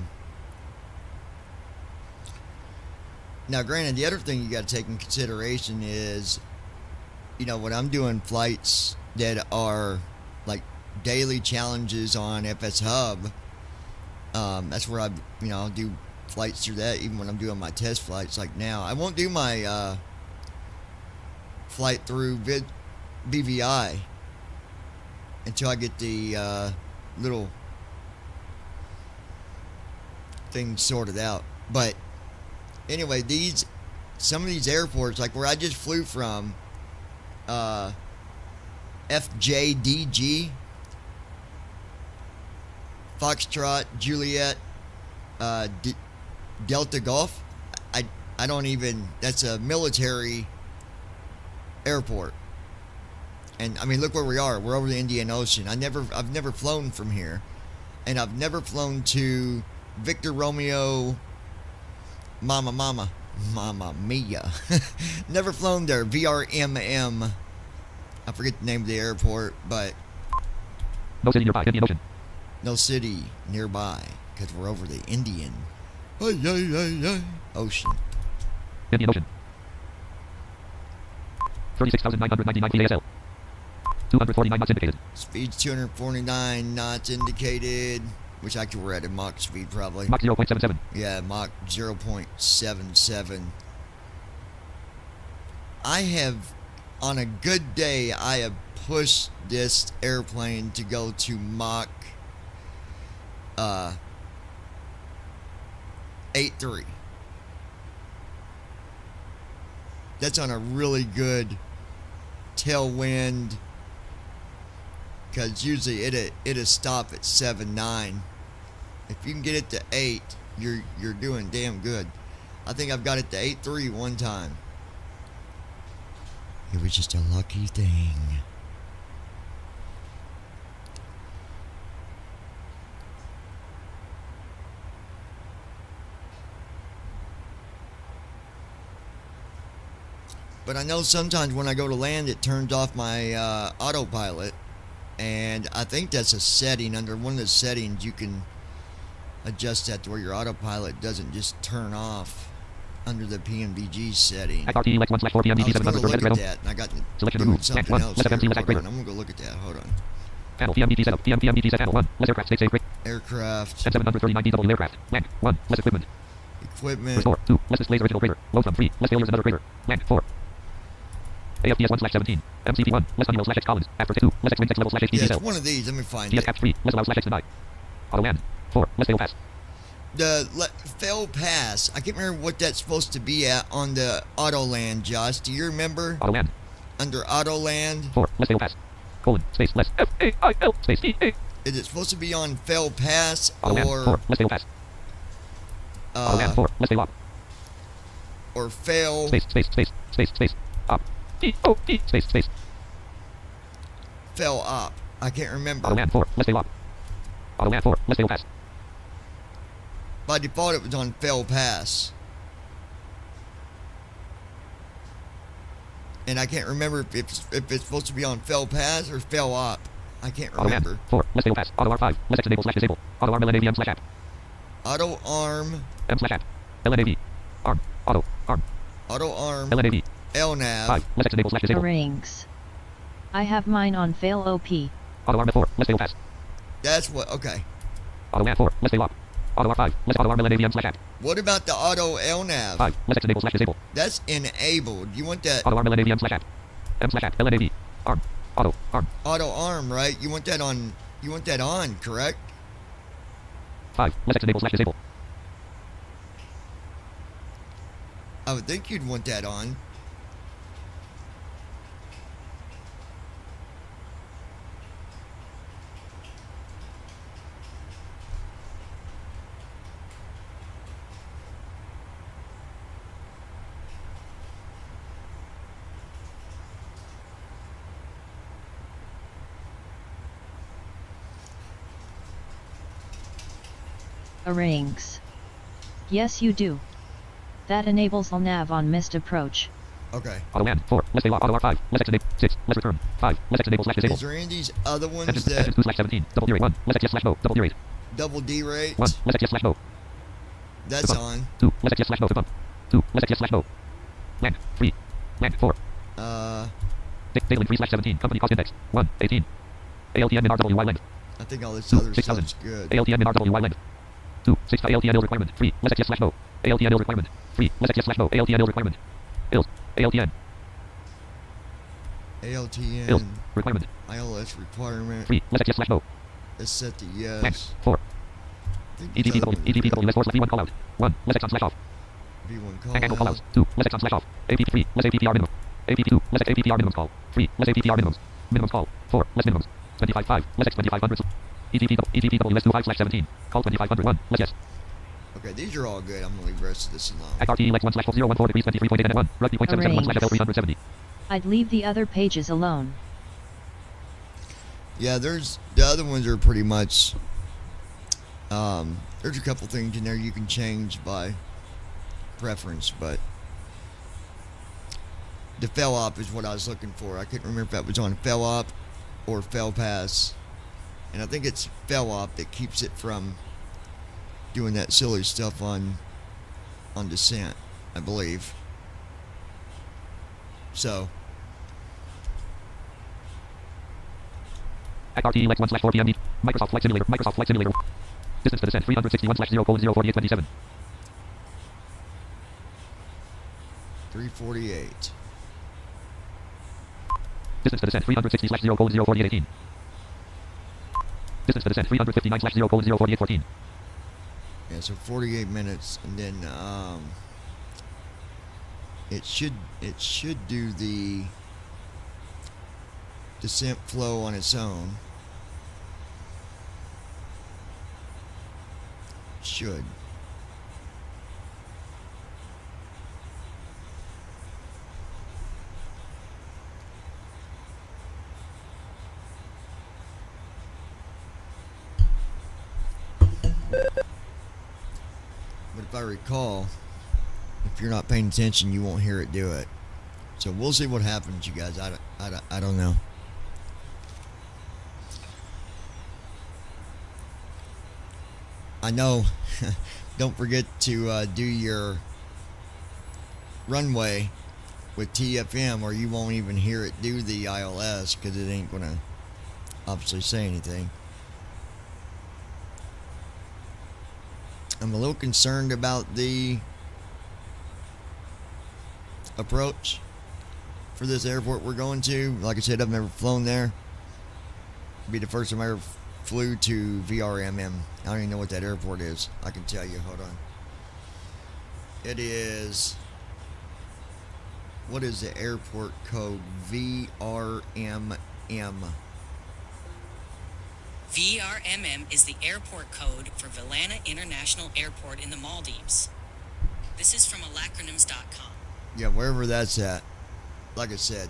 [SPEAKER 1] granted, the other thing you got to take in consideration is, you know, when I'm doing flights that are like daily challenges on FS Hub, that's where I'll do flights through that even when I'm doing my test flights like now. I won't do my flight through BVI until I get the little thing sorted out. But anyway, some of these airports, like where I just flew from, FJDG, Foxtrot, Juliet, Delta Golf. I don't even. That's a military airport. And I mean, look where we are. We're over the Indian Ocean. I've never flown from here, and I've never flown to Victor Romeo, Mamma Mia. Never flown there. VRMM. I forget the name of the airport, but
[SPEAKER 2] No city nearby. Indian Ocean.
[SPEAKER 1] no city nearby because we're over the Indian Ocean.
[SPEAKER 2] Indian Ocean. 36,999 feet ASL. 249 knots indicated.
[SPEAKER 1] Speed's 249 knots indicated, which actually we're at a Mach speed probably.
[SPEAKER 2] Mach 0.77.
[SPEAKER 1] Yeah, Mach 0.77. I have, on a good day, I have pushed this airplane to go to Mach 8.3. That's on a really good tailwind, because usually it'll stop at 7.9. If you can get it to 8, you're doing damn good. I think I've got it to 8.3 one time. It was just a lucky thing. But I know sometimes when I go to land, it turns off my autopilot. And I think that's a setting. Under one of the settings, you can adjust that to where your autopilot doesn't just turn off under the PMDG setting.
[SPEAKER 2] Act RTE Lex 1/4
[SPEAKER 1] I
[SPEAKER 2] PMDG
[SPEAKER 1] was going
[SPEAKER 2] 700
[SPEAKER 1] to look
[SPEAKER 2] Red
[SPEAKER 1] at
[SPEAKER 2] Red.
[SPEAKER 1] that, and I got
[SPEAKER 2] Selection
[SPEAKER 1] doing
[SPEAKER 2] removed.
[SPEAKER 1] something
[SPEAKER 2] One.
[SPEAKER 1] else
[SPEAKER 2] Less
[SPEAKER 1] here.
[SPEAKER 2] FMC, less
[SPEAKER 1] Hold
[SPEAKER 2] activator.
[SPEAKER 1] on, I'm going to go look at that. Hold on.
[SPEAKER 2] Panel PMDG setup. PMDG set panel 1. Less aircraft. Stay safe.
[SPEAKER 1] Aircraft.
[SPEAKER 2] M739DW aircraft. Land. 1. Less equipment.
[SPEAKER 1] Equipment.
[SPEAKER 2] Restore. 2. Less displays original crater. Load from 3. Less failures another crater. Land. 4. AFTS 1/17. MCP 1. Less Honeywell /X Collins. After 2. Less X-Wing 6 level /HDG
[SPEAKER 1] Yeah,
[SPEAKER 2] cell.
[SPEAKER 1] it's one of these. Let me find
[SPEAKER 2] DS
[SPEAKER 1] it.
[SPEAKER 2] cap 3. Less allow /X deny. Auto land. 4. Less fail pass.
[SPEAKER 1] The fail pass. I can't remember what that's supposed to be at on the auto land, Josh. Do you remember?
[SPEAKER 2] Auto land.
[SPEAKER 1] Under auto land.
[SPEAKER 2] 4. Less fail pass. Colon. Space. Less FAIL. Space EA.
[SPEAKER 1] Is it supposed to be on fail pass
[SPEAKER 2] Auto land. 4.
[SPEAKER 1] or
[SPEAKER 2] Less fail pass. Auto land. 4. Less fail op.
[SPEAKER 1] or fail
[SPEAKER 2] Space. Op. E-O-E. Space.
[SPEAKER 1] fail op? I can't remember.
[SPEAKER 2] Auto land 4. Less fail op. Auto land 4. Less fail pass.
[SPEAKER 1] By default, it was on fail pass. And I can't remember if it's supposed to be on fail pass or fail op. I can't
[SPEAKER 2] Auto
[SPEAKER 1] remember.
[SPEAKER 2] land 4. Less fail pass. Auto R5. Less X enable /disable. Auto arm LNAV /app.
[SPEAKER 1] Auto arm.
[SPEAKER 2] M/app. LNAV. Arm. Auto. Arm.
[SPEAKER 1] Auto arm.
[SPEAKER 2] LNAV.
[SPEAKER 1] LNAV.
[SPEAKER 2] 5. Less X enable /disable.
[SPEAKER 8] Rings. I have mine on fail OP.
[SPEAKER 2] Auto arm 4. Less fail pass.
[SPEAKER 1] That's what. Okay.
[SPEAKER 2] Auto land 4. Less fail op. Auto R5. Less auto arm LNAV /app.
[SPEAKER 1] What about the auto LNAV?
[SPEAKER 2] 5. Less X enable /disable.
[SPEAKER 1] That's enabled. You want that
[SPEAKER 2] Auto arm LNAV /app. M/app. LNAV. Arm. Auto. Arm.
[SPEAKER 1] auto arm, right? You want that on. You want that on, correct?
[SPEAKER 2] 5. Less X enable /disable.
[SPEAKER 1] I would think you'd want that on.
[SPEAKER 8] Rings. Yes, you do. That enables LNAV on missed approach.
[SPEAKER 1] Okay.
[SPEAKER 2] Auto land 4. Less fail op. Auto R5. Less X enable 6. Less return 5. Less X enable /disable.
[SPEAKER 1] Is there any of these other ones
[SPEAKER 2] Engine
[SPEAKER 1] that
[SPEAKER 2] 2/17. Double D rate 1. Less XS /no. Double D rate.
[SPEAKER 1] double D rate?
[SPEAKER 2] 1. Less XS /no.
[SPEAKER 1] That's on.
[SPEAKER 2] 2. Less XS /no. Pump. 2. Less XS /no. Land 3. Land 4. Data link 3/17. Company cost index 1. 18. ALTM in RWY length.
[SPEAKER 1] I think all this
[SPEAKER 2] 2.
[SPEAKER 1] other
[SPEAKER 2] 6,000.
[SPEAKER 1] stuff's good.
[SPEAKER 2] ALTM in RWY length. 2. 6 ALTM requirement. 3. Less XS /no. ALTM requirement. 3. Less XS /no. ALTM requirement. Ills. ALTM. Bills.
[SPEAKER 1] ALTN,
[SPEAKER 2] Requirement.
[SPEAKER 1] ILS requirement.
[SPEAKER 2] 3. Let's yes slash no.
[SPEAKER 1] Let's set to
[SPEAKER 2] Thanks.
[SPEAKER 1] yes.
[SPEAKER 2] 4.
[SPEAKER 1] I think this other
[SPEAKER 2] EDPW.
[SPEAKER 1] one's good.
[SPEAKER 2] EDPW. Let's force V1 callout. 1. Let's X on slash off.
[SPEAKER 1] V1
[SPEAKER 2] Hang angle
[SPEAKER 1] call
[SPEAKER 2] callouts.
[SPEAKER 1] out.
[SPEAKER 2] 2. Let's X on slash off. AP3. Let's APPR minimum. AP2. Let's X APPR minimums call. 3. Let's APPR minimums. Minimums call. 4. Let's minimums. 25.5. Let's X 2500. EDPW. Let's do 5 slash 17. Call 2500. 1. Let's yes.
[SPEAKER 1] Okay, these are all good. I'm gonna leave the rest of this alone.
[SPEAKER 2] XRT Lex 1 slash 014 degrees 23.8 and 1. Rugby 0.771 slash FL 370.
[SPEAKER 8] I'd leave the other pages alone.
[SPEAKER 1] Yeah, there's the other ones are pretty much. There's a couple things in there you can change by preference, but the fell op is what I was looking for. I couldn't remember if that was on fell op or fell pass, and I think it's fell op that keeps it from doing that silly stuff on descent, I believe. So
[SPEAKER 2] XRT Lex 1 slash 4 PM. Microsoft Flight Simulator. Microsoft Flight Simulator. Distance to descent 361 slash 0:04827.
[SPEAKER 1] 348.
[SPEAKER 2] Distance to descent 360 slash 0:04818. Distance to descent 359 slash 0:04814.
[SPEAKER 1] Yeah, so 48 minutes, and then it should do the descent flow on its own. Should. But if I recall, if you're not paying attention, you won't hear it do it. So we'll see what happens, you guys. I don't know. I know. Don't forget to do your runway with TFM, or you won't even hear it do the ILS because it ain't gonna obviously say anything. I'm a little concerned about the approach for this airport we're going to. Like I said, I've never flown there. It'll be the first time I ever flew to VRMM. I don't even know what that airport is. I can tell you. Hold on. It is. What is the airport code? VRMM.
[SPEAKER 7] VRMM is the airport code for Vilana International Airport in the Maldives. This is from alacronyms.com.
[SPEAKER 1] Yeah, wherever that's at. Like I said,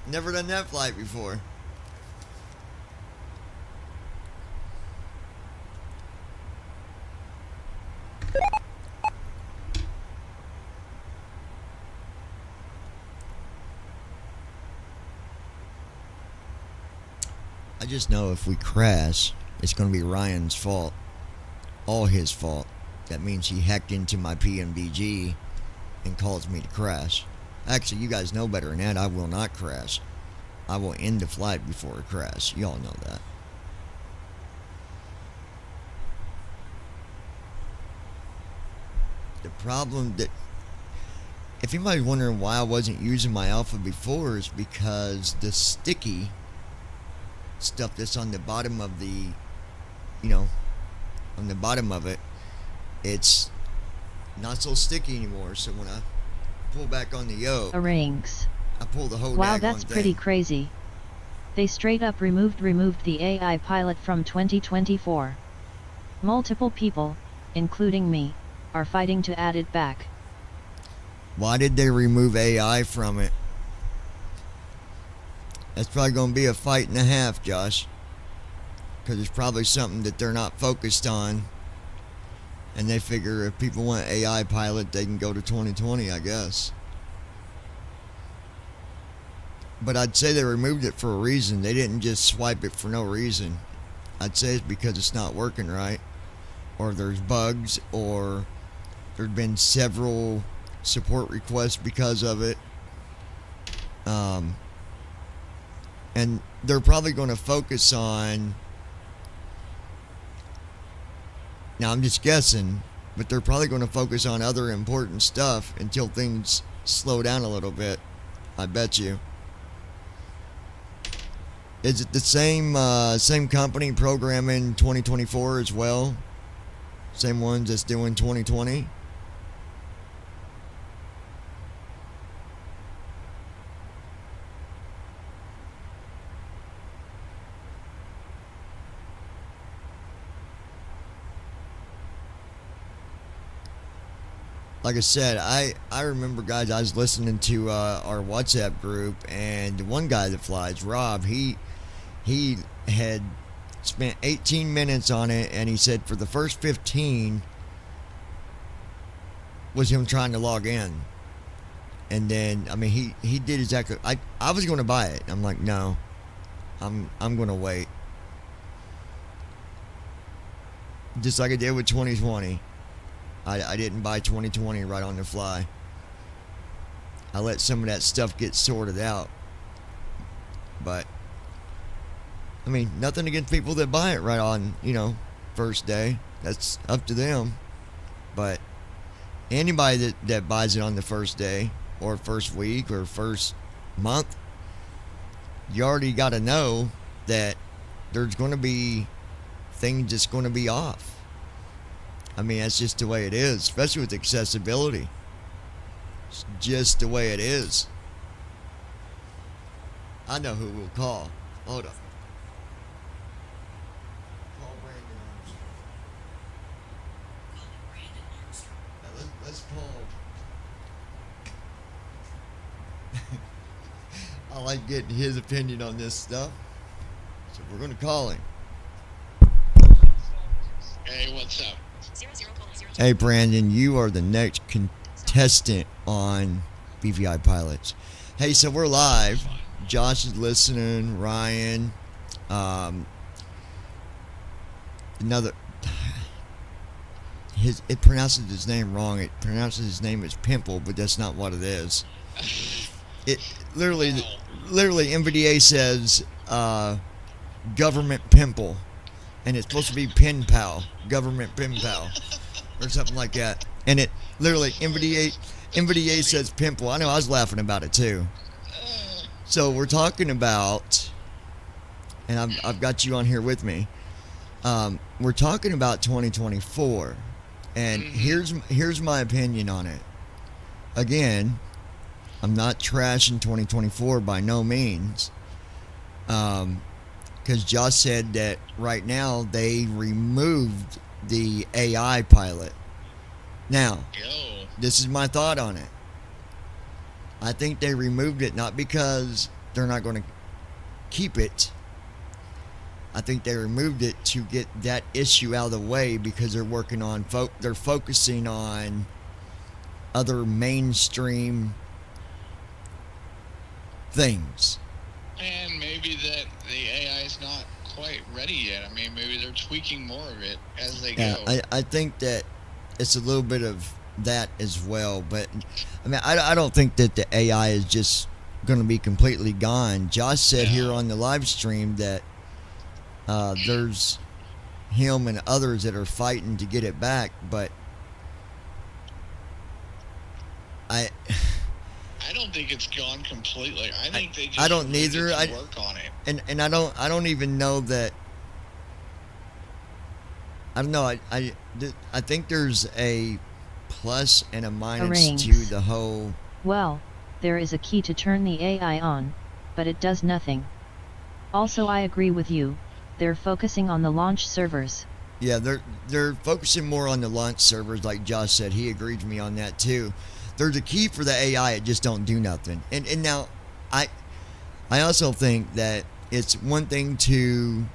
[SPEAKER 1] never done that flight before. I just know if we crash, it's going to be Ryan's fault. All his fault. That means he hacked into my PMDG and caused me to crash. Actually, you guys know better than that. I will not crash. I will end the flight before a crash. You all know that. The problem that... If anybody's wondering why I wasn't using my alpha before, is because the sticky stuff that's on the bottom of the, on the bottom of it, it's not so sticky anymore. So when I pull back on the yoke,
[SPEAKER 8] Rings.
[SPEAKER 1] I pull the whole
[SPEAKER 8] Wow,
[SPEAKER 1] daggone
[SPEAKER 8] that's
[SPEAKER 1] thing.
[SPEAKER 8] pretty crazy. They straight up removed the AI pilot from 2024. Multiple people, including me, are fighting to add it back.
[SPEAKER 1] Why did they remove AI from it? That's probably going to be a fight and a half, Josh. Because it's probably something that they're not focused on. And they figure if people want AI pilot, they can go to 2020, I guess. But I'd say they removed it for a reason. They didn't just swipe it for no reason. I'd say it's because it's not working right. Or there's bugs, or there's been several support requests because of it. And they're probably going to focus on... Now, I'm just guessing, but they're probably going to focus on other important stuff until things slow down a little bit. I bet you. Is it the same company programming 2024 as well? Same ones that's doing 2020? Like I said, I remember, guys, I was listening to our WhatsApp group, and the one guy that flies, Rob, he had spent 18 minutes on it, and he said for the first 15 was him trying to log in. And then, I mean, he did exactly. I was going to buy it. I'm like, no, I'm going to wait. Just like I did with 2020. I didn't buy 2020 right on the fly. I let some of that stuff get sorted out. But, I mean, nothing against people that buy it right on, first day. That's up to them. But anybody that buys it on the first day or first week or first month, you already got to know that there's going to be things that's going to be off. I mean, that's just the way it is, especially with accessibility. It's just the way it is. I know who we'll call. Hold on. Call Brandon Armstrong. Now let's call. I like getting his opinion on this stuff. So we're going to call him.
[SPEAKER 11] Hey, what's up?
[SPEAKER 1] Hey, Brandon, you are the next contestant on BVI Pilots. Hey, so we're live. Josh is listening. Ryan. Another. It pronounces his name wrong. It pronounces his name as Pimple, but that's not what it is. It literally NVDA says government pimple, and it's supposed to be pen pal, government pen pal, or something like that. And it literally NVDA says pimple. I know, I was laughing about it too. So we're talking about, and I've got you on here with me. We're talking about 2024, and here's my opinion on it. Again, I'm not trashing 2024 by no means. Because Josh said that right now they removed the AI pilot. Now, this is my thought on it. I think they removed it not because they're not going to keep it. I think they removed it to get that issue out of the way because they're working on they're focusing on other mainstream things.
[SPEAKER 11] And maybe that the AI is not quite ready yet. I mean, maybe they're tweaking more of it as they go.
[SPEAKER 1] I think that it's a little bit of that as well. But, I mean, I don't think that the AI is just going to be completely gone. Josh said here on the live stream that there's him and others that are fighting to get it back. But I
[SPEAKER 11] don't think it's gone completely. I think they just
[SPEAKER 1] I don't neither.
[SPEAKER 11] work on it.
[SPEAKER 1] And I don't even know that. I don't know. I think there's a plus and a minus to the whole.
[SPEAKER 8] Well, there is a key to turn the AI on, but it does nothing. Also, I agree with you. They're focusing on the launch servers.
[SPEAKER 1] Yeah, they're focusing more on the launch servers, like Josh said. He agreed with me on that too. There's a key for the AI, it just don't do nothing. And now, I also think that it's one thing to,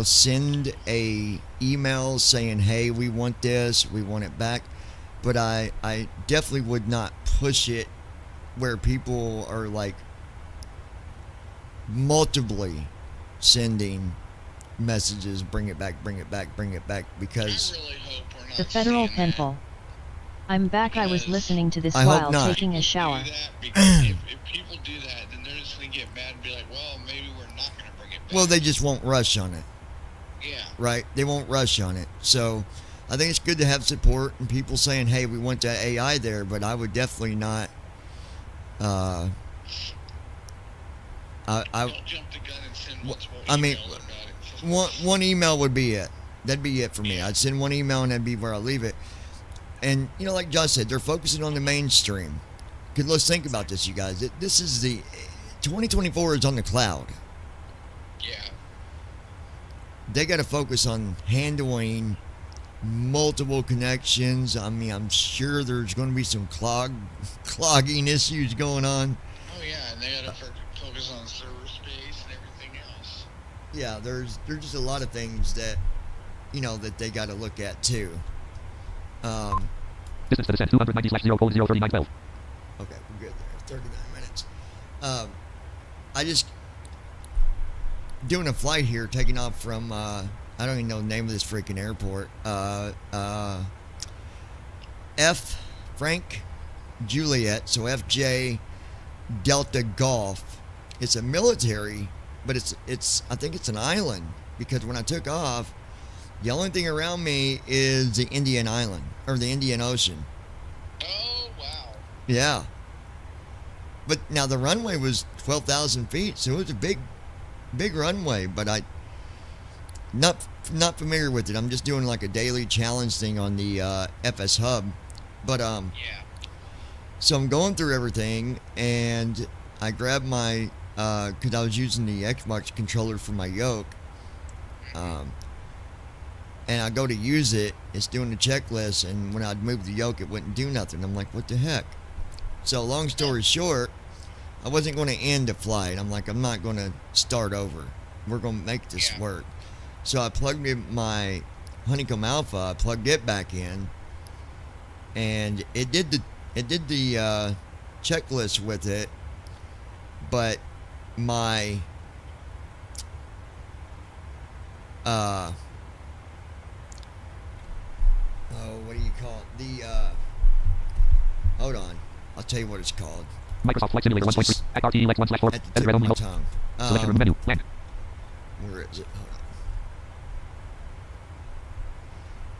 [SPEAKER 1] send a email saying, hey, we want this, we want it back. But I definitely would not push it where people are like multiply sending messages, bring it back, because
[SPEAKER 11] I really hope we're not
[SPEAKER 8] the federal
[SPEAKER 11] seeing that.
[SPEAKER 8] penful. I'm back. I was listening to this
[SPEAKER 1] I hope
[SPEAKER 8] while
[SPEAKER 1] not.
[SPEAKER 8] taking a shower.
[SPEAKER 11] Do that because if people do that, then they're just going to get mad and be like, well, maybe we're not going to bring it back.
[SPEAKER 1] well, they just won't rush on it.
[SPEAKER 11] Yeah.
[SPEAKER 1] Right? They won't rush on it. So I think it's good to have support and people saying, hey, we want that AI there, but I would definitely not I
[SPEAKER 11] Don't jump the gun and send multiple
[SPEAKER 1] I mean,
[SPEAKER 11] emails about it.
[SPEAKER 1] one email would be it. That'd be it for me. I'd send one email and that'd be where I leave it. And you know, like Josh said, they're focusing on the mainstream. Because let's think about this, you guys. This is the 2024 is on the cloud.
[SPEAKER 11] Yeah.
[SPEAKER 1] They got to focus on handling multiple connections. I mean, I'm sure there's going to be some clogging issues going on.
[SPEAKER 11] Oh yeah, and they gotta focus on server space and everything else.
[SPEAKER 1] Yeah, there's just a lot of things that, you know, that they got to look at too.
[SPEAKER 2] Distance to descent 290/0:03912.
[SPEAKER 1] Okay, we're good there. 39 minutes. I just doing a flight here, taking off from I don't even know the name of this freaking airport. F Frank Juliet, so FJ Delta Golf. It's a military, but it's I think it's an island, because when I took off, the only thing around me is the Indian Island or the Indian Ocean.
[SPEAKER 11] Oh wow.
[SPEAKER 1] Yeah. But now the runway was 12,000 feet, so it was a big runway. But I not familiar with it. I'm just doing like a daily challenge thing on the FS Hub. But
[SPEAKER 11] Yeah.
[SPEAKER 1] so I'm going through everything, and I grabbed my because I was using the Xbox controller for my yoke. And I go to use it, it's doing the checklist, and when I'd move the yoke, it wouldn't do nothing. I'm like, what the heck? So long story short, I wasn't going to end the flight. I'm like, I'm not going to start over. We're going to make this work. So I plugged in my Honeycomb Alpha, I plugged it back in, and it did the checklist with it, but my what do you call it? The hold on, I'll tell you what it's called.
[SPEAKER 2] Microsoft Flight Simulator 1.3. Act RTE Lex 1/4.
[SPEAKER 1] At the
[SPEAKER 2] Edit
[SPEAKER 1] tip
[SPEAKER 2] red
[SPEAKER 1] of
[SPEAKER 2] only
[SPEAKER 1] my
[SPEAKER 2] host.
[SPEAKER 1] tongue.
[SPEAKER 2] Select room menu. Land.
[SPEAKER 1] Where is it? Hold on.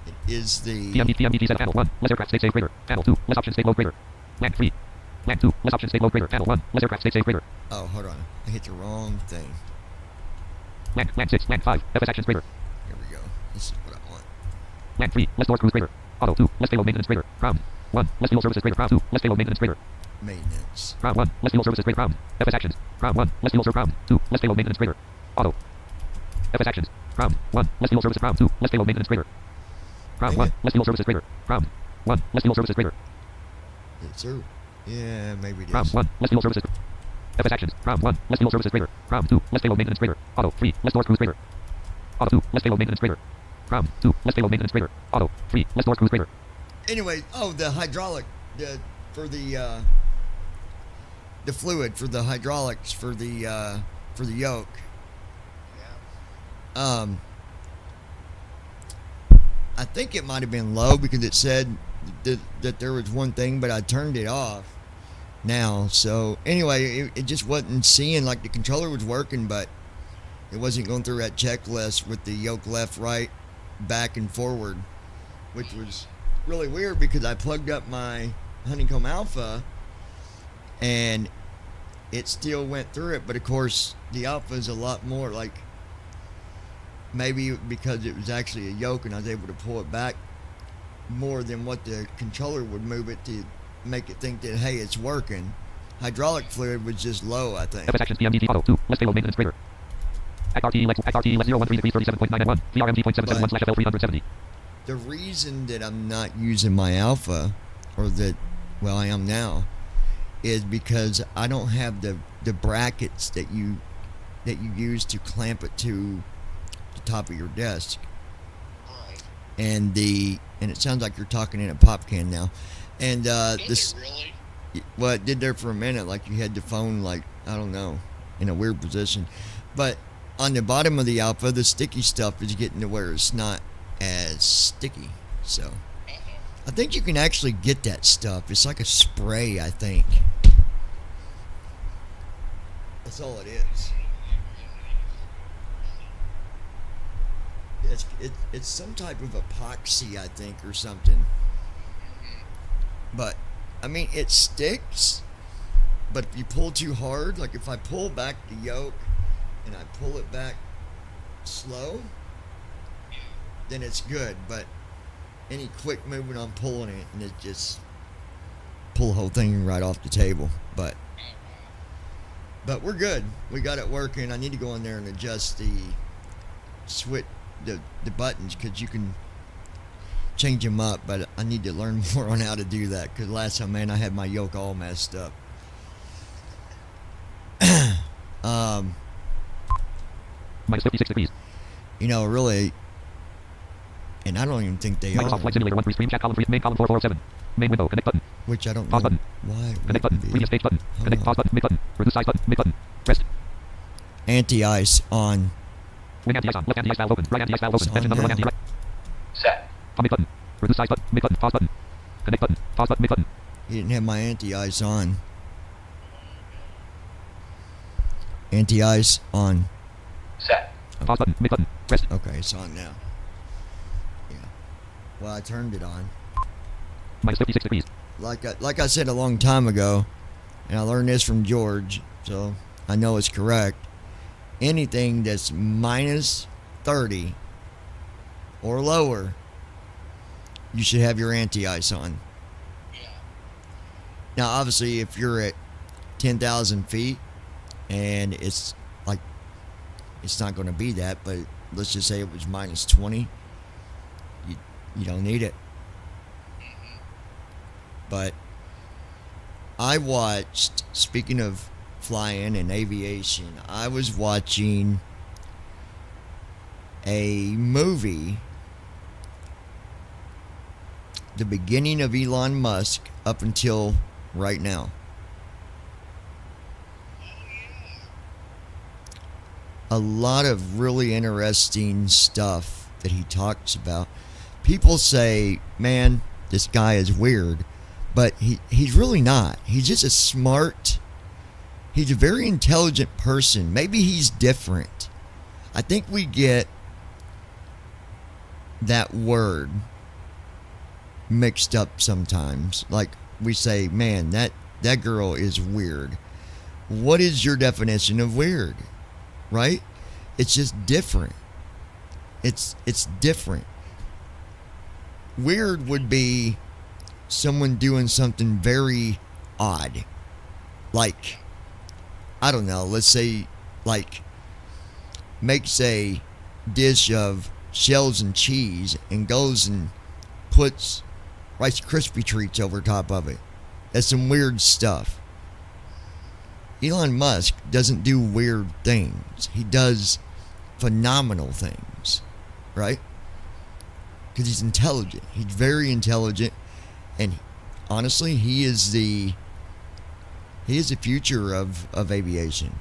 [SPEAKER 1] It is the
[SPEAKER 2] TMDT set panel 1. Less aircraft state safe greater. Panel 2. Less option state load greater. Land 3. Land 2. Less option state load greater. Panel 1. Less aircraft state safe greater.
[SPEAKER 1] Oh, hold on. I hit the wrong thing.
[SPEAKER 2] Land 6. Land 5. FS actions greater.
[SPEAKER 1] Here we go. This is what I want.
[SPEAKER 2] Land 3. Less doors cruise greater. Auto 2. Less payload maintenance greater. Ground 1. Less fuel services greater. Ground 2. Less payload maintenance greater.
[SPEAKER 1] Maintenance.
[SPEAKER 2] Ground 1. Less fuel services greater. Ground. FS actions. Ground 1. Less fuel service. Ground 2. Less payload maintenance greater. Auto. FS actions. Ground 1. Less fuel services. Ground 2. Less payload maintenance greater. Ground 1. Less fuel services greater. Ground 1. Less fuel services greater.
[SPEAKER 1] Yes, sir. Yeah, maybe it
[SPEAKER 2] Ground
[SPEAKER 1] is.
[SPEAKER 2] 1. Less fuel services. FS actions. Ground 1. Less fuel services greater. Ground 2. Less payload maintenance greater. Auto 3. Less doors cruise greater. Auto 2. Less payload maintenance greater. Ground 2. Less payload maintenance greater. Auto 3. Less doors cruise greater.
[SPEAKER 1] Anyway, the hydraulic, for the fluid for the hydraulics for the yoke. I think it might have been low because it said that there was one thing, but I turned it off now. So anyway, it just wasn't seeing, like, the controller was working, but it wasn't going through that checklist with the yoke left, right, back, and forward, which was really weird because I plugged up my Honeycomb Alpha and it still went through it. But of course, the Alpha is a lot more, like, maybe because it was actually a yoke and I was able to pull it back more than what the controller would move it to make it think that, hey, it's working. Hydraulic fluid was just low, I think.
[SPEAKER 2] FS actions PMDT auto 2. Less payload maintenance greater. Act RTE Lex 013 degrees 37.991. VRMG.771/F370.
[SPEAKER 1] The reason that I'm not using my Alpha, or that, well, I am now, is because I don't have the brackets that you use to clamp it to the top of your desk. And it sounds like you're talking in a pop can now. And this,
[SPEAKER 11] Really?
[SPEAKER 1] well, it did there for a minute, like you had the phone, like, I don't know, in a weird position. But on the bottom of the Alpha, the sticky stuff is getting to where it's not as sticky. So I think you can actually get that stuff. It's like a spray, I think. That's all it is. It's some type of epoxy, I think, or something. But I mean, it sticks, But if you pull too hard, like if I pull back the yoke and I pull it back slow, then it's good. But any quick movement, I'm pulling it, and it just pull the whole thing right off the table. But we're good. We got it working. I need to go in there and adjust the switch, the buttons, because you can change them up. But I need to learn more on how to do that, because last time, man, I had my yoke all messed up.
[SPEAKER 2] Minus 56 degrees.
[SPEAKER 1] You know, really, and I don't even think they
[SPEAKER 2] Microsoft
[SPEAKER 1] are.
[SPEAKER 2] Flight Simulator 1 3 stream chat column 3 main column 4407. Main window connect button.
[SPEAKER 1] Which I don't
[SPEAKER 2] Pause
[SPEAKER 1] know
[SPEAKER 2] button.
[SPEAKER 1] why.
[SPEAKER 2] Connect button. Previous page button. Connect
[SPEAKER 1] on.
[SPEAKER 2] pause button. Mid button. Reduce size button. Mid button. Rest.
[SPEAKER 1] Anti-ice on.
[SPEAKER 2] Wing anti-ice on. Left anti-ice valve open. Right anti-ice valve open.
[SPEAKER 1] It's
[SPEAKER 2] Mention
[SPEAKER 1] on
[SPEAKER 2] number one
[SPEAKER 1] now.
[SPEAKER 2] anti-right.
[SPEAKER 5] Set.
[SPEAKER 2] Mid button. Reduce size button. Mid button. Pause button. Connect button. Pause button. Mid button.
[SPEAKER 1] He didn't have my anti-ice on. Anti-ice on.
[SPEAKER 5] Set.
[SPEAKER 2] Pause button. Mid button. Rest.
[SPEAKER 1] Okay, it's on now. Yeah. Well, I turned it on.
[SPEAKER 2] Minus 56 degrees.
[SPEAKER 1] Like I said a long time ago, and I learned this from George, so I know it's correct. Anything that's minus 30 or lower, you should have your anti-ice on. Now, obviously, if you're at 10,000 feet and it's like, it's not going to be that, but let's just say it was minus 20, you don't need it. But I watched, speaking of flying and aviation, I was watching a movie, the beginning of Elon Musk up until right now. A lot of really interesting stuff that he talks about. People say, man, this guy is weird. But he's really not. He's just a smart, he's a very intelligent person. Maybe he's different. I think we get that word mixed up sometimes. Like we say, man, that girl is weird. What is your definition of weird? Right? It's just different. It's different. Weird would be someone doing something very odd. Like, I don't know, let's say, like, makes a dish of shells and cheese and goes and puts Rice Krispie treats over top of it. That's some weird stuff. Elon Musk doesn't do weird things. He does phenomenal things, right? Because he's intelligent. He's very intelligent. And honestly, he is the future of aviation.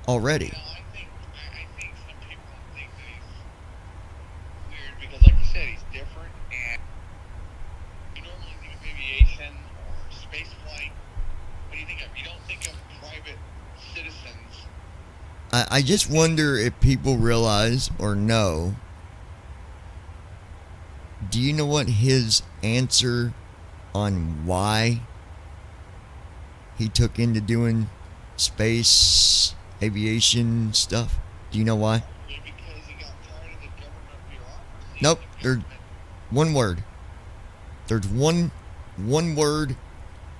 [SPEAKER 1] Already.
[SPEAKER 11] I think some people think that he's weird because, like you said, he's different, and you normally think of aviation or space flight. What do you think of? You don't think of private citizens.
[SPEAKER 1] I just wonder if people realize or know. Do you know what his answer on why he took into doing space aviation stuff? Do you know why?
[SPEAKER 11] Because he got tired of the government bureaucracy.
[SPEAKER 1] Nope. There's one word. There's one word,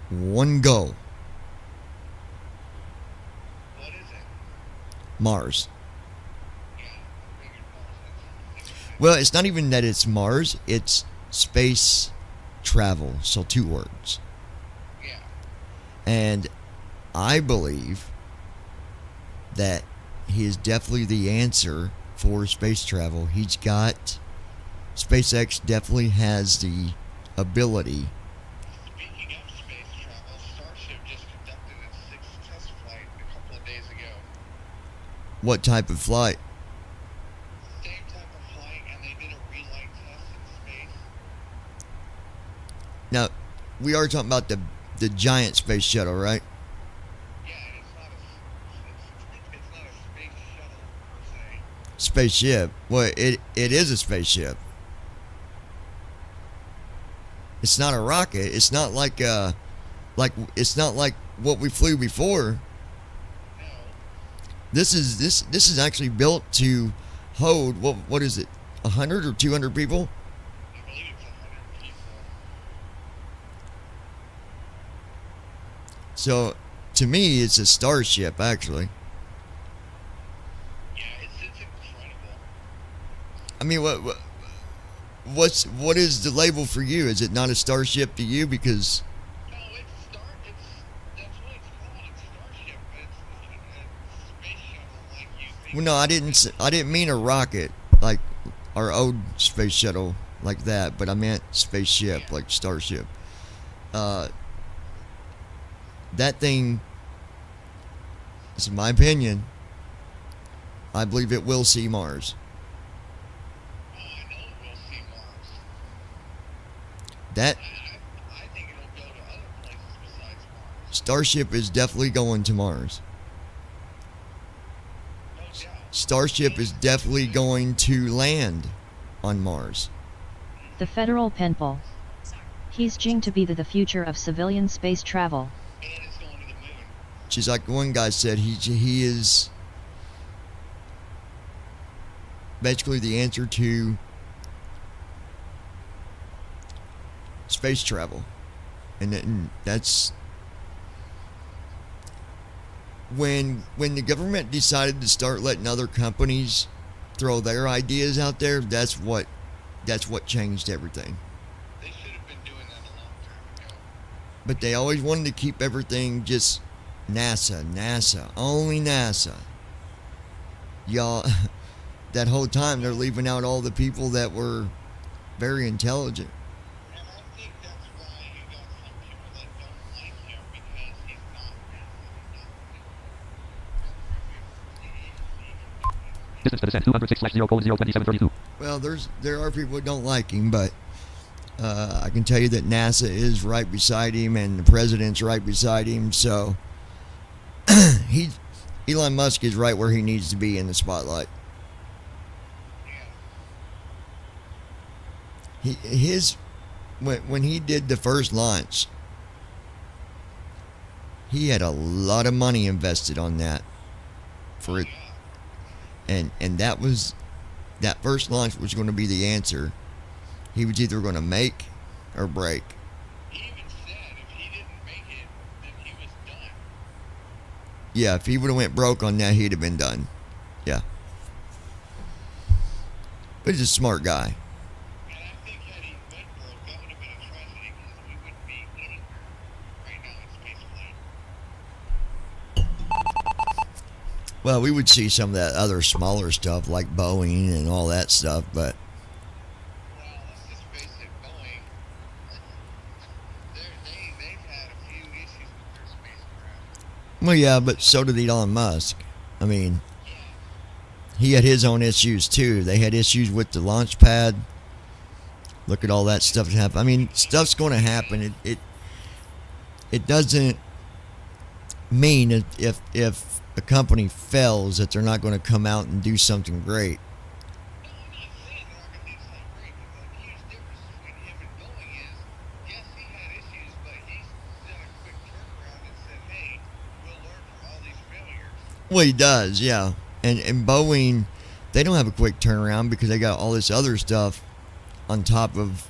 [SPEAKER 1] one goal.
[SPEAKER 11] What is it?
[SPEAKER 1] Mars.
[SPEAKER 11] Yeah, I figured Mars.
[SPEAKER 1] Well, it's not even that it's Mars, it's space travel. So 2 words.
[SPEAKER 11] Yeah.
[SPEAKER 1] And I believe that he is definitely the answer for space travel. He's got, SpaceX definitely has the ability.
[SPEAKER 11] Speaking of space travel, Starship just conducted its 6th test flight a couple of days ago.
[SPEAKER 1] What type of flight?
[SPEAKER 11] Same type of flight, and they did a relight test in space.
[SPEAKER 1] Now, we are talking about the giant space shuttle, right?
[SPEAKER 11] Yeah, and it's not a space shuttle per se.
[SPEAKER 1] Spaceship. Well, it is a spaceship. It's not a rocket. It's not like Like, it's not like what we flew before.
[SPEAKER 11] No.
[SPEAKER 1] This is actually built to hold what is it? 100 or 200 people?
[SPEAKER 11] I believe it's 100 people.
[SPEAKER 1] So, to me, it's a starship actually.
[SPEAKER 11] Yeah, it's incredible.
[SPEAKER 1] I mean, what is the label for you? Is it not a starship to you? Because
[SPEAKER 11] No, that's what it's called. It's Starship. It's not a space shuttle like you think.
[SPEAKER 1] well, no, I didn't mean a rocket like our old space shuttle like that, but I meant spaceship like starship. That thing, this is my opinion, I believe it will see Mars.
[SPEAKER 11] Oh, I know it will see Mars.
[SPEAKER 1] That
[SPEAKER 11] I think it'll go to other places besides Mars.
[SPEAKER 1] Starship is definitely going to Mars.
[SPEAKER 11] No doubt.
[SPEAKER 1] Starship is definitely going to land on Mars.
[SPEAKER 8] The federal penpal. He's going to be the future of civilian space travel.
[SPEAKER 11] And it's going to the moon.
[SPEAKER 1] Just like one guy said, he is basically the answer to space travel, and that's when the government decided to start letting other companies throw their ideas out there. That's what changed everything.
[SPEAKER 11] They should have been doing that a long time ago.
[SPEAKER 1] But they always wanted to keep everything just NASA, only NASA. Y'all, that whole time they're leaving out all the people that were very intelligent.
[SPEAKER 11] And I think that's why you got some people that don't like him because he's not
[SPEAKER 2] Distance to descent 206/0:02732.
[SPEAKER 1] Well, there are people that don't like him, but I can tell you that NASA is right beside him, and the president's right beside him. So Elon Musk is right where he needs to be in the spotlight. When he did the first launch, he had a lot of money invested on that for it, and that first launch was going to be the answer. He was either going to make or break.
[SPEAKER 11] He even said if he didn't make it, then he was done.
[SPEAKER 1] Yeah, if he would have went broke on that, he'd have been done. Yeah. But he's a smart guy.
[SPEAKER 11] And I think had he went broke, that would have been a tragedy because we wouldn't be anywhere right now in spaceflight.
[SPEAKER 1] Well, we would see some of that other smaller stuff like Boeing and all that stuff, but
[SPEAKER 11] Well, let's just face it, Boeing, they've had a few issues with their spacecraft.
[SPEAKER 1] well, yeah, but so did Elon Musk. I mean, he had his own issues too. They had issues with the launch pad. Look at all that stuff that happened. I mean, stuff's going to happen. It doesn't mean if a company fails that they're not going to come out and do something great.
[SPEAKER 11] No, I'm not saying they're not going to do something great, but the huge difference between him and Boeing is, yes, he had issues, but he's done a quick turnaround and said, hey, we'll learn from all these failures.
[SPEAKER 1] Well, he does, yeah. And Boeing, they don't have a quick turnaround because they got all this other stuff on top of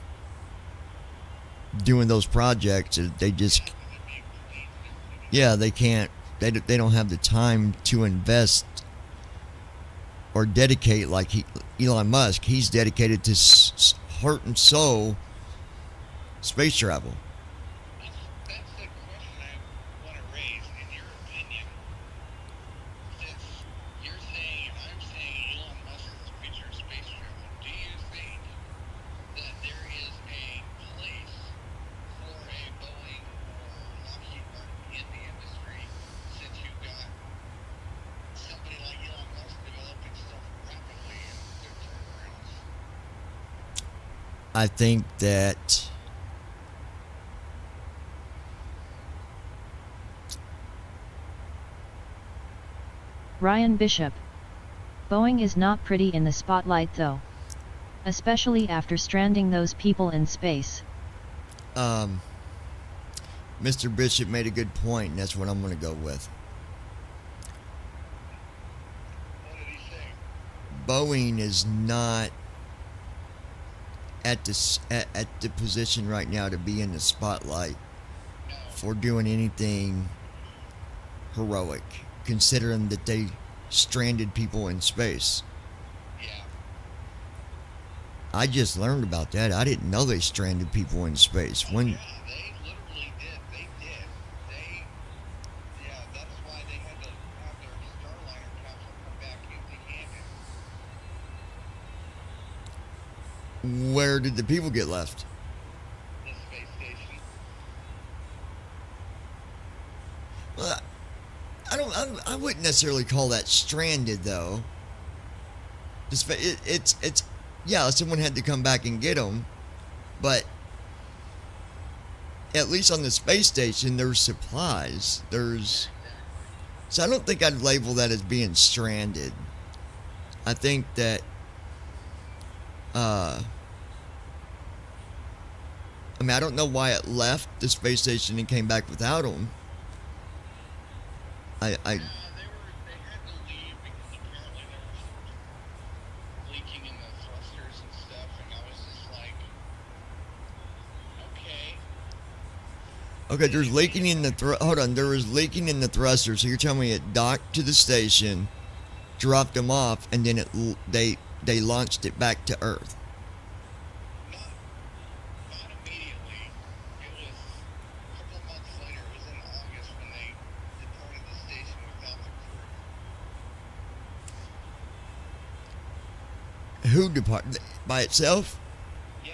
[SPEAKER 1] doing those projects. They just, yeah, they can't. They don't have the time to invest or dedicate like Elon Musk. He's dedicated to heart and soul space travel.
[SPEAKER 11] That's the question I want to raise, in your opinion. Since you're saying, and I'm saying Elon Musk is the future of space travel, do you think that there is a place for a Boeing or Lockheed Martin in the industry since you've got somebody like Elon Musk developing stuff rapidly and good turnarounds?
[SPEAKER 1] I think that
[SPEAKER 8] Ryan Bishop. Boeing is not pretty in the spotlight though. Especially after stranding those people in space.
[SPEAKER 1] Mr. Bishop made a good point, and that's what I'm going to go with.
[SPEAKER 11] What did he say?
[SPEAKER 1] Boeing is not at the position right now to be in the spotlight
[SPEAKER 11] No.
[SPEAKER 1] for doing anything heroic, considering that they stranded people in space.
[SPEAKER 11] Yeah.
[SPEAKER 1] I just learned about that. I didn't know they stranded people in space.
[SPEAKER 11] Oh,
[SPEAKER 1] When
[SPEAKER 11] yeah, they literally did. They did. Yeah, that's why they had to have their Starliner capsule come back empty-handed.
[SPEAKER 1] where did the people get left?
[SPEAKER 11] The space station.
[SPEAKER 1] Well, I wouldn't necessarily call that stranded though. It's yeah, someone had to come back and get them, but at least on the space station there's supplies. So I don't think I'd label that as being stranded. I think that I mean, I don't know why it left the space station and came back without them.
[SPEAKER 11] They had to leave because apparently there was leaking in the thrusters and stuff, and I was just like, okay.
[SPEAKER 1] Okay, there's leaking in the hold on, there was leaking in the thruster. So you're telling me it docked to the station, dropped them off, and then they launched it back to Earth.
[SPEAKER 11] Not immediately. It was a couple months later. It was in August when they departed the station without the crew.
[SPEAKER 1] Who departed by itself?
[SPEAKER 11] Yeah.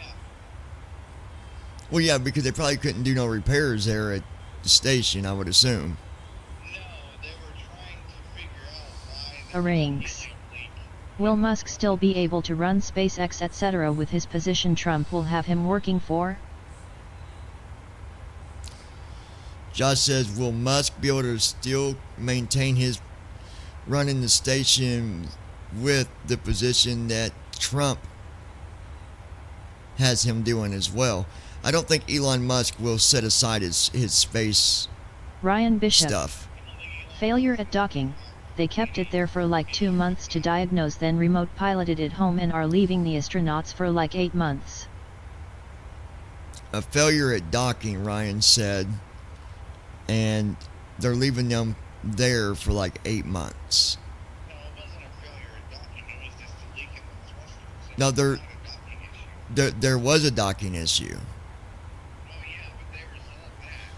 [SPEAKER 1] Well, yeah, because they probably couldn't do no repairs there at the station, I would assume.
[SPEAKER 11] No, they were trying to figure out why
[SPEAKER 8] A rings. Will Musk still be able to run SpaceX etc. with his position Trump will have him working for?
[SPEAKER 1] Josh says, will Musk be able to still maintain his running the station with the position that Trump has him doing as well? I don't think Elon Musk will set aside his space
[SPEAKER 8] Ryan Bishop.
[SPEAKER 1] stuff.
[SPEAKER 8] Failure at docking. They kept it there for like 2 months to diagnose, then remote piloted it home and are leaving the astronauts for like 8 months.
[SPEAKER 1] A failure at docking, Ryan said, and they're leaving them there for like 8 months.
[SPEAKER 11] No, it wasn't a failure at docking. It was just a leak in the thrusters.
[SPEAKER 1] No,
[SPEAKER 11] It's not a docking issue.
[SPEAKER 1] there was a docking issue.
[SPEAKER 11] Oh yeah, but they resolved that.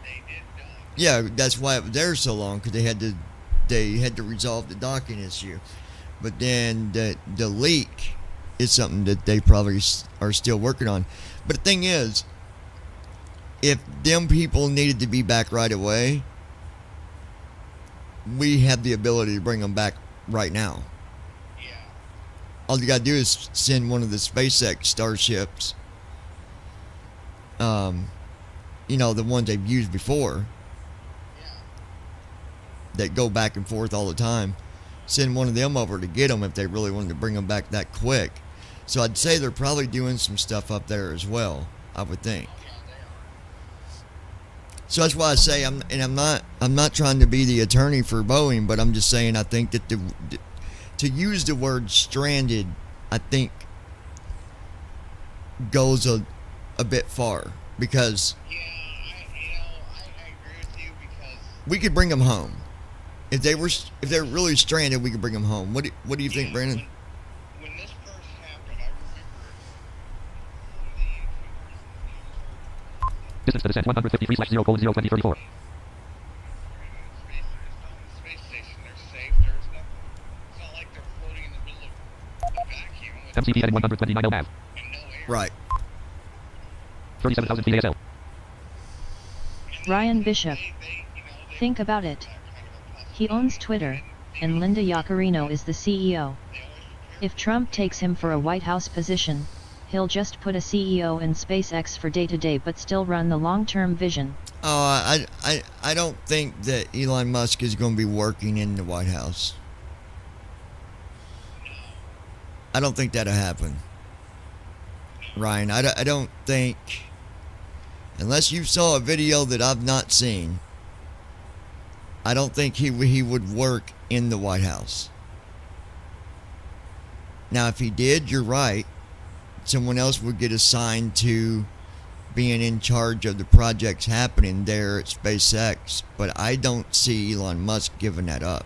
[SPEAKER 11] They did dock.
[SPEAKER 1] Yeah, that's why it was there so long, because they had to resolve the docking issue. But then the leak is something that they probably are still working on. But the thing is, if them people needed to be back right away, we have the ability to bring them back right now.
[SPEAKER 11] Yeah.
[SPEAKER 1] All you gotta do is send one of the SpaceX starships, you know, the ones they've used before, that go back and forth all the time. Send one of them over to get them if they really wanted to bring them back that quick. So I'd say they're probably doing some stuff up there as well, I would think. So that's why I say I'm not trying to be the attorney for Boeing, but I'm just saying I think that to use the word stranded, I think goes a bit far, because
[SPEAKER 11] Yeah, I agree with you because
[SPEAKER 1] we could bring them home. If they're really stranded, we could bring them home. What do you think, Brandon?
[SPEAKER 11] when this first happened, I remember
[SPEAKER 2] Distance to descent 153/0:02034.
[SPEAKER 11] space station. They're safe. There's nothing. It's not like they're floating in the middle of a vacuum with
[SPEAKER 2] MCP heading 129 LAV.
[SPEAKER 11] and no air.
[SPEAKER 1] Right.
[SPEAKER 2] 37,000 feet ASL.
[SPEAKER 8] Ryan Bishop. Think about it. He owns Twitter, and Linda Yaccarino is the CEO. If Trump takes him for a White House position, he'll just put a CEO in SpaceX for day-to-day but still run the long-term vision.
[SPEAKER 1] Oh, I don't think that Elon Musk is going to be working in the White House. I don't think that'll happen, Ryan. I don't think Unless you saw a video that I've not seen, I don't think he would work in the White House. Now, if he did, you're right. Someone else would get assigned to being in charge of the projects happening there at SpaceX, but I don't see Elon Musk giving that up.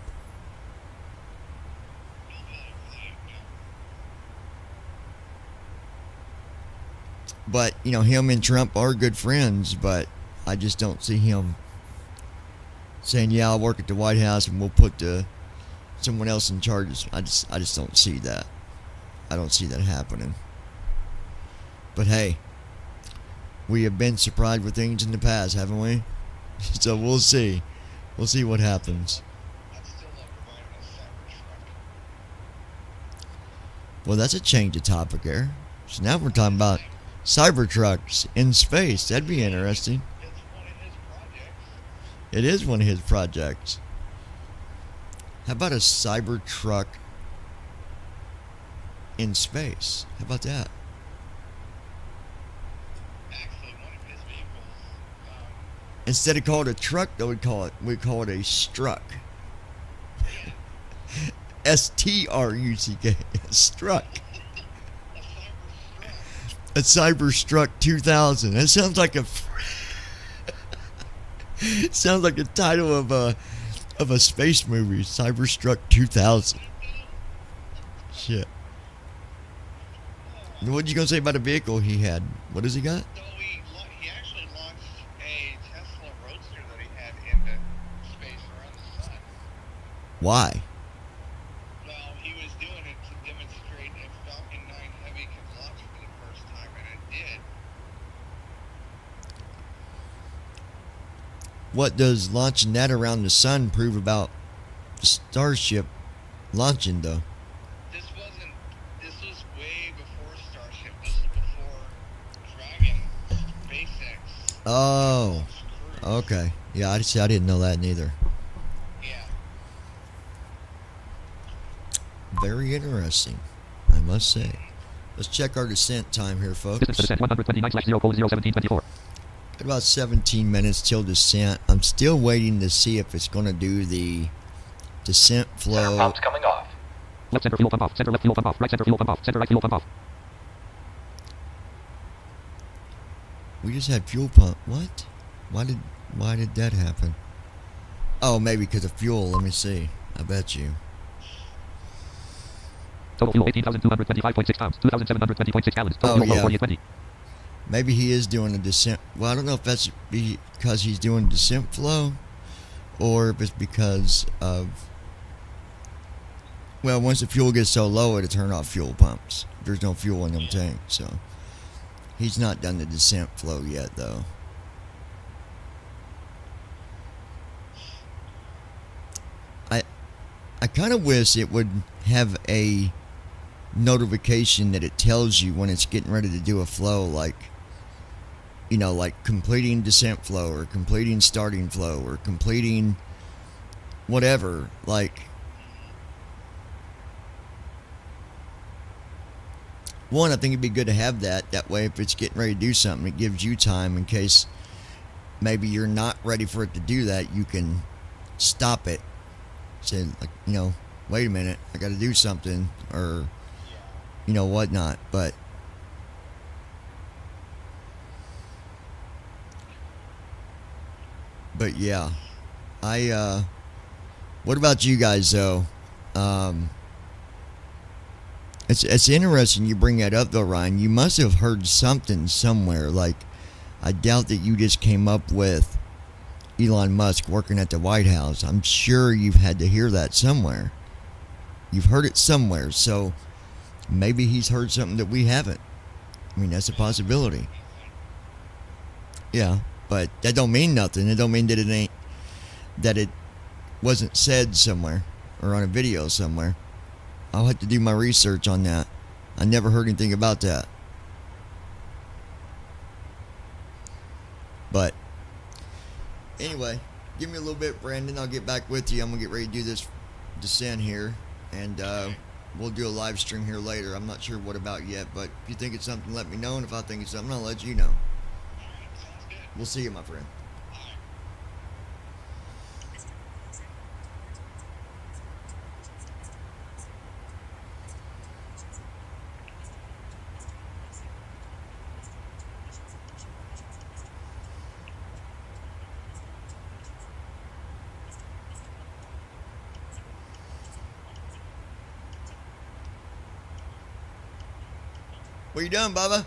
[SPEAKER 1] But, you know, him and Trump are good friends, but I just don't see him saying, yeah, I'll work at the White House and we'll put someone else in charge. I just don't see that. I don't see that happening. But hey, we have been surprised with things in the past, haven't we? So we'll see. We'll see what happens. Well, that's a change of topic there. So now we're talking about Cybertrucks in space. That'd be interesting. It is one of his projects. How about a Cybertruck in space? How about that? Instead of calling it a truck, though, we'd call it a struck. S-T-R-U-C-K. Struck. A Cybertruck 2000. That sounds like sounds like the title of a space movie. Cybertruck 2000. Shit. What you gonna say about a vehicle he had? What has he got?
[SPEAKER 11] He actually launched a Tesla Roadster that he had into space around the sun.
[SPEAKER 1] Why?
[SPEAKER 11] Well, he was doing it to demonstrate if Falcon 9 Heavy could launch for the first time, and it did.
[SPEAKER 1] What does launching that around the sun prove about the Starship launching, though?
[SPEAKER 11] This was way before Starship. This was before Dragon, SpaceX.
[SPEAKER 1] Oh, okay. Yeah, I didn't know that neither.
[SPEAKER 11] Yeah.
[SPEAKER 1] Very interesting, I must say. Let's check our descent time here, folks.
[SPEAKER 2] Distance to descent 129/0:01724.
[SPEAKER 1] Got about 17 minutes till descent. I'm still waiting to see if it's going to do the descent
[SPEAKER 5] Center
[SPEAKER 1] flow.
[SPEAKER 5] pump's coming off.
[SPEAKER 2] Left center fuel pump off. Center left fuel pump off. Right center fuel pump off. Center right fuel pump off.
[SPEAKER 1] We just had fuel pump. What? Why did that happen? Oh, maybe because of fuel. Let me see. I bet you.
[SPEAKER 2] Total fuel 18,225.6 pounds. 2,720.6 gallons. Total
[SPEAKER 1] Oh,
[SPEAKER 2] fuel flow
[SPEAKER 1] yeah.
[SPEAKER 2] 4820.
[SPEAKER 1] Maybe he is doing a descent. Well, I don't know if that's because he's doing descent flow or if it's because of. Well, once the fuel gets so low, it'll turn off fuel pumps. There's no fuel in them tanks, so. He's not done the descent flow yet, though. I kind of wish it would have a notification that it tells you when it's getting ready to do a flow, like, you know, like completing descent flow or completing starting flow or completing whatever. Like, one, I think it'd be good to have that. That way, if it's getting ready to do something, it gives you time in case maybe you're not ready for it to do that. You can stop it. Say, like, you know, wait a minute, I got to do something, or, you know, whatnot. But yeah, what about you guys, though? It's interesting you bring that up, though, Ryan. You must have heard something somewhere. Like, I doubt that you just came up with Elon Musk working at the White House. I'm sure you've had to hear that somewhere. You've heard it somewhere, so maybe he's heard something that we haven't. I mean, that's a possibility. Yeah, but that don't mean nothing. It don't mean that it wasn't said somewhere or on a video somewhere. I'll have to do my research on that. I never heard anything about that. But anyway, give me a little bit, Brandon. I'll get back with you. I'm going to get ready to do this descent here. And we'll do a live stream here later. I'm not sure what about yet. But if you think it's something, let me know. And if I think it's something, I'll let you know.
[SPEAKER 11] Alright, sounds good.
[SPEAKER 1] We'll see you, my friend. What you doing, Bubba? Hold on, guys. What you doing, Bubba?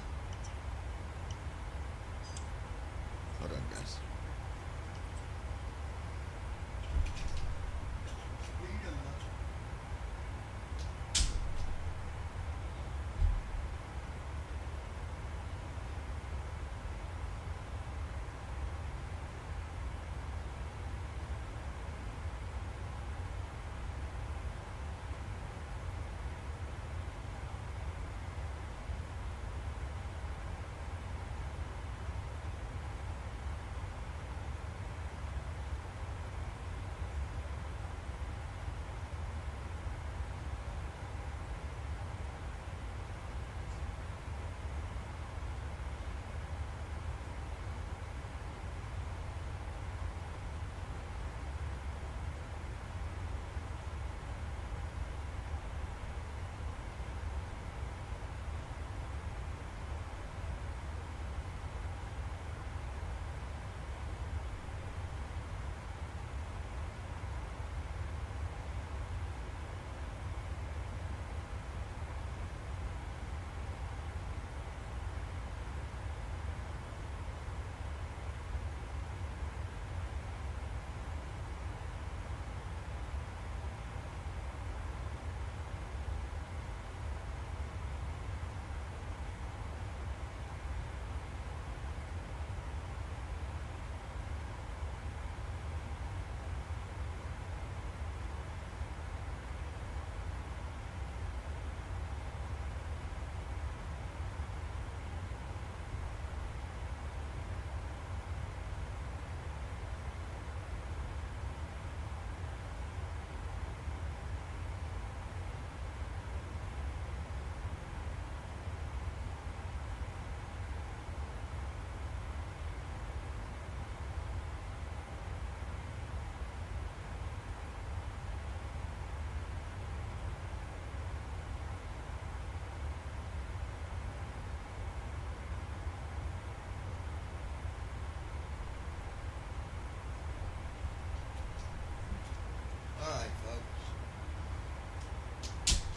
[SPEAKER 1] Alright, folks.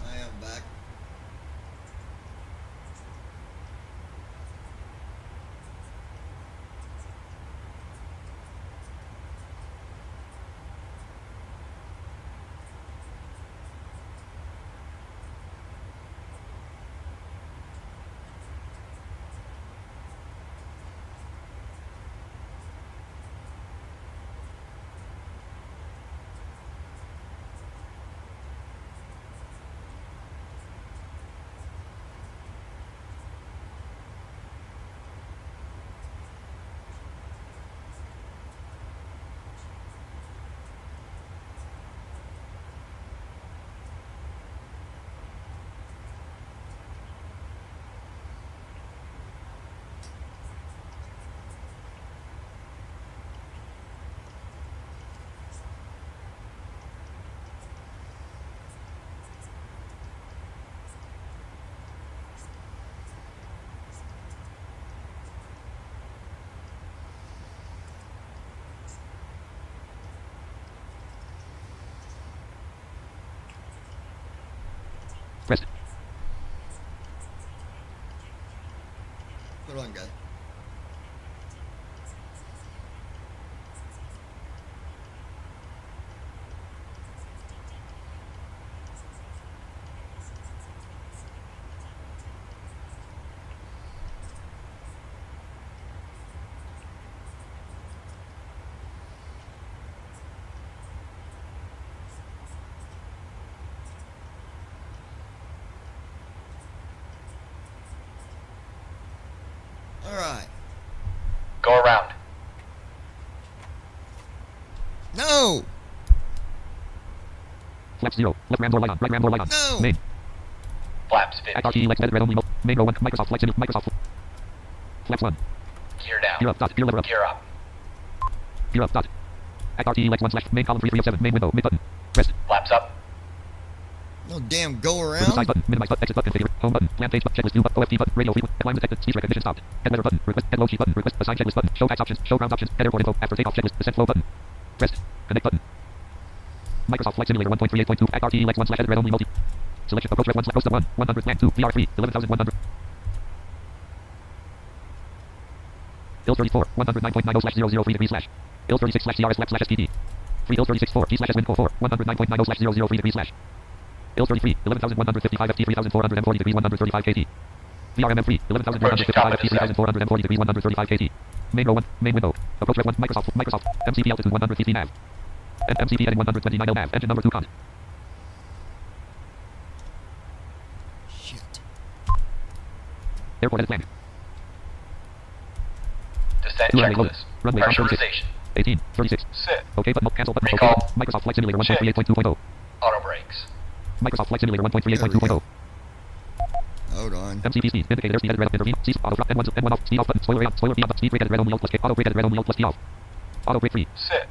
[SPEAKER 1] I am back.
[SPEAKER 2] Pressed.
[SPEAKER 1] Hold on, guys. Alright.
[SPEAKER 5] Go around.
[SPEAKER 1] No!
[SPEAKER 2] Flaps 0. Left ram door light on. Right ram door light on.
[SPEAKER 1] No!
[SPEAKER 2] Main.
[SPEAKER 5] Flaps 50.
[SPEAKER 2] Act RTE Lex edit red only. Main row 1. Microsoft Flight Simulator. Microsoft. Flaps 1.
[SPEAKER 5] Gear down.
[SPEAKER 2] Gear up. Dot. Gear lever up.
[SPEAKER 5] Gear up.
[SPEAKER 2] Gear up. Dot. Act RTE Lex 1 slash main column 3 of 7. Main window. Mid button. Rest.
[SPEAKER 5] Flaps up.
[SPEAKER 1] No damn go
[SPEAKER 2] Size
[SPEAKER 1] around.
[SPEAKER 2] button. Minimize button. Exit button. Configure. Home button. Plan page button. Checklist view button. OFT button. Radio frequency. Headline detected. Speech recognition stopped. Head letter button. Request. Head load sheet button. Request. Assign checklist button. Show tax options. Show grounds options. Head airport info. After takeoff checklist. Descent flow button. Rest. Connect button. Microsoft Flight Simulator 1.38.2. Act RTE Lex 1 slash edit red only multi. Selection. Approach red 1 slash coast 1. 100 land 2. VR 3. 11,100. IL 34. 109.90 slash 003 degrees slash. IL 36 slash CRS left slash STD. 3 IL 36 4. T slash S wind 4. 109.90 slash 003 degrees slash. IL 33. 11,155 FT 3,440 degrees 135 KT. VRMM 3. 11,155 FT 3,440 degrees 135 KT. Main row 1. Main window. Approach red 1. Microsoft. MCP altitude 100 feet nav. And MCP heading 129 L nav. Engine number 2 con.
[SPEAKER 1] Shit.
[SPEAKER 2] Airport edit plan.
[SPEAKER 5] Descent
[SPEAKER 2] Runway loaded.
[SPEAKER 5] checklist.
[SPEAKER 2] Runway 36.
[SPEAKER 5] Pressurization.
[SPEAKER 2] 18. 36.
[SPEAKER 5] Sit.
[SPEAKER 2] OK button. Cancel button. OK
[SPEAKER 5] Recall.
[SPEAKER 2] button. Microsoft Flight Simulator 1.38.2.0.
[SPEAKER 5] Auto brakes.
[SPEAKER 2] Microsoft Flight Simulator 1.38.2.0.
[SPEAKER 1] Hold on.
[SPEAKER 2] MCP speed. Indicator speed headed red. Intervene. Cease. Auto drop. N1 off. Speed off button. Spoiler on. Spoiler B on. Speed brake headed red only alt plus K. Auto brake headed red only alt plus P off. Auto brake free.
[SPEAKER 5] Sit.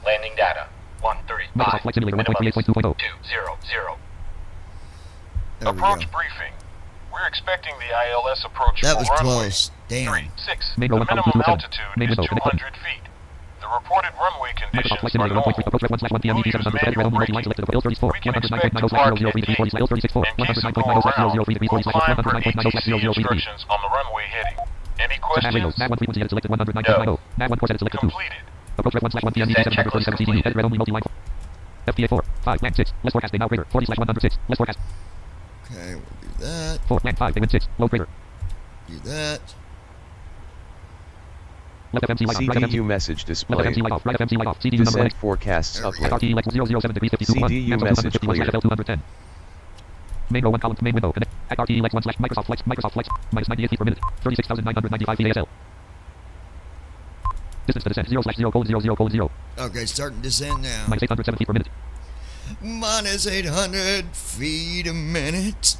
[SPEAKER 5] Landing data. 135.
[SPEAKER 2] Microsoft Flight Simulator 1.38.2.0.
[SPEAKER 5] 200.
[SPEAKER 1] There we go.
[SPEAKER 9] Approach briefing. We're expecting the ILS approach
[SPEAKER 1] That
[SPEAKER 9] for
[SPEAKER 1] was
[SPEAKER 9] runway
[SPEAKER 1] close. Damn.
[SPEAKER 9] 36.
[SPEAKER 2] Main
[SPEAKER 9] The
[SPEAKER 2] row 1 column
[SPEAKER 9] minimum
[SPEAKER 2] 227.
[SPEAKER 9] altitude
[SPEAKER 2] Main
[SPEAKER 9] is
[SPEAKER 2] window. Connect button.
[SPEAKER 9] 200 feet. The reported runway conditions
[SPEAKER 2] Microsoft Flight
[SPEAKER 9] are
[SPEAKER 2] Simulator 1.3.
[SPEAKER 9] normal.
[SPEAKER 2] Approach red 1 slash 1 PM ET 700. Headed red only multi line selected. IL 34.
[SPEAKER 9] We can
[SPEAKER 2] 109.90 slash 003 degrees 40 slash IL 36 4. 109.90 slash 003 degrees 40 slash 109.90 slash 003 degrees.
[SPEAKER 9] instructions on the runway heading. Any
[SPEAKER 2] Nav radio.
[SPEAKER 9] questions?
[SPEAKER 2] Nav 1 frequency headed selected 109.90. Nav 1 course headed selected 2.
[SPEAKER 9] Completed.
[SPEAKER 2] Approach red 1 slash 1 PM ET 737 CDU. Headed red only multi line. FTA 4. 5. Land 6. Less forecast. They now greater. 40 slash 106. Less forecast.
[SPEAKER 1] Okay, we'll do that.
[SPEAKER 2] 4. Land 5. They win 6. Low greater.
[SPEAKER 1] Do that.
[SPEAKER 2] Left FMC light on. Right FMC.
[SPEAKER 4] CDU message
[SPEAKER 2] Left
[SPEAKER 4] display.
[SPEAKER 2] FMC light off. Right FMC light off. CDU number 1.
[SPEAKER 4] Descent forecasts
[SPEAKER 1] There we go.
[SPEAKER 4] upwind.
[SPEAKER 2] RTE like 007 degrees 52 1.
[SPEAKER 4] CDU
[SPEAKER 2] Maps
[SPEAKER 4] message
[SPEAKER 2] 251 slash
[SPEAKER 4] cleared.
[SPEAKER 2] FL 210. Main row 1 column. Main window. Connect. Act RTE like 1 slash Microsoft flights. Minus 98 feet per minute. 36,995 feet ASL. Distance to descent 0 slash 0 colon 0 0 colon 0.
[SPEAKER 1] Okay, starting descent now.
[SPEAKER 2] Minus 807 feet per minute.
[SPEAKER 1] Minus 800 feet a minute.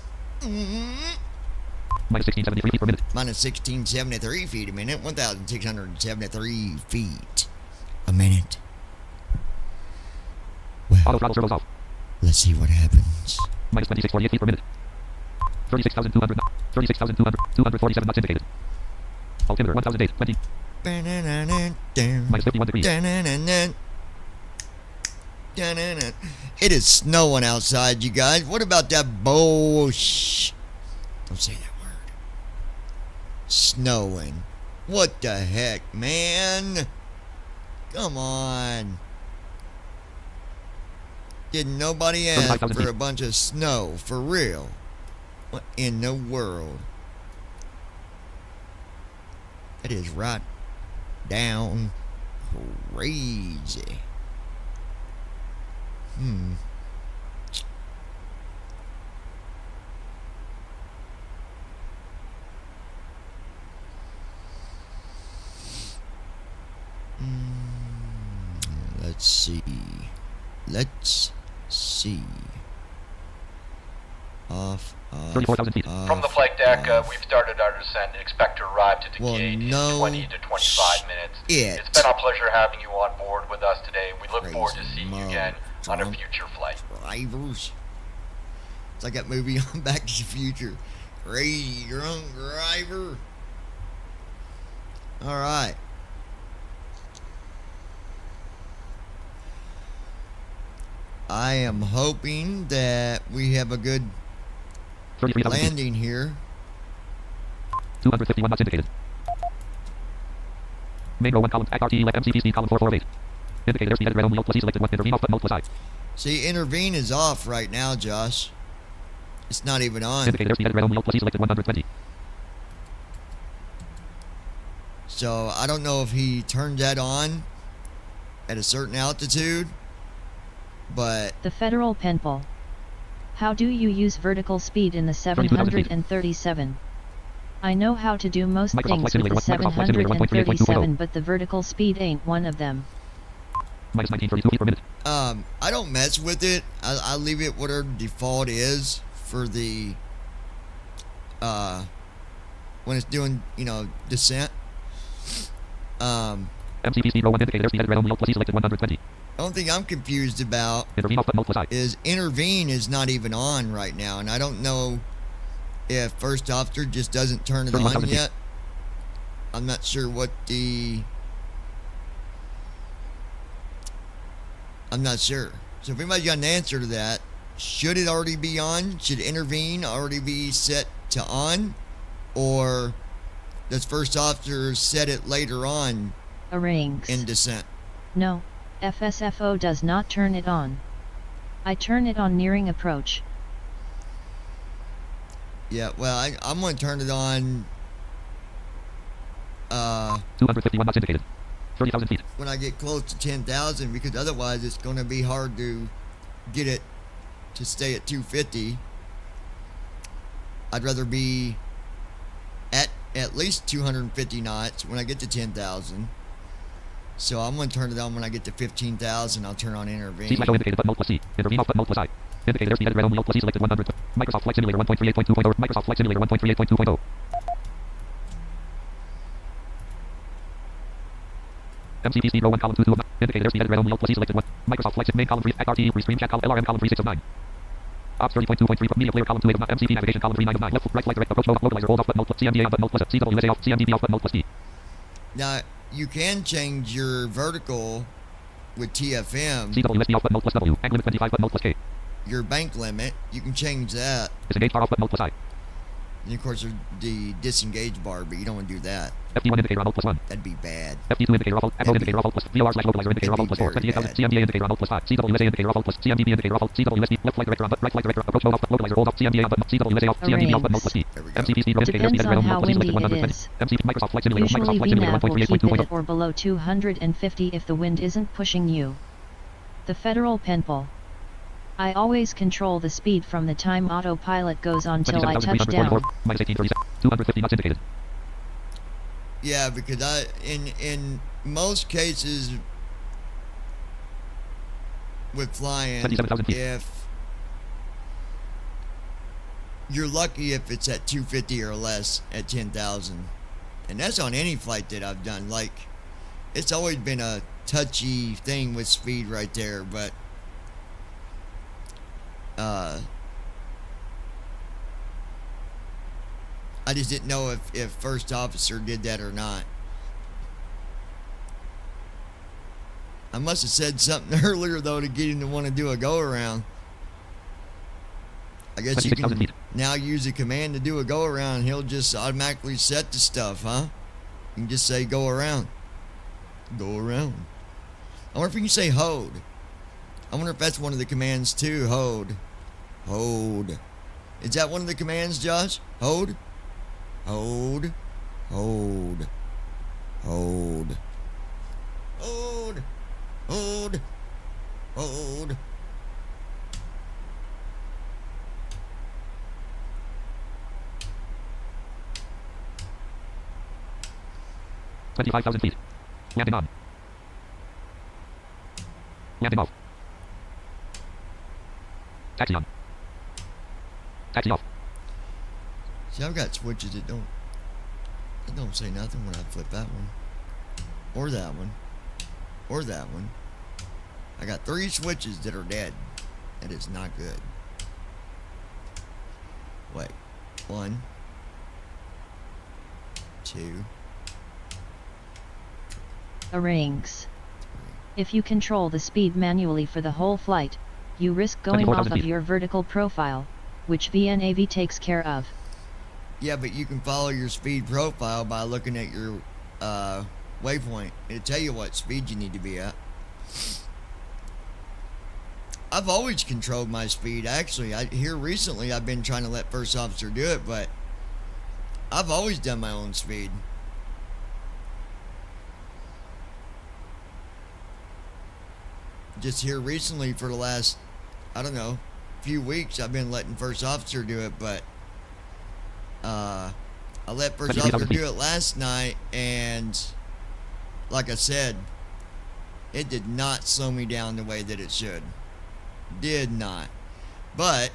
[SPEAKER 2] Minus 1673 feet per minute.
[SPEAKER 1] Minus 1673 feet a minute. 1,673 feet a minute.
[SPEAKER 2] Auto
[SPEAKER 1] Well,
[SPEAKER 2] throttle servos off.
[SPEAKER 1] let's see what happens.
[SPEAKER 2] Minus 2648 feet per minute. 36,200. 36,200. 247 knots indicated. Altimeter 1008. 20. Minus 51 degrees.
[SPEAKER 1] It is snowing outside, you guys. What about that bullshit? Don't say that word. Snowing. What the heck, man? Come on. Did nobody ask
[SPEAKER 2] 35,000
[SPEAKER 1] for
[SPEAKER 2] feet.
[SPEAKER 1] a bunch of snow? For real? What in the world? It is right down crazy. Let's see. Let's see. Off.
[SPEAKER 2] 34,000 feet.
[SPEAKER 5] From the flight deck, we've started our descent. Expect to arrive to the
[SPEAKER 1] Well,
[SPEAKER 5] gate
[SPEAKER 1] no
[SPEAKER 5] in 20 to 25 minutes.
[SPEAKER 1] shit.
[SPEAKER 5] It's been a pleasure having you on board with us today. We look
[SPEAKER 1] Crazy
[SPEAKER 5] forward to seeing you again on a
[SPEAKER 1] drunk
[SPEAKER 5] future flight.
[SPEAKER 1] Drivers. It's like that movie on Back to the Future. Crazy drunk driver. All right. I am hoping that we have a good
[SPEAKER 2] 33,000 feet.
[SPEAKER 1] landing here.
[SPEAKER 2] 251 knots indicated. Main row 1 column. Act RTE left MCP speed column 4408. Indicator speed headed red only alt plus E selected 1. Intervene off button alt plus I.
[SPEAKER 1] See, intervene is off right now, Josh. It's not even on.
[SPEAKER 2] Indicator speed headed red only alt plus E selected 120.
[SPEAKER 1] So I don't know if he turned that on at a certain altitude, but
[SPEAKER 8] The Federal Penpal. How do you use vertical speed in the 737? I know how to do most
[SPEAKER 2] Microsoft
[SPEAKER 8] things
[SPEAKER 2] Flight
[SPEAKER 8] with the
[SPEAKER 2] Simulator 1, Microsoft Flight Simulator 1.38.2.0.
[SPEAKER 8] 737, but the vertical speed ain't one of them.
[SPEAKER 2] Minus 1932 feet per minute.
[SPEAKER 1] I don't mess with it. I leave it whatever default is for the when it's doing, descent.
[SPEAKER 2] MCP speed row 1 indicator airspeed headed red only alt plus E selected 120.
[SPEAKER 1] The only thing I'm confused about
[SPEAKER 2] Intervene off button alt plus I.
[SPEAKER 1] is intervene is not even on right now, and I don't know if first officer just doesn't turn it
[SPEAKER 2] 31,000
[SPEAKER 1] on
[SPEAKER 2] feet.
[SPEAKER 1] yet. I'm not sure what the... I'm not sure. So if anybody's got an answer to that, should it already be on? Should intervene already be set to on? Or does first officer set it later on
[SPEAKER 8] Arrangs.
[SPEAKER 1] in descent?
[SPEAKER 8] No, FSFO does not turn it on. I turn it on nearing approach.
[SPEAKER 1] Yeah, well, I'm going to turn it on
[SPEAKER 2] 251 knots indicated. 30,000 feet.
[SPEAKER 1] when I get close to 10,000, because otherwise it's going to be hard to get it to stay at 250. I'd rather be at least 250 knots when I get to 10,000. So I'm going to turn it on when I get to 15,000. I'll turn on intervene.
[SPEAKER 2] C/O indicated button alt plus C. Intervene off button alt plus I. Indicator airspeed headed red only alt plus E selected 100. Microsoft Flight Simulator 1.38.2.0. Microsoft Flight Simulator 1.38.2.0. MCP speed row 1 column 2 of 9. Indicator airspeed headed red only alt plus E selected 1. Microsoft Flight Sim main column 3 RTE restream chat column LRM column 3 6 of 9. Ops 30.2.3 media player column 2 8 of 9. MCP navigation column 3 9 of 9. Left right direct approach mode localizer hold off button alt plus CMDA on button alt plus CWSA off CMDB off button alt plus D.
[SPEAKER 1] Now, you can change your vertical with TFM,
[SPEAKER 2] CWSD off button alt plus W. Angle limit 25 button alt plus K.
[SPEAKER 1] your bank limit. You can change that.
[SPEAKER 2] Disengage bar off button alt plus I.
[SPEAKER 1] And of course, there's the disengage bar, but you don't want to do that.
[SPEAKER 2] FD1 indicator on alt plus 1.
[SPEAKER 1] That'd be bad.
[SPEAKER 2] FD2 indicator off alt. FO indicator off alt plus. VOR slash localizer indicator off alt plus 4. 28,000. CMDA indicator on alt plus 5. CWSA indicator off alt plus. CMDB indicator off alt. CWSD left flight director on right flight director approach mode off localizer hold off. CMDA on button. CWSA off. CMDB off button alt plus D.
[SPEAKER 1] There we go.
[SPEAKER 2] MCP speed row indicator
[SPEAKER 8] Depends
[SPEAKER 2] speed red
[SPEAKER 8] on
[SPEAKER 2] only
[SPEAKER 8] how
[SPEAKER 2] alt plus E selected
[SPEAKER 8] windy it
[SPEAKER 2] 120.
[SPEAKER 8] is.
[SPEAKER 2] MCP Microsoft Flight Simulator. Microsoft
[SPEAKER 8] Usually
[SPEAKER 2] Flight Simulator
[SPEAKER 8] VNAV will keep it
[SPEAKER 2] 1.38.2.0.
[SPEAKER 8] at or below 250 if the wind isn't pushing you. The Federal Penpal. I always control the speed from the time autopilot goes on till I touch down.
[SPEAKER 2] Minus 1837. 250 knots indicated.
[SPEAKER 1] Yeah, because in most cases with flying,
[SPEAKER 2] 27,000 feet.
[SPEAKER 1] if you're lucky if it's at 250 or less at 10,000, and that's on any flight that I've done. Like, it's always been a touchy thing with speed right there, but I just didn't know if first officer did that or not. I must have said something earlier, though, to get him to want to do a go-around. I guess you
[SPEAKER 2] 26,000
[SPEAKER 1] can
[SPEAKER 2] feet.
[SPEAKER 1] now use a command to do a go-around. He'll just automatically set the stuff, huh? You can just say go around. Go around. I wonder if you can say hold. I wonder if that's one of the commands, too. Hold. Hold. Is that one of the commands, Josh? Hold? Hold. Hold. Hold. Hold. Hold. Hold.
[SPEAKER 2] $25,000 feet. Landing on. Landing off. Taxi on. Taxi off.
[SPEAKER 1] See, I've got switches that don't say nothing when I flip that one. Or that one. Or that one. I got 3 switches that are dead. That is not good. Wait. 1. 2.
[SPEAKER 8] Arrangs. If you control the speed manually for the whole flight, you risk going off of your vertical profile, which VNAV takes care of.
[SPEAKER 1] Yeah, but you can follow your speed profile by looking at your waypoint. It'll tell you what speed you need to be at. I've always controlled my speed. Actually, here recently I've been trying to let first officer do it, but I've always done my own speed. Just here recently for the last, I don't know, few weeks, I've been letting first officer do it, but I let first officer do it last night, and like I said, it did not slow me down the way that it should. Did not. But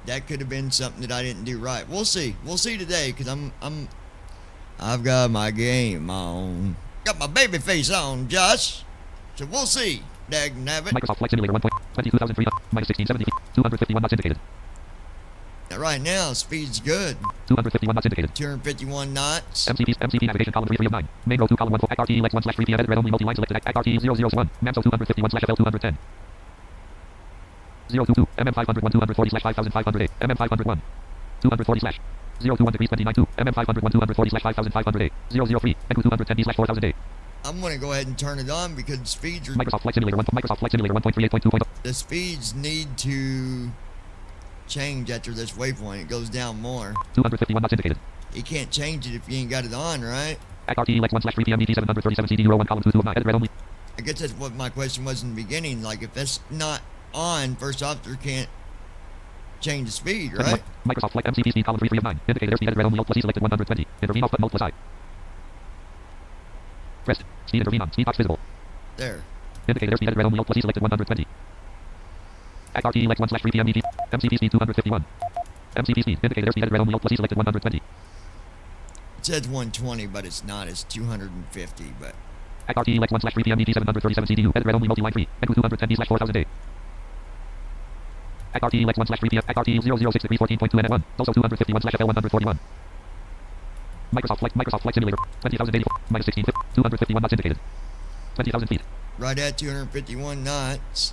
[SPEAKER 1] that could have been something that I didn't do right. We'll see. We'll see today, because I'm I've got my game on. Got my baby face on, Josh. So we'll see. Dag nabbit.
[SPEAKER 2] Microsoft Flight Simulator 1.22,003 minus 1670 feet. 251 knots indicated.
[SPEAKER 1] Now, right now, speed's good.
[SPEAKER 2] 251 knots indicated.
[SPEAKER 1] 251 knots.
[SPEAKER 2] MCP navigation column 3 of 9. Main row 2 column 1 for ACT ELEX 1/3 PM edit red only multi-line selected ACT 001. MAMSO 251/FL 210. 022 MM 501 240/5508 MM 501 240/021 degrees 29.2 MM 501 240/5508 003 NQ 210D/4008.
[SPEAKER 1] I'm going to go ahead and turn it on because the speeds are...
[SPEAKER 2] Microsoft Flight Simulator 1.38.2.0.
[SPEAKER 1] The speeds need to change after this waypoint. It goes down more.
[SPEAKER 2] 251 knots indicated.
[SPEAKER 1] You can't change it if you ain't got it on, right?
[SPEAKER 2] ACT ELEX 1/3 PM DT 737 CD 01 column 2 of 9 edit red only.
[SPEAKER 1] I guess that's what my question was in the beginning. Like, if that's not on, first officer can't change the speed, right?
[SPEAKER 2] Microsoft Flight MCP speed column 3 of 9. Indicator airspeed edit red only alt plus E selected 120. Intervene off button alt plus I. Pressed. Speed intervene on. Speed box visible.
[SPEAKER 1] There.
[SPEAKER 2] Indicator airspeed edit red only alt plus E selected 120. ACT ELEX 1/3 PM DT. MCP speed 251. MCP speed. Indicator airspeed edit red only alt plus E selected 120.
[SPEAKER 1] It says 120, but it's not. It's 250, but...
[SPEAKER 2] ACT ELEX 1/3 PM DT 737 CDU edit red only multi-line 3. NQ 210D/4008. ACT ELEX 1/3 PM ACT 006 degrees 14.2 NF1. Also 251/FL 141. Microsoft Flight Simulator 20,084 minus 16 251 knots indicated. 20,000 feet.
[SPEAKER 1] Right at 251 knots.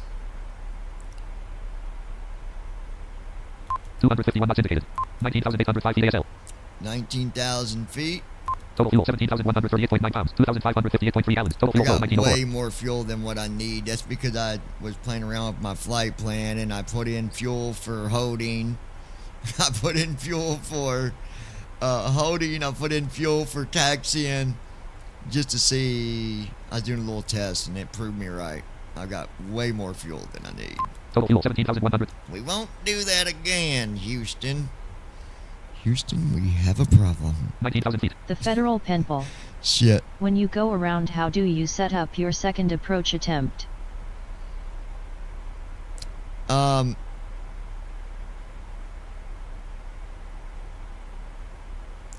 [SPEAKER 2] 251 knots indicated. 19,805 feet ASL.
[SPEAKER 1] 19,000 feet.
[SPEAKER 2] Total fuel 17,138.9 pounds. 2,558.3 gallons. Total
[SPEAKER 1] I
[SPEAKER 2] fuel flow
[SPEAKER 1] got
[SPEAKER 2] 1904.
[SPEAKER 1] way more fuel than what I need. That's because I was playing around with my flight plan and I put in fuel for holding. I put in fuel for holding. I put in fuel for taxiing just to see. I was doing a little test and it proved me right. I got way more fuel than I need.
[SPEAKER 2] Total fuel 17,100.
[SPEAKER 1] We won't do that again, Houston. Houston, we have a problem.
[SPEAKER 2] 19,000 feet.
[SPEAKER 8] The federal penpal.
[SPEAKER 1] Shit.
[SPEAKER 8] When you go around, how do you set up your second approach attempt?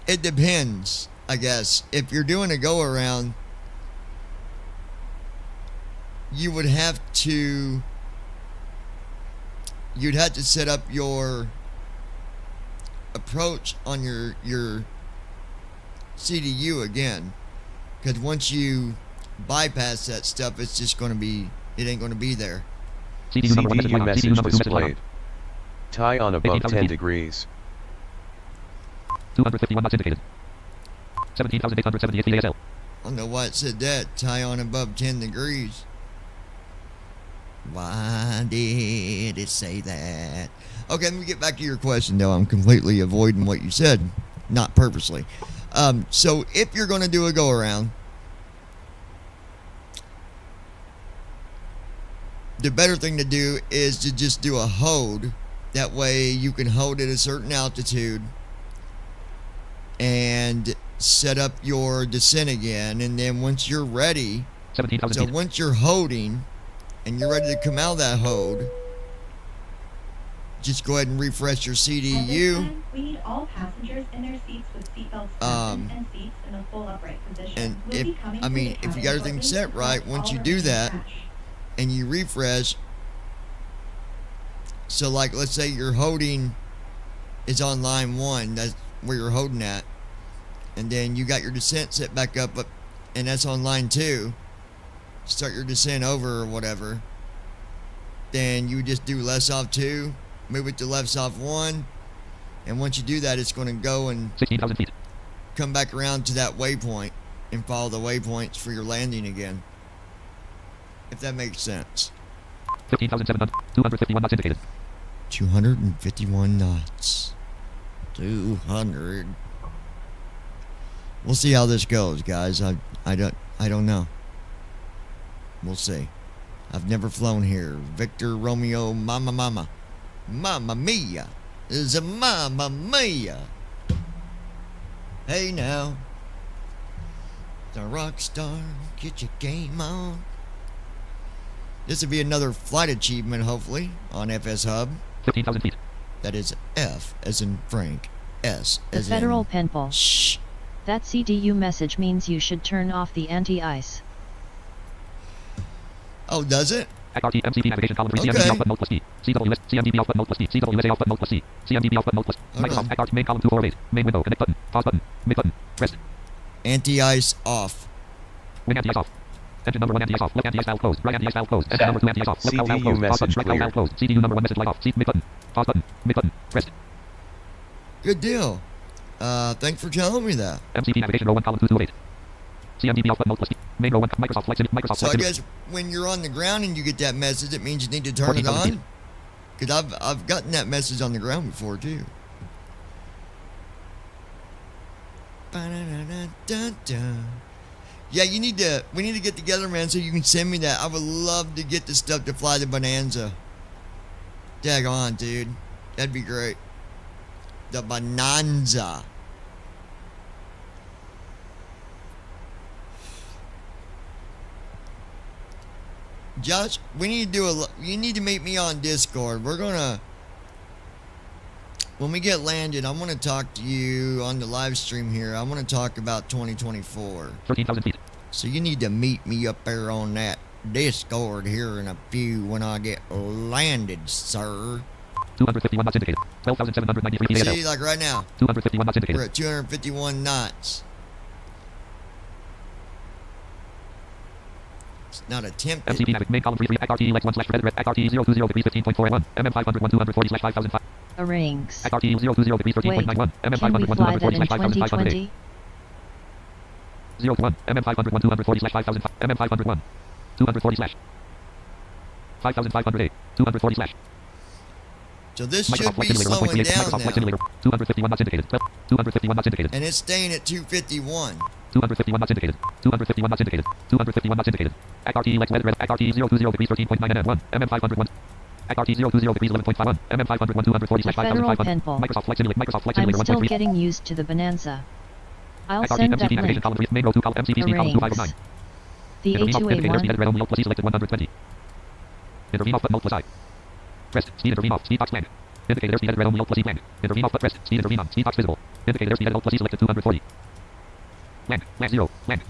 [SPEAKER 1] It depends, I guess. If you're doing a go around, you would have to... You'd have to set up your approach on your CDU again, because once you bypass that stuff, it's just going to be, it ain't going to be there.
[SPEAKER 4] CDU message displayed. Tie on above 10
[SPEAKER 2] feet.
[SPEAKER 4] degrees.
[SPEAKER 2] 251 knots indicated. 17,878 feet ASL.
[SPEAKER 1] I don't know why it said that. Tie on above 10 degrees. Why did it say that? Okay, let me get back to your question, though. I'm completely avoiding what you said. Not purposely. So, if you're going to do a go-around, the better thing to do is to just do a hold. That way, you can hold at a certain altitude and set up your descent again. And then once you're ready,
[SPEAKER 2] 17,000
[SPEAKER 1] so
[SPEAKER 2] feet.
[SPEAKER 1] once you're holding and you're ready to come out of that hold, just go ahead and refresh your CDU.
[SPEAKER 10] We need all passengers in their seats with seatbelts fastened and seats in a full upright position.
[SPEAKER 1] And
[SPEAKER 10] We'll be
[SPEAKER 1] if,
[SPEAKER 10] coming
[SPEAKER 1] I
[SPEAKER 10] to
[SPEAKER 1] mean,
[SPEAKER 10] the
[SPEAKER 1] if you
[SPEAKER 10] cabin
[SPEAKER 1] got everything
[SPEAKER 10] shortly
[SPEAKER 1] set
[SPEAKER 10] to
[SPEAKER 1] right,
[SPEAKER 10] collect
[SPEAKER 1] once
[SPEAKER 10] all
[SPEAKER 1] you do
[SPEAKER 10] remaining
[SPEAKER 1] that
[SPEAKER 10] cash.
[SPEAKER 1] and you refresh, so like let's say your holding is on line 1, that's where you're holding at, and then you got your descent set back up, and that's on line 2, start your descent over or whatever, then you just do left off 2, move it to left off 1, and once you do that, it's going to go and
[SPEAKER 2] 16,000 feet.
[SPEAKER 1] come back around to that waypoint and follow the waypoints for your landing again. If that makes sense.
[SPEAKER 2] 15,700. 251 knots indicated.
[SPEAKER 1] 251 knots. 200. We'll see how this goes, guys. I don't know. We'll see. I've never flown here. Victor Romeo Mama Mia. Is a Mamma Mia. Hey now. The rock star, get your game on. This will be another flight achievement, hopefully, on FS Hub.
[SPEAKER 2] 15,000 feet.
[SPEAKER 1] That is F as in Frank. S
[SPEAKER 8] The
[SPEAKER 1] as
[SPEAKER 8] federal
[SPEAKER 1] in...
[SPEAKER 8] penpal.
[SPEAKER 1] Shh.
[SPEAKER 8] That CDU message means you should turn off the anti-ice.
[SPEAKER 1] Oh, does it?
[SPEAKER 2] XRT MCP navigation column 3
[SPEAKER 1] Okay.
[SPEAKER 2] CMDB off button Alt plus T. CW list CMDB off button Alt plus T. CWSA off button Alt plus T. CMDB off button Alt plus. Microsoft XRT main column 248. Main window. Connect button. Pause button. Mid button. Rest.
[SPEAKER 1] Anti-ice off.
[SPEAKER 2] Wing anti-ice off. Engine number 1 anti-ice off. Left anti-ice valve closed. Right anti-ice valve closed. Engine number 2 anti-ice off. Left valve
[SPEAKER 4] CDU
[SPEAKER 2] closed. Pause button.
[SPEAKER 4] message
[SPEAKER 2] Right valve
[SPEAKER 4] clear.
[SPEAKER 2] closed. CDU number 1 message light off. Mid button. Pause button. Mid button. Rest.
[SPEAKER 1] Good deal. Thanks for telling me that.
[SPEAKER 2] MCP navigation row 1 column 228. CMDB off button Alt plus T. Main row 1 Microsoft Flight Sim. Microsoft
[SPEAKER 1] So I
[SPEAKER 2] Flight
[SPEAKER 1] guess when you're on the ground and you get that message, it means you need to turn it
[SPEAKER 2] 14,000
[SPEAKER 1] on. Because I've gotten that message on the ground before too. Ba-da-da-da-da-da. Yeah, we need to get together, man, so you can send me that. I would love to get the stuff to fly the Bonanza. Daggone, dude. That'd be great. The Bonanza. Josh, we need to do you need to meet me on Discord. We're gonna, when we get landed, I want to talk to you on the live stream here. I want to talk about 2024.
[SPEAKER 2] 13,000 feet.
[SPEAKER 1] So you need to meet me up there on that Discord here in a few when I get landed, sir.
[SPEAKER 2] 251 knots indicated. 12,793 feet
[SPEAKER 1] See, like right now,
[SPEAKER 2] 251 knots indicated.
[SPEAKER 1] we're at 251 knots. It's not attempted.
[SPEAKER 2] MCP navigation main column 33 XRT Lex 1 slash red XRT 020 degrees 15.41 MM 501 240 slash 5005
[SPEAKER 8] Arrangs.
[SPEAKER 2] XRT 020 degrees
[SPEAKER 8] Wait,
[SPEAKER 2] 13.91 MM
[SPEAKER 8] can we
[SPEAKER 2] 501
[SPEAKER 8] fly that
[SPEAKER 2] 240
[SPEAKER 8] in
[SPEAKER 2] slash 5508
[SPEAKER 8] 2020?
[SPEAKER 2] 01 MM 501 240 slash 5005 MM 501 240 slash 5508 240 slash
[SPEAKER 1] So this should
[SPEAKER 2] Microsoft Flight
[SPEAKER 1] be
[SPEAKER 2] Simulator
[SPEAKER 1] slowing
[SPEAKER 2] 1.38
[SPEAKER 1] down
[SPEAKER 2] Microsoft Flight
[SPEAKER 1] now.
[SPEAKER 2] Simulator 251 knots indicated 251 knots indicated
[SPEAKER 1] And it's staying at 251.
[SPEAKER 2] 251 knots indicated 251 knots indicated 251 knots indicated XRT Lex red XRT 020 degrees 13.9 NM1 MM 501 XRT 020 degrees 11.51 MM 501 240 slash
[SPEAKER 8] The Federal
[SPEAKER 2] 5500
[SPEAKER 8] Penpal.
[SPEAKER 2] Microsoft Flight Simulator
[SPEAKER 8] I'm
[SPEAKER 2] Simulator
[SPEAKER 8] still
[SPEAKER 2] 1.3
[SPEAKER 8] getting used to the Bonanza. I'll
[SPEAKER 2] XRT
[SPEAKER 8] send that
[SPEAKER 2] MCP navigation
[SPEAKER 8] link.
[SPEAKER 2] column 3 main row 2 column MCP column 259
[SPEAKER 8] The
[SPEAKER 2] Intervene off indicator speed
[SPEAKER 8] A2A1.
[SPEAKER 2] at red only alt plus E selected 120 Intervene off button alt plus I Press speed intervene off speed box blank Indicator speed at red only alt plus E blank Intervene off but press speed intervene on speed box visible Indicator speed at alt plus E selected 240 Land 0 land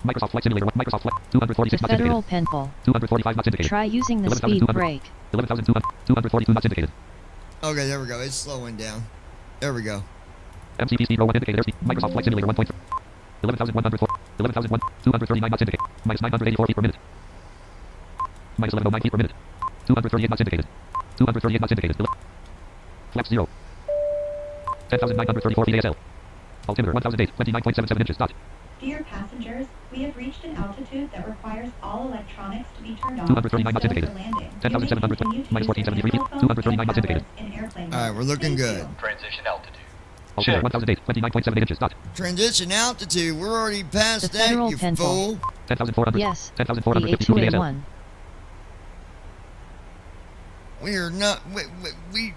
[SPEAKER 2] Microsoft Flight Simulator 1 Microsoft Flight 246
[SPEAKER 8] The
[SPEAKER 2] knots
[SPEAKER 8] Federal
[SPEAKER 2] indicated
[SPEAKER 8] Penpal.
[SPEAKER 2] 245 knots indicated
[SPEAKER 8] Try using the
[SPEAKER 2] 11,200.
[SPEAKER 8] speed brake.
[SPEAKER 2] 11,242 knots indicated
[SPEAKER 1] Okay, there we go. It's slowing down. There we go.
[SPEAKER 2] MCP speed row 1 indicator speed Microsoft Flight Simulator 1.3 11,104 11,001 239 knots indicated minus 984 feet per minute minus 1109 feet per minute 238 knots indicated 238 knots indicated flaps 0 10,934 feet ASL altimeter 1008 29.77 inches dot
[SPEAKER 12] Dear passengers, we have reached an altitude that requires all electronics to be turned off
[SPEAKER 2] 239 knots
[SPEAKER 12] instead
[SPEAKER 2] indicated
[SPEAKER 12] for landing.
[SPEAKER 2] 10,700 minus 1473 feet 239 knots indicated
[SPEAKER 1] Alright, we're looking good.
[SPEAKER 5] Transition altitude.
[SPEAKER 2] altimeter 1008 29.78 inches dot
[SPEAKER 1] Transition altitude. We're already past
[SPEAKER 8] The
[SPEAKER 1] that,
[SPEAKER 8] Federal
[SPEAKER 1] you
[SPEAKER 8] Penpal.
[SPEAKER 1] fool.
[SPEAKER 2] 10,400
[SPEAKER 8] Yes, the
[SPEAKER 2] 10,452 feet ASL
[SPEAKER 8] A2A1.
[SPEAKER 1] We are not. We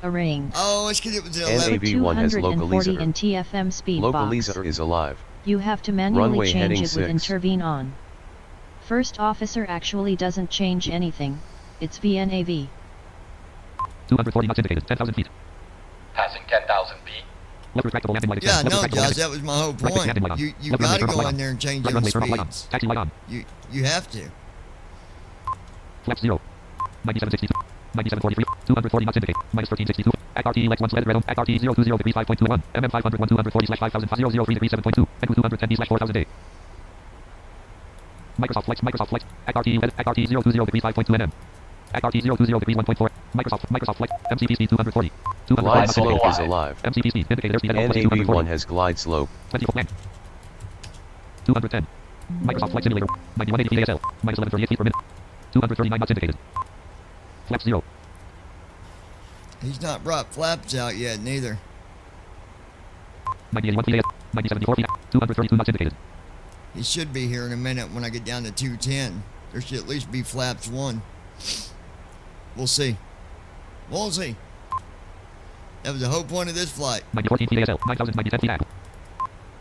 [SPEAKER 8] Arrangs.
[SPEAKER 1] oh, it's because it was 11.
[SPEAKER 4] NAV1 has
[SPEAKER 8] 240
[SPEAKER 4] localizer.
[SPEAKER 8] in TFM speed box.
[SPEAKER 4] Localizer is alive.
[SPEAKER 8] You have to manually
[SPEAKER 4] Runway
[SPEAKER 8] change
[SPEAKER 4] heading
[SPEAKER 8] it with
[SPEAKER 4] 6.
[SPEAKER 8] intervene on. First officer actually doesn't change anything. It's VNAV.
[SPEAKER 2] 240 knots indicated 10,000 feet
[SPEAKER 5] Passing 10,000 feet.
[SPEAKER 2] left retractable landing light
[SPEAKER 1] Yeah,
[SPEAKER 2] extend
[SPEAKER 1] no,
[SPEAKER 2] left retractable
[SPEAKER 1] Josh,
[SPEAKER 2] landing
[SPEAKER 1] that was my whole
[SPEAKER 2] right landing light
[SPEAKER 1] point.
[SPEAKER 2] on
[SPEAKER 1] You
[SPEAKER 2] left
[SPEAKER 1] got
[SPEAKER 2] runway
[SPEAKER 1] to
[SPEAKER 2] turn off
[SPEAKER 1] go
[SPEAKER 2] light
[SPEAKER 1] in
[SPEAKER 2] on
[SPEAKER 1] there and change
[SPEAKER 2] right
[SPEAKER 1] those
[SPEAKER 2] runway turn off light on
[SPEAKER 1] speeds.
[SPEAKER 2] taxi light on
[SPEAKER 1] You have to.
[SPEAKER 2] flaps 0 9762 9743 240 knots indicate minus 1362 XRT Lex 1 sled red XRT 020 degrees 5.21 MM 501 240 slash 5003 degrees 7.2 NQ 210 slash 4000 day Microsoft Flight XRT red XRT 020 degrees 5.2 NM XRT 020 degrees 1.4 Microsoft Flight MCP speed 240
[SPEAKER 4] Glide
[SPEAKER 2] knots
[SPEAKER 4] slope
[SPEAKER 2] indicated
[SPEAKER 4] is alive.
[SPEAKER 2] MCP speed indicator speed at 240
[SPEAKER 4] NAV1 has glide slope.
[SPEAKER 2] 24 land 210 Microsoft Flight Simulator 9180 feet ASL minus 1138 feet per minute 239 knots indicated flaps 0
[SPEAKER 1] He's not brought flaps out yet, neither.
[SPEAKER 2] 9081 feet ASL 9074 feet 232 knots indicated
[SPEAKER 1] He should be here in a minute when I get down to 210. There should at least be flaps 1. We'll see. We'll see. That was the whole point of this flight.
[SPEAKER 2] 914 feet ASL 9090 feet ASL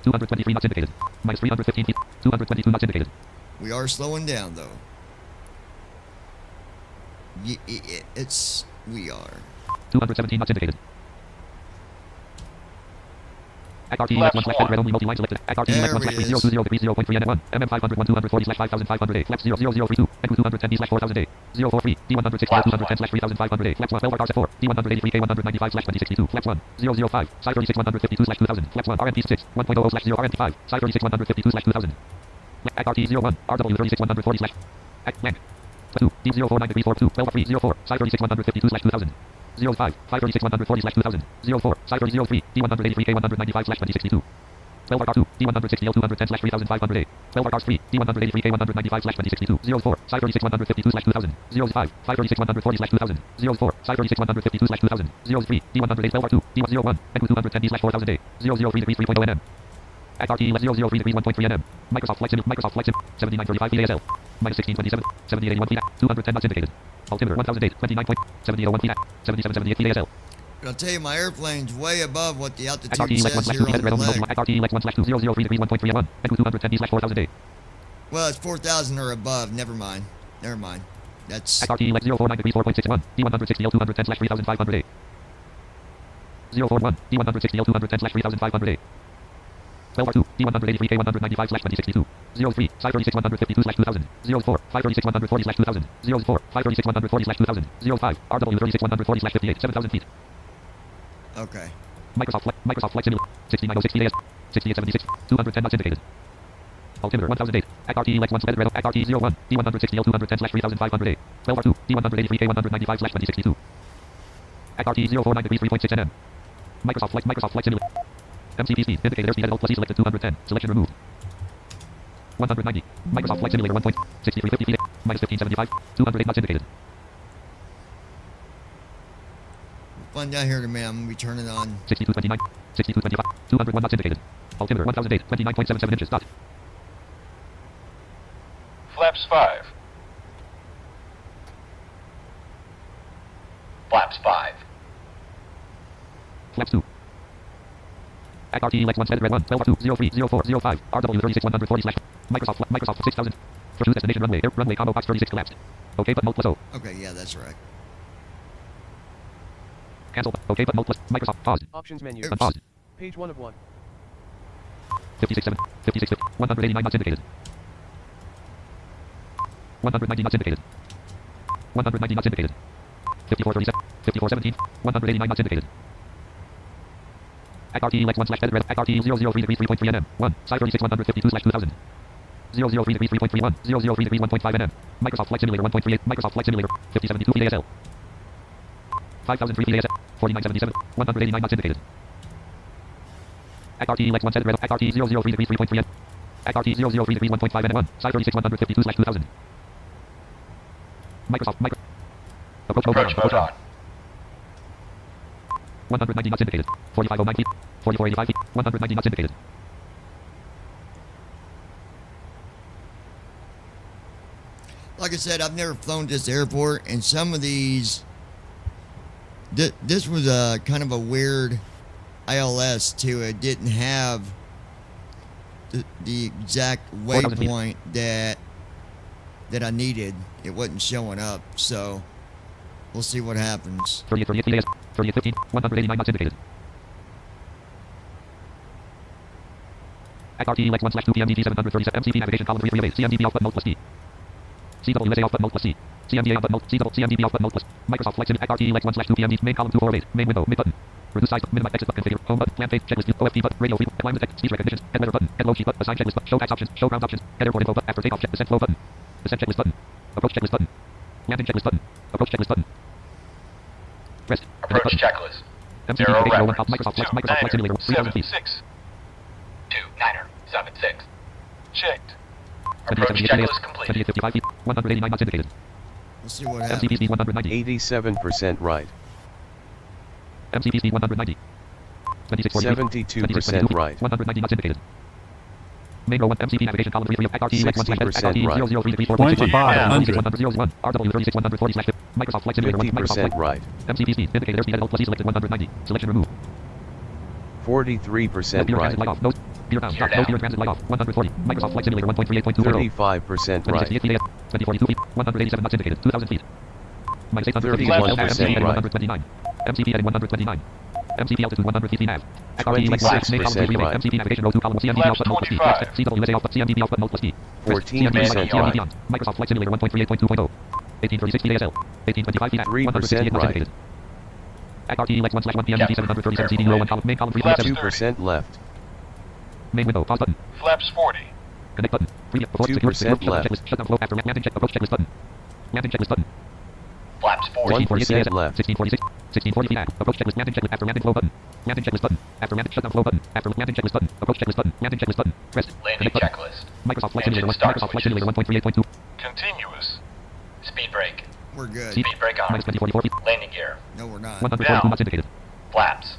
[SPEAKER 2] 223 knots indicated minus 315 feet 222 knots indicated
[SPEAKER 1] We are slowing down, though. We are.
[SPEAKER 2] 217 knots indicated ACRT Elect 1 slash red only multi-line selected. ACRT Elect 1 slash 3020 3.3.1 MM500 1240 slash 5500A flex 00032 and 210D slash 4000A 043 D106 210 slash 3500A flex 1 12 R 4 D183K 195 slash 2062 flex 1 005 Psi 36 152 slash 2000 flex 1 RMP 6 1.00 slash 0 RMP 5 Psi 36 152 slash 2000 ACRT 01 RW 36 140 slash blank 2 D049 degree 42 12 3 04 Psi 36 152 slash 2000 05 536 140 slash 2000 04 Psi 03 D183K 195 slash 2062 12 R2 D160 L210 slash 3500A 12 R3 D183K 195 slash 2062 04 Psi 36 152 slash 2000 05 536 140 slash 2000 04 Psi 36 152 slash 2000 03 D108 12 R2 D101 and 210D slash 4000A 003 degrees 3.0 NM ACRT 003 degrees 1.3 NM Microsoft Flight Sim 7935 VASL minus 1627 7881 feet 210 knots indicated altimeter 1008 29.7801 feet 7778 VASL
[SPEAKER 1] But I'll tell you, my airplane's way above what the altitude
[SPEAKER 2] ACRT Elect 1
[SPEAKER 1] says
[SPEAKER 2] slash
[SPEAKER 1] here
[SPEAKER 2] 2
[SPEAKER 1] on the
[SPEAKER 2] red only
[SPEAKER 1] flag.
[SPEAKER 2] ACRT Elect 1 slash 2003 degrees 1.3 M1 and 210D slash 4000A
[SPEAKER 1] Well, it's 4,000 or above. Never mind. Never mind. That's
[SPEAKER 2] ACRT Elect 049 degrees 4.61 D160 L210 slash 3500A 041 D160 L210 slash 3500A 12 R2 D183K 195 slash 2062 03 Psi 36 152 slash 2000 04 536 140 slash 2000 04 536 140 slash 2000 05 RW 36 140 slash 58 7000 feet
[SPEAKER 1] okay.
[SPEAKER 2] Microsoft Flight Simulator 6906 VAS 6876 210 knots indicated altimeter 1008 ACRT Elect 1 slash red ACRT 01 D160 L210 slash 3500A 12 R2 D183K 195 slash 2062 ACRT 049 degrees 3.6 NM Microsoft Flight Simulator MCP speed indicated airspeed at Alt plus E selected 210 selection removed 190 Microsoft Flight Simulator 1.6350 feet minus 1575 208 knots indicated
[SPEAKER 1] Fun down here in a minute. I'm going to be turning on
[SPEAKER 2] 6229 6225 201 knots indicated altimeter 1008 29.77 inches dot
[SPEAKER 5] Flaps 5. Flaps 5.
[SPEAKER 2] Flaps 2 ACRT Elect 1 red 1 12 2 03 04 05 RW 36 140 slash Microsoft 6000 for true destination runway runway combo box 36 collapsed okay but mode plus O
[SPEAKER 1] Okay, yeah, that's right.
[SPEAKER 2] cancel okay but mode plus Microsoft pause
[SPEAKER 3] Options menu.
[SPEAKER 2] unpause
[SPEAKER 3] Page 1 of 1.
[SPEAKER 2] 56 7 56 50 189 knots indicated 190 knots indicated 190 knots indicated 5437 5417 189 knots indicated ACRT Elect 1 slash red ACRT 003 degrees 3.3 NM 1 Psi 36 152 slash 2000 003 degrees 3.31 003 degrees 1.5 NM Microsoft Flight Simulator 1.38 Microsoft Flight Simulator 5072 VASL 5003 VASL 4977 189 knots indicated ACRT Elect 1 set red ACRT 003 degrees 3.3 N ACRT 003 degrees 1.5 N1 Psi 36 152 slash 2000 Microsoft approach mode on 190 knots indicated 4509 feet 4485 feet 190 knots indicated
[SPEAKER 1] Like I said, I've never flown this airport, and some of these this was a kind of a weird ILS too. It didn't have the exact waypoint that I needed. It wasn't showing up, so we'll see what happens.
[SPEAKER 2] 38 VAS 3815 189 knots indicated ACRT Elect 1 slash 2 PM DT 737 MCP navigation column 3 of 8 CMDB output mode plus C CW USA output mode plus C CMDA output mode CMDB output mode plus Microsoft Flight Sim ACRT Elect 1 slash 2 PM main column 248 main window mid button reduce size minimize exit button configure home button plan page checklist OFT button radio free climate detect speech recognition head weather button head low sheet button assign checklist button show tax options show ground options head airport info button after takeoff check descent flow button descent checklist button approach checklist button landing checklist button approach checklist button rest
[SPEAKER 5] Approach checklist.
[SPEAKER 2] MCP
[SPEAKER 5] Zero
[SPEAKER 2] navigation
[SPEAKER 5] reference.
[SPEAKER 2] Microsoft Flight Simulator 3000 feet
[SPEAKER 5] 2976. Checked. Approach
[SPEAKER 2] 78
[SPEAKER 5] checklist complete.
[SPEAKER 2] 7855 feet 189 knots indicated
[SPEAKER 1] We'll see what happens.
[SPEAKER 2] MCP speed 190
[SPEAKER 4] 87% right.
[SPEAKER 2] MCP speed 190 2648
[SPEAKER 4] 72% right.
[SPEAKER 2] 190 knots indicated main row 1 MCP navigation column 3 of ACRT Elect 1 slash
[SPEAKER 4] 60% right.
[SPEAKER 2] 003 degrees 4.61 101 RW 36 140 slash Microsoft Flight Simulator 1 Microsoft
[SPEAKER 4] 50%
[SPEAKER 2] Flight
[SPEAKER 4] right.
[SPEAKER 2] MCP speed indicated airspeed at Alt plus E selected 190 selection removed
[SPEAKER 4] 43%
[SPEAKER 2] Gear
[SPEAKER 4] right.
[SPEAKER 2] transit light off. Nose. Gear down. Stop. Nose gear transit light off. 140. Microsoft Flight Simulator 1.38.240.
[SPEAKER 4] 35% right.
[SPEAKER 2] 2042 feet. 187 knots indicated. 2,000 feet. Minus 850
[SPEAKER 4] 31%
[SPEAKER 2] MCP at
[SPEAKER 4] right.
[SPEAKER 2] 129. MCP at 129. MCP altitude 100 feet nav. XRP like
[SPEAKER 4] 26%
[SPEAKER 2] main column 3
[SPEAKER 4] right.
[SPEAKER 2] MCP navigation row 2 column CMD
[SPEAKER 5] Flaps
[SPEAKER 2] output mode plus T.
[SPEAKER 5] 25.
[SPEAKER 2] CWSA output CMDB output mode plus T.
[SPEAKER 4] 14%
[SPEAKER 2] CMD
[SPEAKER 4] right.
[SPEAKER 2] beyond. Microsoft Flight Simulator 1.38.2.0. 1836 DASL. 1825 feet.
[SPEAKER 4] 3% right.
[SPEAKER 2] XRP Lex 1/1 PMDB 737 CD row 1 column main column 3
[SPEAKER 5] Flaps
[SPEAKER 2] 7.
[SPEAKER 4] 2% left.
[SPEAKER 2] Main window pause button.
[SPEAKER 5] Flaps 40.
[SPEAKER 2] Connect button. Free before
[SPEAKER 4] 2%
[SPEAKER 2] secure
[SPEAKER 4] left.
[SPEAKER 2] checklist. Shutdown flow after landing check approach checklist button. Landing checklist button.
[SPEAKER 5] Flaps 40.
[SPEAKER 2] 1646
[SPEAKER 4] left.
[SPEAKER 2] 1646. 1640 feet. Approach checklist. Landing checklist after landing flow button. Landing checklist button. After landing shutdown flow button. After landing checklist button. Approach checklist button. Landing checklist button. Press.
[SPEAKER 5] Landing
[SPEAKER 2] Connect button.
[SPEAKER 5] checklist.
[SPEAKER 2] Microsoft Flight
[SPEAKER 5] Engine
[SPEAKER 2] Simulator.
[SPEAKER 5] start
[SPEAKER 2] Microsoft Flight
[SPEAKER 5] switches.
[SPEAKER 2] Simulator 1.38.2.
[SPEAKER 5] Continuous. Speed brake.
[SPEAKER 1] We're good.
[SPEAKER 2] Speed.
[SPEAKER 5] Speed brake on.
[SPEAKER 2] Minus 2044 feet.
[SPEAKER 5] Landing gear.
[SPEAKER 1] No, we're not.
[SPEAKER 2] 142
[SPEAKER 5] Now.
[SPEAKER 2] knots indicated.
[SPEAKER 5] Flaps.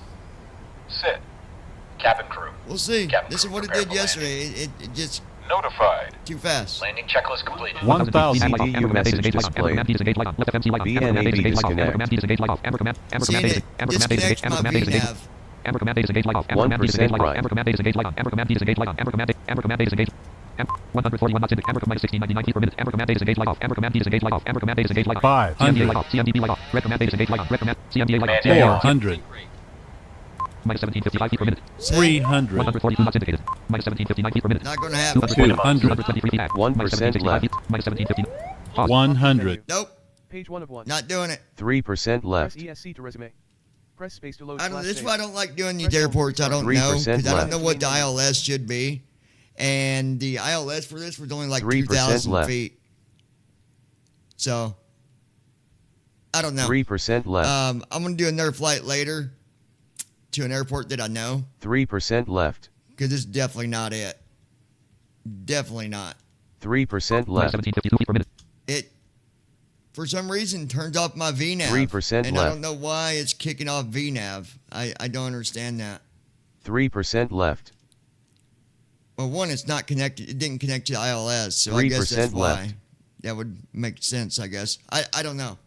[SPEAKER 5] Sit. Cabin crew.
[SPEAKER 1] We'll see.
[SPEAKER 5] Captain
[SPEAKER 1] This is
[SPEAKER 5] crew,
[SPEAKER 1] what it
[SPEAKER 5] prepare
[SPEAKER 1] did
[SPEAKER 5] for
[SPEAKER 1] yesterday. It just
[SPEAKER 5] Notified.
[SPEAKER 1] too fast.
[SPEAKER 5] Landing checklist completed.
[SPEAKER 4] 1000
[SPEAKER 2] CDU
[SPEAKER 4] CDU message displayed. VNAV disconnect.
[SPEAKER 1] Seeing it disconnects my VNav.
[SPEAKER 2] Amber command data engage light off.
[SPEAKER 4] 1% right.
[SPEAKER 2] Amber command data engage light on. Amber command data engage light on. Amber command data engage. 141 knots indicated. Amber command 1699 feet per minute. Amber command data engage light off. Amber command data engage light off. Amber command data engage light off. CMDA light off. CMDB light off. Red command data engage light on. Red command CMDA light off. CMDA light off.
[SPEAKER 13] 400.
[SPEAKER 2] Minus 1755 feet per minute.
[SPEAKER 13] 300.
[SPEAKER 2] 142 knots indicated. Minus 1759 feet per minute.
[SPEAKER 1] Not gonna happen.
[SPEAKER 2] 223 feet at.
[SPEAKER 4] 1%
[SPEAKER 2] Minus 1765
[SPEAKER 4] left.
[SPEAKER 2] feet. Minus 1750. Pause.
[SPEAKER 13] 100.
[SPEAKER 1] Nope.
[SPEAKER 3] Page 1 of 1.
[SPEAKER 1] Not doing it.
[SPEAKER 4] 3% left.
[SPEAKER 3] Press ESC to resume. Press space to load.
[SPEAKER 1] I don't.
[SPEAKER 3] slash
[SPEAKER 1] This is
[SPEAKER 3] save.
[SPEAKER 1] why I don't like doing these airports. I don't know
[SPEAKER 4] 3%
[SPEAKER 1] because I don't
[SPEAKER 4] left.
[SPEAKER 1] know what the ILS should be, and the ILS for this was only like
[SPEAKER 4] 3%
[SPEAKER 1] 2,000
[SPEAKER 4] left.
[SPEAKER 1] feet. So I don't know.
[SPEAKER 4] 3% left.
[SPEAKER 1] I'm gonna do another flight later to an airport that I know
[SPEAKER 4] 3% left.
[SPEAKER 1] because this is definitely not it. Definitely not.
[SPEAKER 4] 3%
[SPEAKER 2] Minus
[SPEAKER 4] left.
[SPEAKER 2] 1752 feet per minute.
[SPEAKER 1] It for some reason turns off my VNav.
[SPEAKER 4] 3%
[SPEAKER 1] and I
[SPEAKER 4] left.
[SPEAKER 1] don't know why it's kicking off VNav. I don't understand that.
[SPEAKER 4] 3% left.
[SPEAKER 1] Well, one, it's not connected. It didn't connect to the ILS, so I guess that's
[SPEAKER 4] 3%
[SPEAKER 1] why.
[SPEAKER 4] left.
[SPEAKER 1] That would make sense, I guess. I don't know.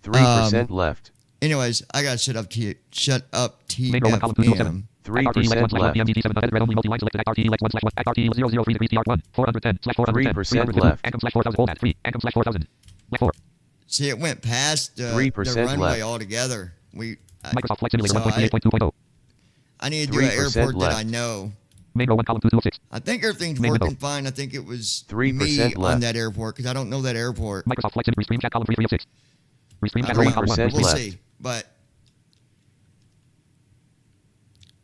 [SPEAKER 4] 3% left.
[SPEAKER 1] Anyways, I gotta shut up
[SPEAKER 2] Main row 1 column 207.
[SPEAKER 1] TFM.
[SPEAKER 4] 3% left.
[SPEAKER 2] PMG 7 red only multi-line selected XRT Lex 1/1 XRT 003 degrees TR1 410/410
[SPEAKER 4] 3% left.
[SPEAKER 2] Ancom /4000 hold at 3 Ancom /4000 left 4.
[SPEAKER 1] See, it went past the
[SPEAKER 4] 3%
[SPEAKER 1] runway
[SPEAKER 4] left.
[SPEAKER 1] altogether.
[SPEAKER 2] Microsoft Flight Simulator
[SPEAKER 1] so
[SPEAKER 2] 1.38.2.0.
[SPEAKER 1] I need to do an
[SPEAKER 4] 3%
[SPEAKER 1] airport that I
[SPEAKER 4] left.
[SPEAKER 1] know.
[SPEAKER 2] Main row 1 column 206.
[SPEAKER 1] I think everything's
[SPEAKER 2] Main
[SPEAKER 1] working
[SPEAKER 2] window.
[SPEAKER 1] fine. I think it was
[SPEAKER 4] 3%
[SPEAKER 1] me on
[SPEAKER 4] left.
[SPEAKER 1] that airport because I don't know that airport.
[SPEAKER 2] Microsoft Flight Simulator Restream chat column 3306. Restream chat
[SPEAKER 1] I
[SPEAKER 2] row 1
[SPEAKER 1] mean,
[SPEAKER 2] column 1.
[SPEAKER 4] 3%
[SPEAKER 1] we'll
[SPEAKER 4] left.
[SPEAKER 1] see, but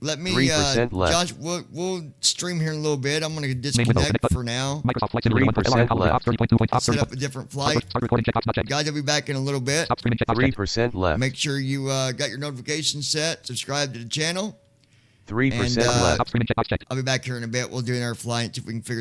[SPEAKER 1] let me,
[SPEAKER 4] 3% left.
[SPEAKER 1] Josh. We'll stream here in a little bit. I'm gonna
[SPEAKER 2] window,
[SPEAKER 1] disconnect
[SPEAKER 2] connect button.
[SPEAKER 1] for now.
[SPEAKER 2] Microsoft Flight Simulator 1
[SPEAKER 4] 3%
[SPEAKER 2] column
[SPEAKER 4] left.
[SPEAKER 2] 30.2.
[SPEAKER 1] Set up a different flight.
[SPEAKER 2] Start recording checkbox not checked.
[SPEAKER 1] Guys, I'll be back in a little bit.
[SPEAKER 2] Stop streaming checkbox checked.
[SPEAKER 4] 3% left.
[SPEAKER 1] Make sure you got your notifications set. Subscribe to the channel.
[SPEAKER 4] 3%
[SPEAKER 1] and,
[SPEAKER 4] left.
[SPEAKER 2] Stop streaming checkbox checked.
[SPEAKER 1] I'll be back here in a bit. We'll do another flight. See if we can figure